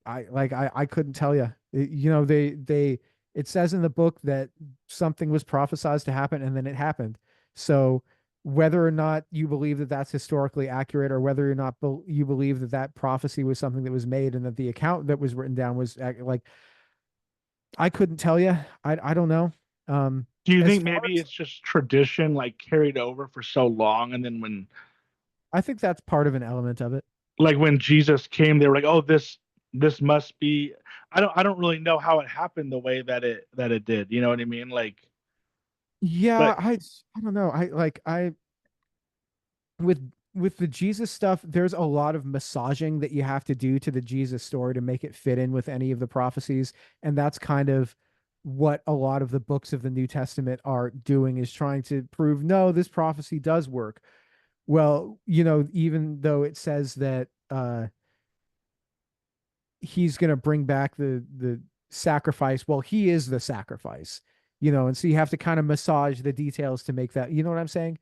I couldn't tell you. They it says in the book that something was prophesized to happen and then it happened. So whether or not you believe that that's historically accurate, or whether or not you believe that that prophecy was something that was made and that the account that was written down was like, I couldn't tell you. I don't know. do you As think far maybe as it's just tradition like carried over for so long and then I think that's part of an element of it. when Jesus came they were like, "Oh, this must be." I don't really know how it happened the way that it did. You know what I mean? Yeah, Like I don't know. I with with the Jesus stuff, there's a lot of massaging that you have to do to the Jesus story to make it fit in with any of the prophecies, and that's kind of what a lot of the books of the New Testament are doing, is trying to prove no, this prophecy does work. Well, even though it says that he's going to bring back the sacrifice, well, he is the sacrifice, and so you have to kind of massage the details to make that, you know what I'm saying?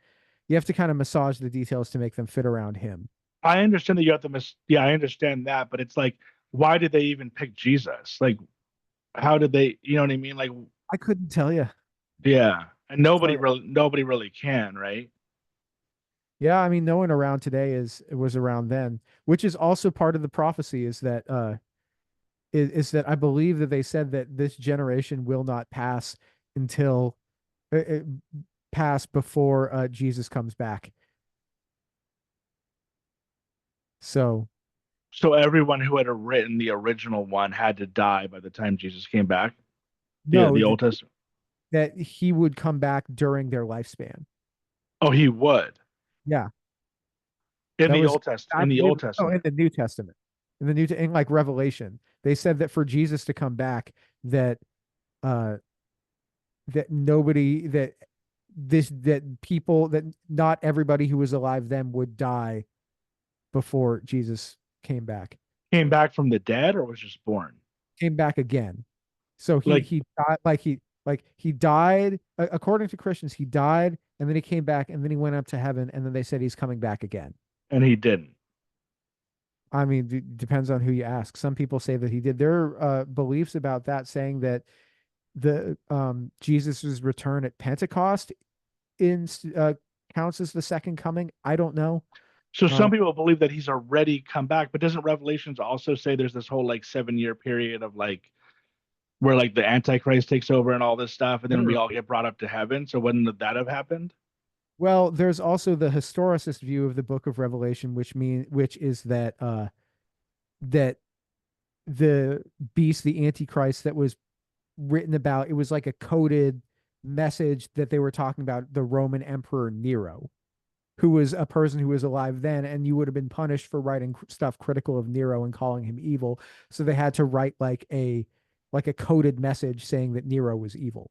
You have to kind of massage the details to make them fit around him. I understand that you have to yeah, I understand that, but it's like why did they even pick Jesus? Like how did they, you know what I mean? Like I couldn't tell you. yeah. And Tell you. nobody really can, right? Yeah, I mean, no one around today was around then, which is also part of the prophecy, is that I believe that they said that this generation will not pass until uh, pass before Jesus comes back. So So everyone who had written the original one had to die by the time Jesus came back. The no, the Old Testament. that he would come back during their lifespan. Oh, he would. Yeah, In that the was Old Test I in the believe. Old Oh, in Testament. the New Testament, in like Revelation, they said that for Jesus to come back, that uh that nobody that this that people that not everybody who was alive then would die before Jesus came back. Came back from the dead or was just born? Came back again. So Like he died, he died according to Christians, he died and then he came back and then he went up to heaven and then they said he's coming back again. and he didn't. I mean, depends on who you ask. Some people say that he did. There are beliefs about that saying that the Jesus's return at Pentecost in counts as the second coming. I don't know. So some Um, people believe that he's already come back, but doesn't Revelations also say there's this whole like 7 year period of like where like the Antichrist takes over and all this stuff, and then we all literally. get brought up to heaven. So wouldn't that have happened? Well, there's also the historicist view of the Book of Revelation, which is that the beast, the Antichrist that was written about, it was like a coded. message that they were talking about the Roman Emperor Nero, who was a person who was alive then, and you would have been punished for writing stuff critical of Nero and calling him evil. So they had to write like a coded message saying that Nero was evil.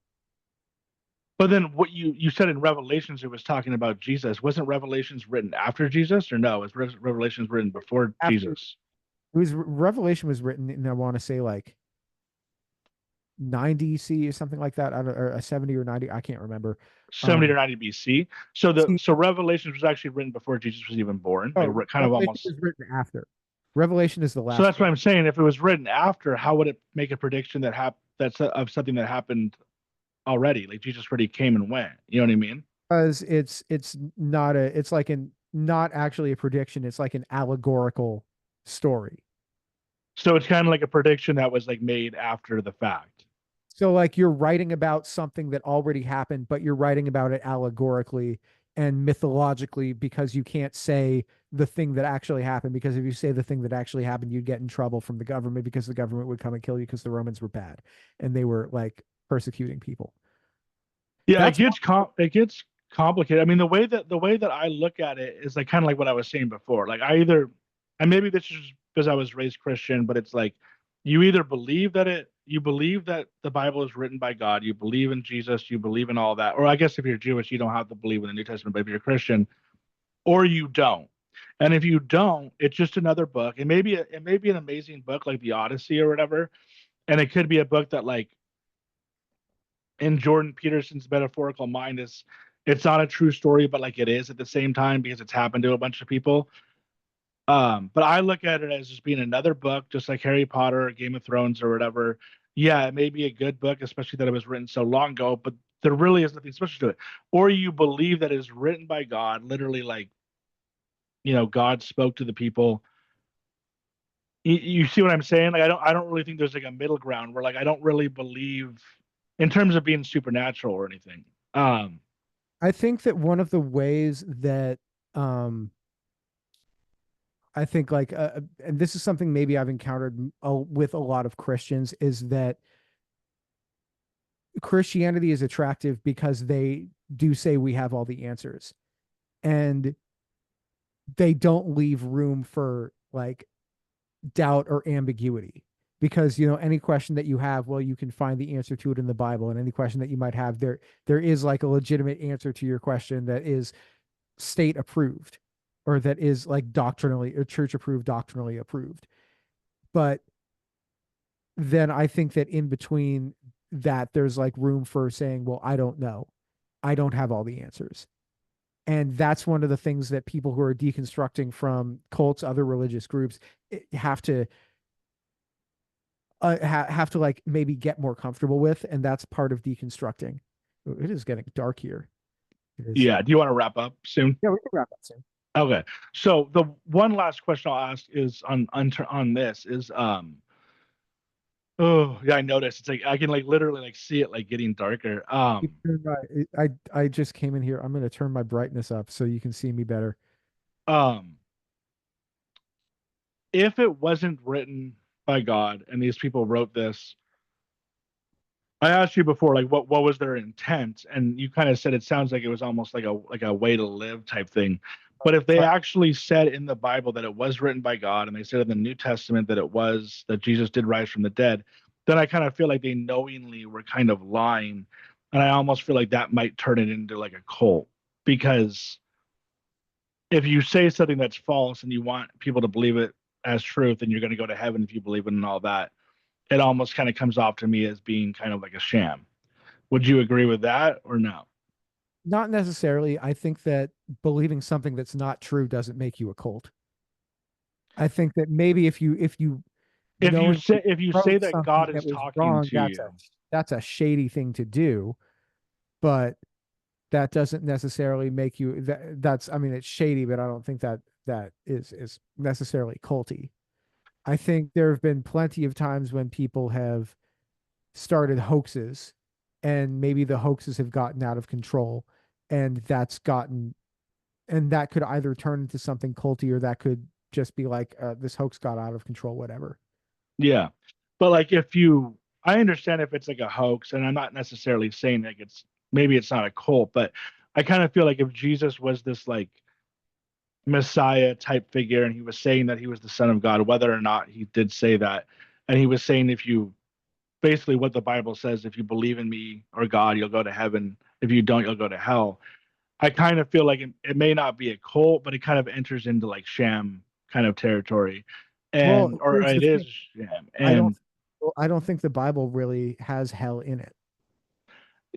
But then what you said in Revelations, it was talking about Jesus. Wasn't Revelations written after Jesus, or no? Was Revelations written before After Jesus? it was Revelation was written in, I want to say like 90 C or something like that. I don't, or a 70 or 90, I can't remember. 70 Um or 90 BC. So the see, so Revelations was actually written before Jesus was even born. Like kind of Revelation almost. was written after. Revelation is the So last that's what book I'm saying. If it was written after, how would it make a prediction that's of something that happened already? Like Jesus already came and went. You know what I mean? because it's not a it's like an not actually a prediction, it's like an allegorical story. So it's kind of like a prediction that was like made after the fact. So like you're writing about something that already happened, but you're writing about it allegorically and mythologically because you can't say the thing that actually happened, because if you say the thing that actually happened, you'd get in trouble from the government because the government would come and kill you because the Romans were bad and they were like persecuting people. Yeah, That's it gets complicated. I mean, the way that I look at it is like kind of like what I was saying before. Like I either, and maybe this is just because I was raised Christian, but it's like you either you believe that the Bible is written by God, you believe in Jesus, you believe in all that, or I guess if you're Jewish, you don't have to believe in the New Testament, but if you're Christian, or you don't. And if you don't, it's just another book. It may be an amazing book like the Odyssey or whatever, and it could be a book that like in Jordan Peterson's metaphorical mind is it's not a true story, but like it is at the same time because it's happened to a bunch of people. But I look at it as just being another book, just like Harry Potter or Game of Thrones or whatever. Yeah, it may be a good book, especially that it was written so long ago, but there really is nothing special to it. Or you believe that it is written by God, literally like, God spoke to the people. You see what I'm saying? Like I don't really think there's like a middle ground where like I don't really believe in terms of being supernatural or anything. Um, I think that one of the ways that um I think like and this is something maybe I've encountered with a lot of Christians, is that Christianity is attractive because they do say we have all the answers, and they don't leave room for like doubt or ambiguity, because any question that you have, well, you can find the answer to it in the Bible, and any question that you might have, there is like a legitimate answer to your question that is state approved, or that is like doctrinally or church approved, doctrinally approved. But then I think that in between that, there's like room for saying, well, I don't know, I don't have all the answers. And that's one of the things that people who are deconstructing from cults, other religious groups, have to have to like maybe get more comfortable with, and that's part of deconstructing. It is getting dark here. It is. yeah. Do you want to wrap up soon? Yeah, we can wrap up soon. Okay. So the one last question I'll ask is on this is oh yeah, I noticed it's like I can like literally like see it like getting darker. I just came in here. I'm going to turn my brightness up so you can see me better. Um if it wasn't written by God and these people wrote this, I asked you before, like what was their intent, and you kind of said it sounds like it was almost like a way to live type thing. But if they Try. actually said in the Bible that it was written by God, and they said in the New Testament that Jesus did rise from the dead, then I kind of feel like they knowingly were kind of lying, and I almost feel like that might turn it into like a cult because if you say something that's false and you want people to believe it as truth, and you're going to go to heaven if you believe it and all that, it almost kind of comes off to me as being kind of like a sham. Would you agree with that or no? Not necessarily. I think that believing something that's not true doesn't make you a cult. I think that maybe if you knowingly If you say wrote that something God that is was talking wrong, to you, that's a shady thing to do, but that doesn't necessarily make you that's, I mean, it's shady, but I don't think that that is necessarily culty. I think there have been plenty of times when people have started hoaxes, and maybe the hoaxes have gotten out of control, and that could either turn into something culty, or that could just be like, this hoax got out of control, whatever. yeah. But like if you I understand if it's like a hoax, and I'm not necessarily saying like it's maybe it's not a cult, but I kind of feel like if Jesus was this like Messiah type figure and he was saying that he was the Son of God, whether or not he did say that, and he was saying if you basically what the Bible says, if you believe in me or God, you'll go to heaven. If you don't, you'll go to hell. I kind of feel like it may not be a cult, but it kind of enters into like sham kind of territory, Well, and or here's the it is thing. sham. I don't And well, I don't think the Bible really has hell in it.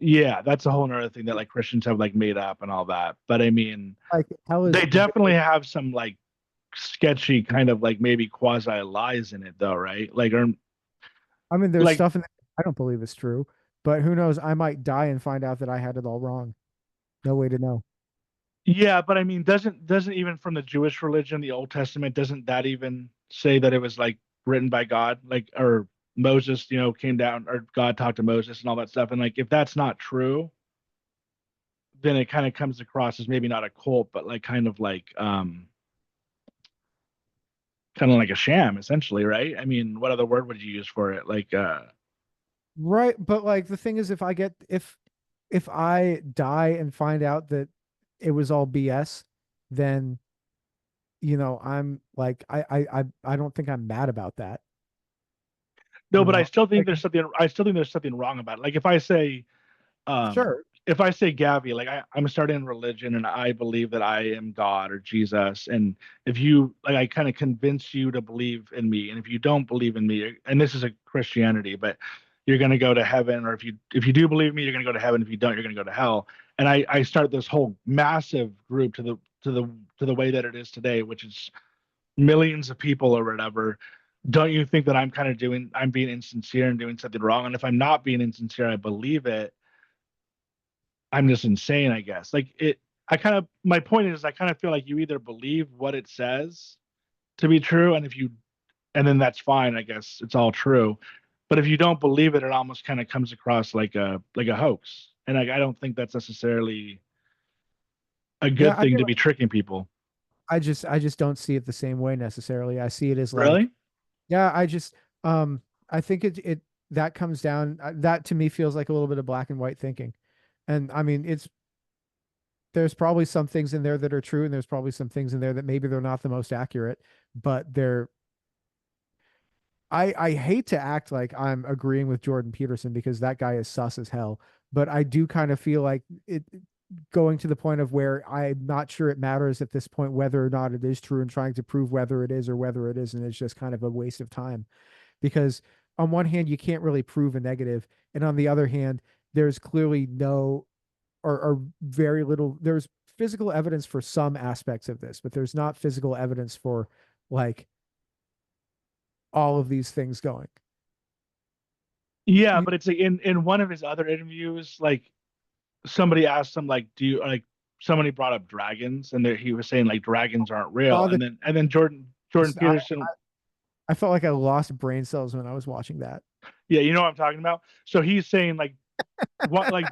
yeah, that's a whole other thing that like Christians have like made up and all that. But I mean, Like hell is they definitely have some like sketchy kind of like maybe quasi lies in it though, right? Like or I mean, there's like stuff in there I don't believe is true, but who knows? I might die and find out that I had it all wrong. No way to know. yeah, but I mean, doesn't even from the Jewish religion, the Old Testament, doesn't that even say that it was like written by God, like or Moses, came down or God talked to Moses and all that stuff. And like if that's not true, then it kind of comes across as maybe not a cult, but like kind of like a sham, essentially, right? I mean, what other word would you use for it? Like Right, but like the thing is, if I die and find out that it was all BS, then I'm like I don't think I'm mad about that. no, You but I know, still think like there's something wrong about it. Like sure, if I say Gavi, like I'm starting in religion and I believe that I am God or Jesus, and if you like, I kind of convince you to believe in me, and if you don't believe in me, and this is a Christianity, but you're going to go to heaven, or if you do believe me, you're going to go to heaven. If you don't, you're going to go to hell. And I start this whole massive group to the way that it is today, which is millions of people or whatever. Don't you think that I'm being insincere and doing something wrong? And if I'm not being insincere, I believe it, I'm just insane, I guess. My point is, I kind of feel like you either believe what it says to be true, and then that's fine, I guess it's all true. But if you don't believe it, it almost kind of comes across like a hoax. And I don't think that's necessarily a yeah, good I thing get to be tricking people. I just don't see it the same way necessarily. I see it as like, Really? yeah, I think it that comes down that to me feels like a little bit of black and white thinking. And I mean, there's probably some things in there that are true, and there's probably some things in there that maybe they're not the most accurate, but I hate to act like I'm agreeing with Jordan Peterson because that guy is sus as hell, but I do kind of feel like it going to the point of where I'm not sure it matters at this point whether or not it is true and trying to prove whether it is or whether it isn't. It's just kind of a waste of time because on one hand you can't really prove a negative, and on the other hand there's clearly no or very little. There's physical evidence for some aspects of this, but there's not physical evidence for like all of these things going. Yeah, You, but it's like in one of his other interviews, like somebody asked him like, do you like somebody brought up dragons, and he was saying like dragons aren't real, saw and the then Jordan Peterson. I felt like I lost brain cells when I was watching that. Yeah, you know what I'm talking about. So he's saying like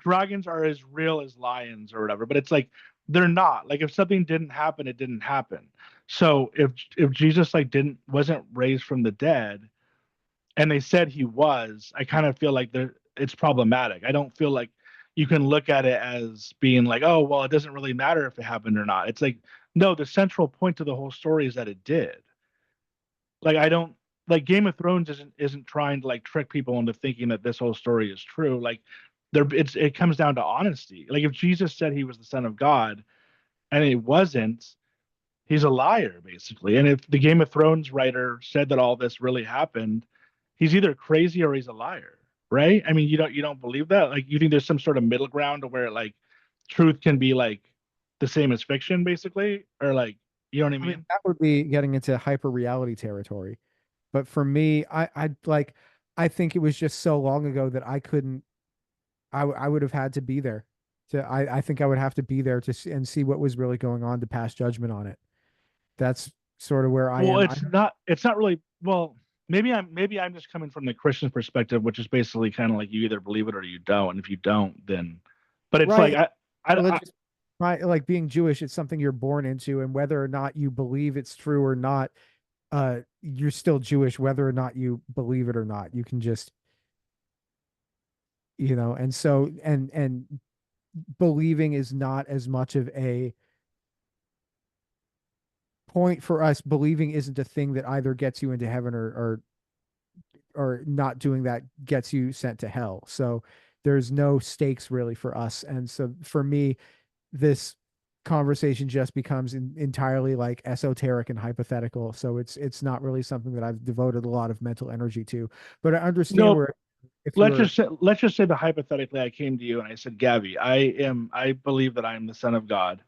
dragons are as real as lions or whatever, but it's like they're not. Like if something didn't happen, it didn't happen. So if Jesus like didn't wasn't raised from the dead, and they said he was, I kind of feel like it's problematic. I don't feel like you can look at it as being like, oh well, it doesn't really matter if it happened or not. It's like no, the central point to the whole story is that it did. Like I don't like Game of Thrones isn't trying to like trick people into thinking that this whole story is true. Like it comes down to honesty. Like if Jesus said he was the son of God and it wasn't, he's a liar basically. And if the Game of Thrones writer said that all this really happened, he's either crazy or he's a liar, right? I mean, you don't believe that? Like you think there's some sort of middle ground to where like truth can be like the same as fiction basically, or like you know what I I mean, mean? that would be getting into hyper reality territory. But for me, I think it was just so long ago that I couldn't I would have had to be there I think I would have to be there and see what was really going on to pass judgment on it. That's sort of where I Well, am. it's not really well, maybe I'm just coming from the Christian perspective, which is basically kind of like you either believe it or you don't. And if you don't, then but it's like Right. I Religious, like being Jewish, it's something you're born into, and whether or not you believe it's true or not, you're still Jewish, whether or not you believe it or not. You can just, and so, and believing is not as much of a point for us. Believing isn't a thing that either gets you into heaven or not doing that gets you sent to hell. So there's no stakes really for us. And so for me, this conversation just becomes entirely like esoteric and hypothetical. So it's not really something that I've devoted a lot of mental energy to. But I understand No, where if you were let's just say that hypothetically I came to you and I said, Gavi, I believe that I'm the son of God,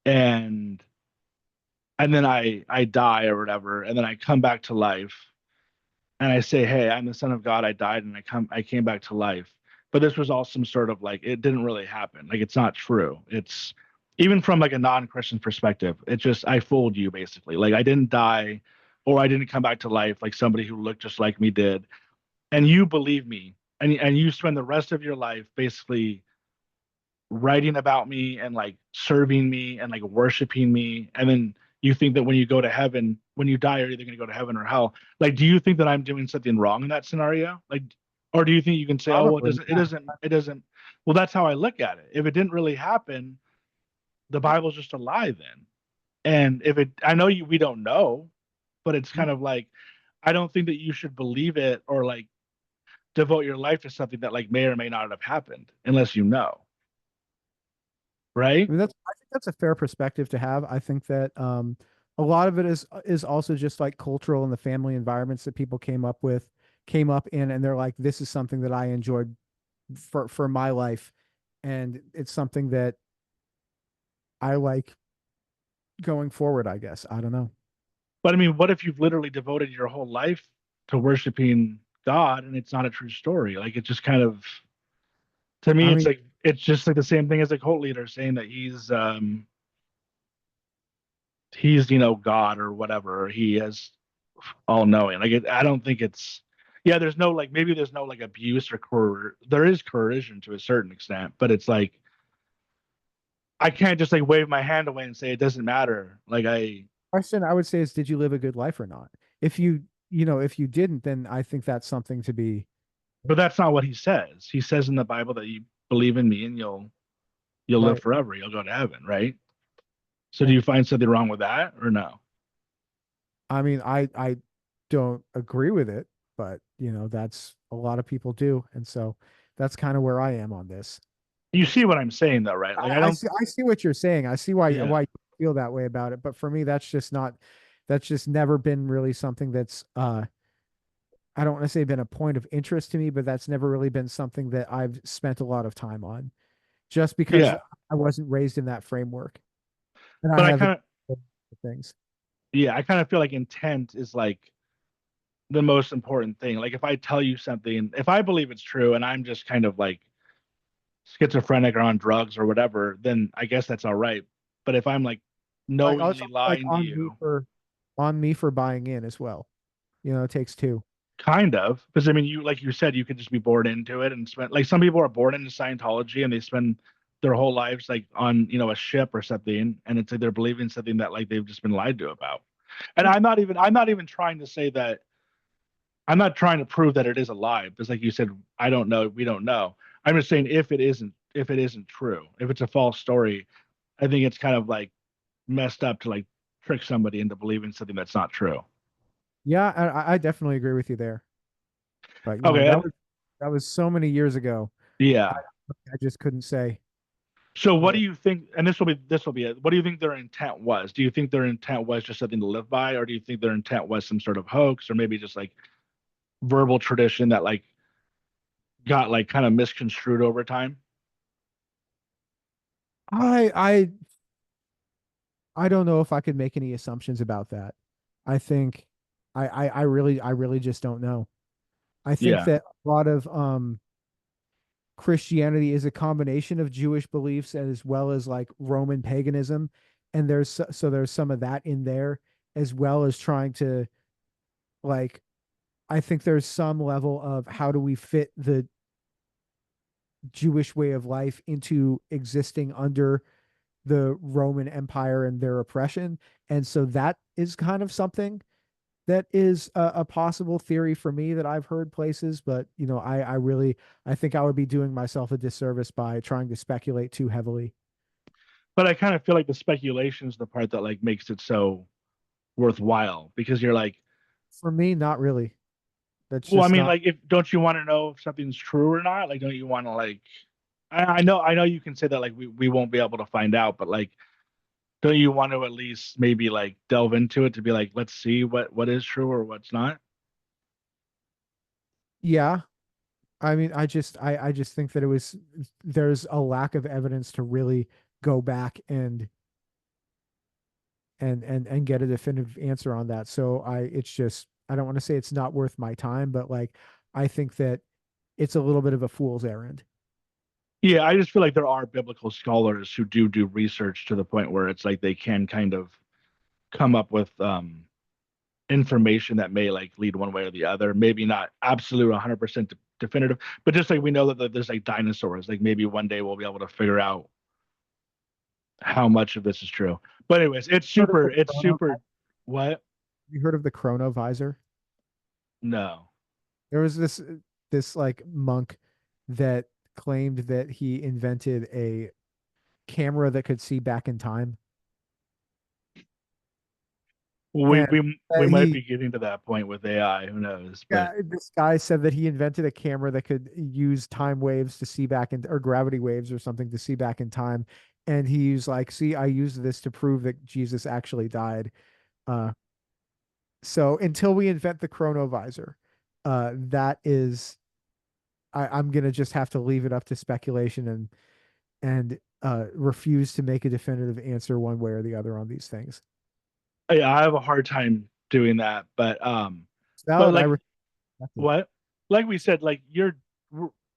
and then I die or whatever, and then I come back to life, and I say, hey, I'm the son of God, I died and I came back to life. But this was all some sort of like, it didn't really happen. Like it's not true. It's even from like a non-Christian perspective, it's just I fooled you basically. Like I didn't die or I didn't come back to life like somebody who looked just like me did. And you believe me. And you spend the rest of your life basically writing about me and like serving me and like worshiping me, and then you think that when you go to heaven, when you die, you're either going to go to heaven or hell. Like, do you think that I'm doing something wrong in that scenario? Like, or do you think you can say, oh well, probably, yeah. it doesn't. Well, that's how I look at it. If it didn't really happen, the Bible's just a lie then. And if it, I know you, we don't know, but it's kind of like, I don't think that you should believe it or like devote your life to something that like may or may not have happened unless you know, right? I mean, I think that's a fair perspective to have. I think that a lot of it is also just like cultural and the family environments that people came up in, and they're like, this is something that I enjoyed for my life, and it's something that I like going forward, I guess. I don't know. But I mean, what if you've literally devoted your whole life to worshiping God and it's not a true story? Like it's just kind of, to me, I it's mean, like it's just like the same thing as a cult leader saying that he's God or whatever, or he is all knowing. Like I don't think it's, yeah, there's no like, maybe there's no like abuse or there is coercion to a certain extent, but it's like I can't just like wave my hand away and say it doesn't matter. Like question I would say is, did you live a good life or not? If if you didn't, then I think that's something to be but that's not what he says. He says in the Bible that you believe in me and you'll live right. forever. You'll go to heaven, right? So do Yeah. you find something wrong with that or no? I mean, I don't agree with it, but that's a lot of people do, and so that's kind of where I am on this. You see what I'm saying though, right? Like I don't, I see what you're saying. I see yeah. why you feel that way about it, but for me, that's just never been really something that's I don't want to say been a point of interest to me, but that's never really been something that I've spent a lot of time on, just because Yeah. I wasn't raised in that framework, and I But I have kind of, things. yeah, I kind of feel like intent is like the most important thing. Like if I tell you something, if I believe it's true and I'm just kind of like schizophrenic or on drugs or whatever, then I guess that's all right. But if I'm like Like also knowingly like lying to you, on me for buying in as well. It takes two. kind of, because I mean, you like you said, you could just be born into it and spend like some people are born into Scientology and they spend their whole lives like on a ship or something, and it's like they're believing something that like they've just been lied to about. And I'm not even trying to say that, I'm not trying to prove that it is a lie because like you said, I don't know, we don't know. I'm just saying if it isn't true, if it's a false story, I think it's kind of like messed up to like trick somebody into believing something that's not true. Yeah, I definitely agree with you there. But Okay, that was so many years ago. I, yeah. I just couldn't say. So what do Yeah. you think? And this will be it. What do you think their intent was? Do you think their intent was just something to live by, or do you think their intent was some sort of hoax, or maybe just like verbal tradition that like got like kind of misconstrued over time? I I I don't know if I could make any assumptions about that. I think I really just don't know. I think Yeah, that a lot of Christianity is a combination of Jewish beliefs as well as like Roman paganism, and there's some of that in there as well as trying to like I think there's some level of how do we fit the Jewish way of life into existing under the Roman Empire and their oppression. And so that is kind of something. that is a possible theory for me that I've heard places, but I really I think I would be doing myself a disservice by trying to speculate too heavily. But I kind of feel like the speculation is the part that like makes it so worthwhile because you're like, For me, not really. That's well, I just mean, not. like, if don't you want to know if something's true or not? Like, don't you want to like? I know you can say that like we won't be able to find out, but like, don't you want to at least maybe like delve into it to be like, let's see what is true or what's not? Yeah, I mean, I just think that there's a lack of evidence to really go back and get a definitive answer on that. So it's just I don't want to say it's not worth my time, but like I think that it's a little bit of a fool's errand. Yeah, I just feel like there are biblical scholars who do research to the point where it's like they can kind of come up with information that may like lead one way or the other. Maybe not absolute 100% definitive, but just like we know that there's like dinosaurs. Like maybe one day we'll be able to figure out how much of this is true. But anyways, it's Heard of super. the It's chrono? super. What? You heard of the chronovisor? No. There was this like monk that claimed that he invented a camera that could see back in time, We and we we might he be getting to that point with AI. Who knows? But yeah, this guy said that he invented a camera that could use time waves to see back in or gravity waves or something to see back in time. And he's like, see, I used this to prove that Jesus actually died. Uh, so until we invent the chronovisor, that is, I'm gonna just have to leave it up to speculation and refuse to make a definitive answer one way or the other on these things. yeah, I have a hard time doing that. But Valid, I like respect it. what? Like we said, like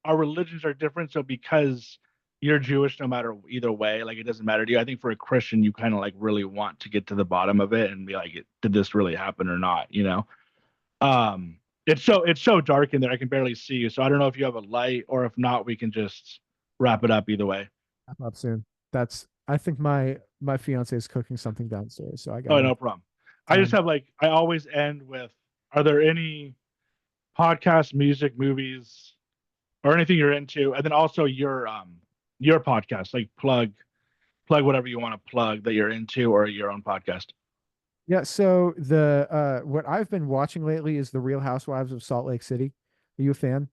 our religions are different. So because you're Jewish, no matter either way, like it doesn't matter to you. I think for a Christian, you kind of like really want to get to the bottom of it and be like, did this really happen or not? You know? Um, it's so dark in there. I can barely see you. So I don't know if you have a light or if not, we can just wrap it up either way. Wrap up soon. That's I think my fiance is cooking something downstairs, so I Oh, gotta no problem. I just um have like I always end with, are there any podcasts, music, movies, or anything you're into, and then also your podcast, like plug whatever you want to plug that you're into or your own podcast. yeah, so the what I've been watching lately is The Real Housewives of Salt Lake City. Are you a fan?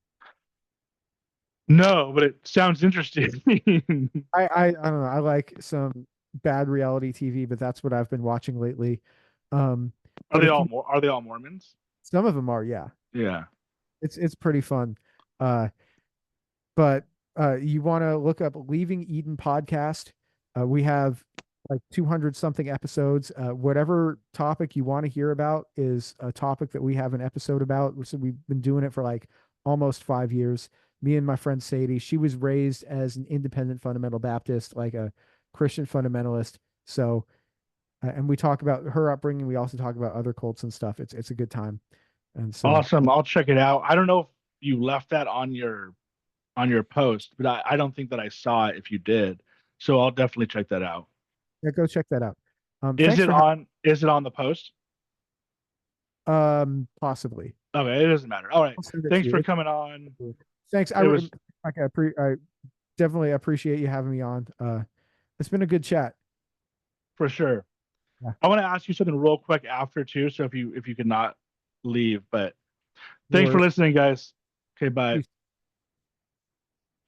No, but it sounds interesting. I don't know. I like some bad reality TV, but that's what I've been watching lately. Um, Are but they if all you more are they all Mormons? some of them are, yeah. Yeah. It's pretty fun. Uh but you want to look up Leaving Eden podcast. We have like 200 something episodes. Whatever topic you want to hear about is a topic that we have an episode about. So we've been doing it for like almost 5 years. Me and my friend Sadie, she was raised as an independent fundamental Baptist, like a Christian fundamentalist. So, and we talk about her upbringing. We also talk about other cults and stuff. It's a good time. And so, Awesome. I'll check it out. I don't know if you left that on your post, but I don't think that I saw it if you did. So I'll definitely check that out. yeah, go check that out. Thanks for Is it on the post? possibly. Okay, it doesn't matter. All right. I'll send it to Thanks you. for coming on. Thanks. It was I definitely appreciate you having me on. It's been a good chat. for sure. Yeah. I want to ask you something real quick after too, so if you could not leave, but No thanks for worries. listening, guys. Okay, bye. Peace.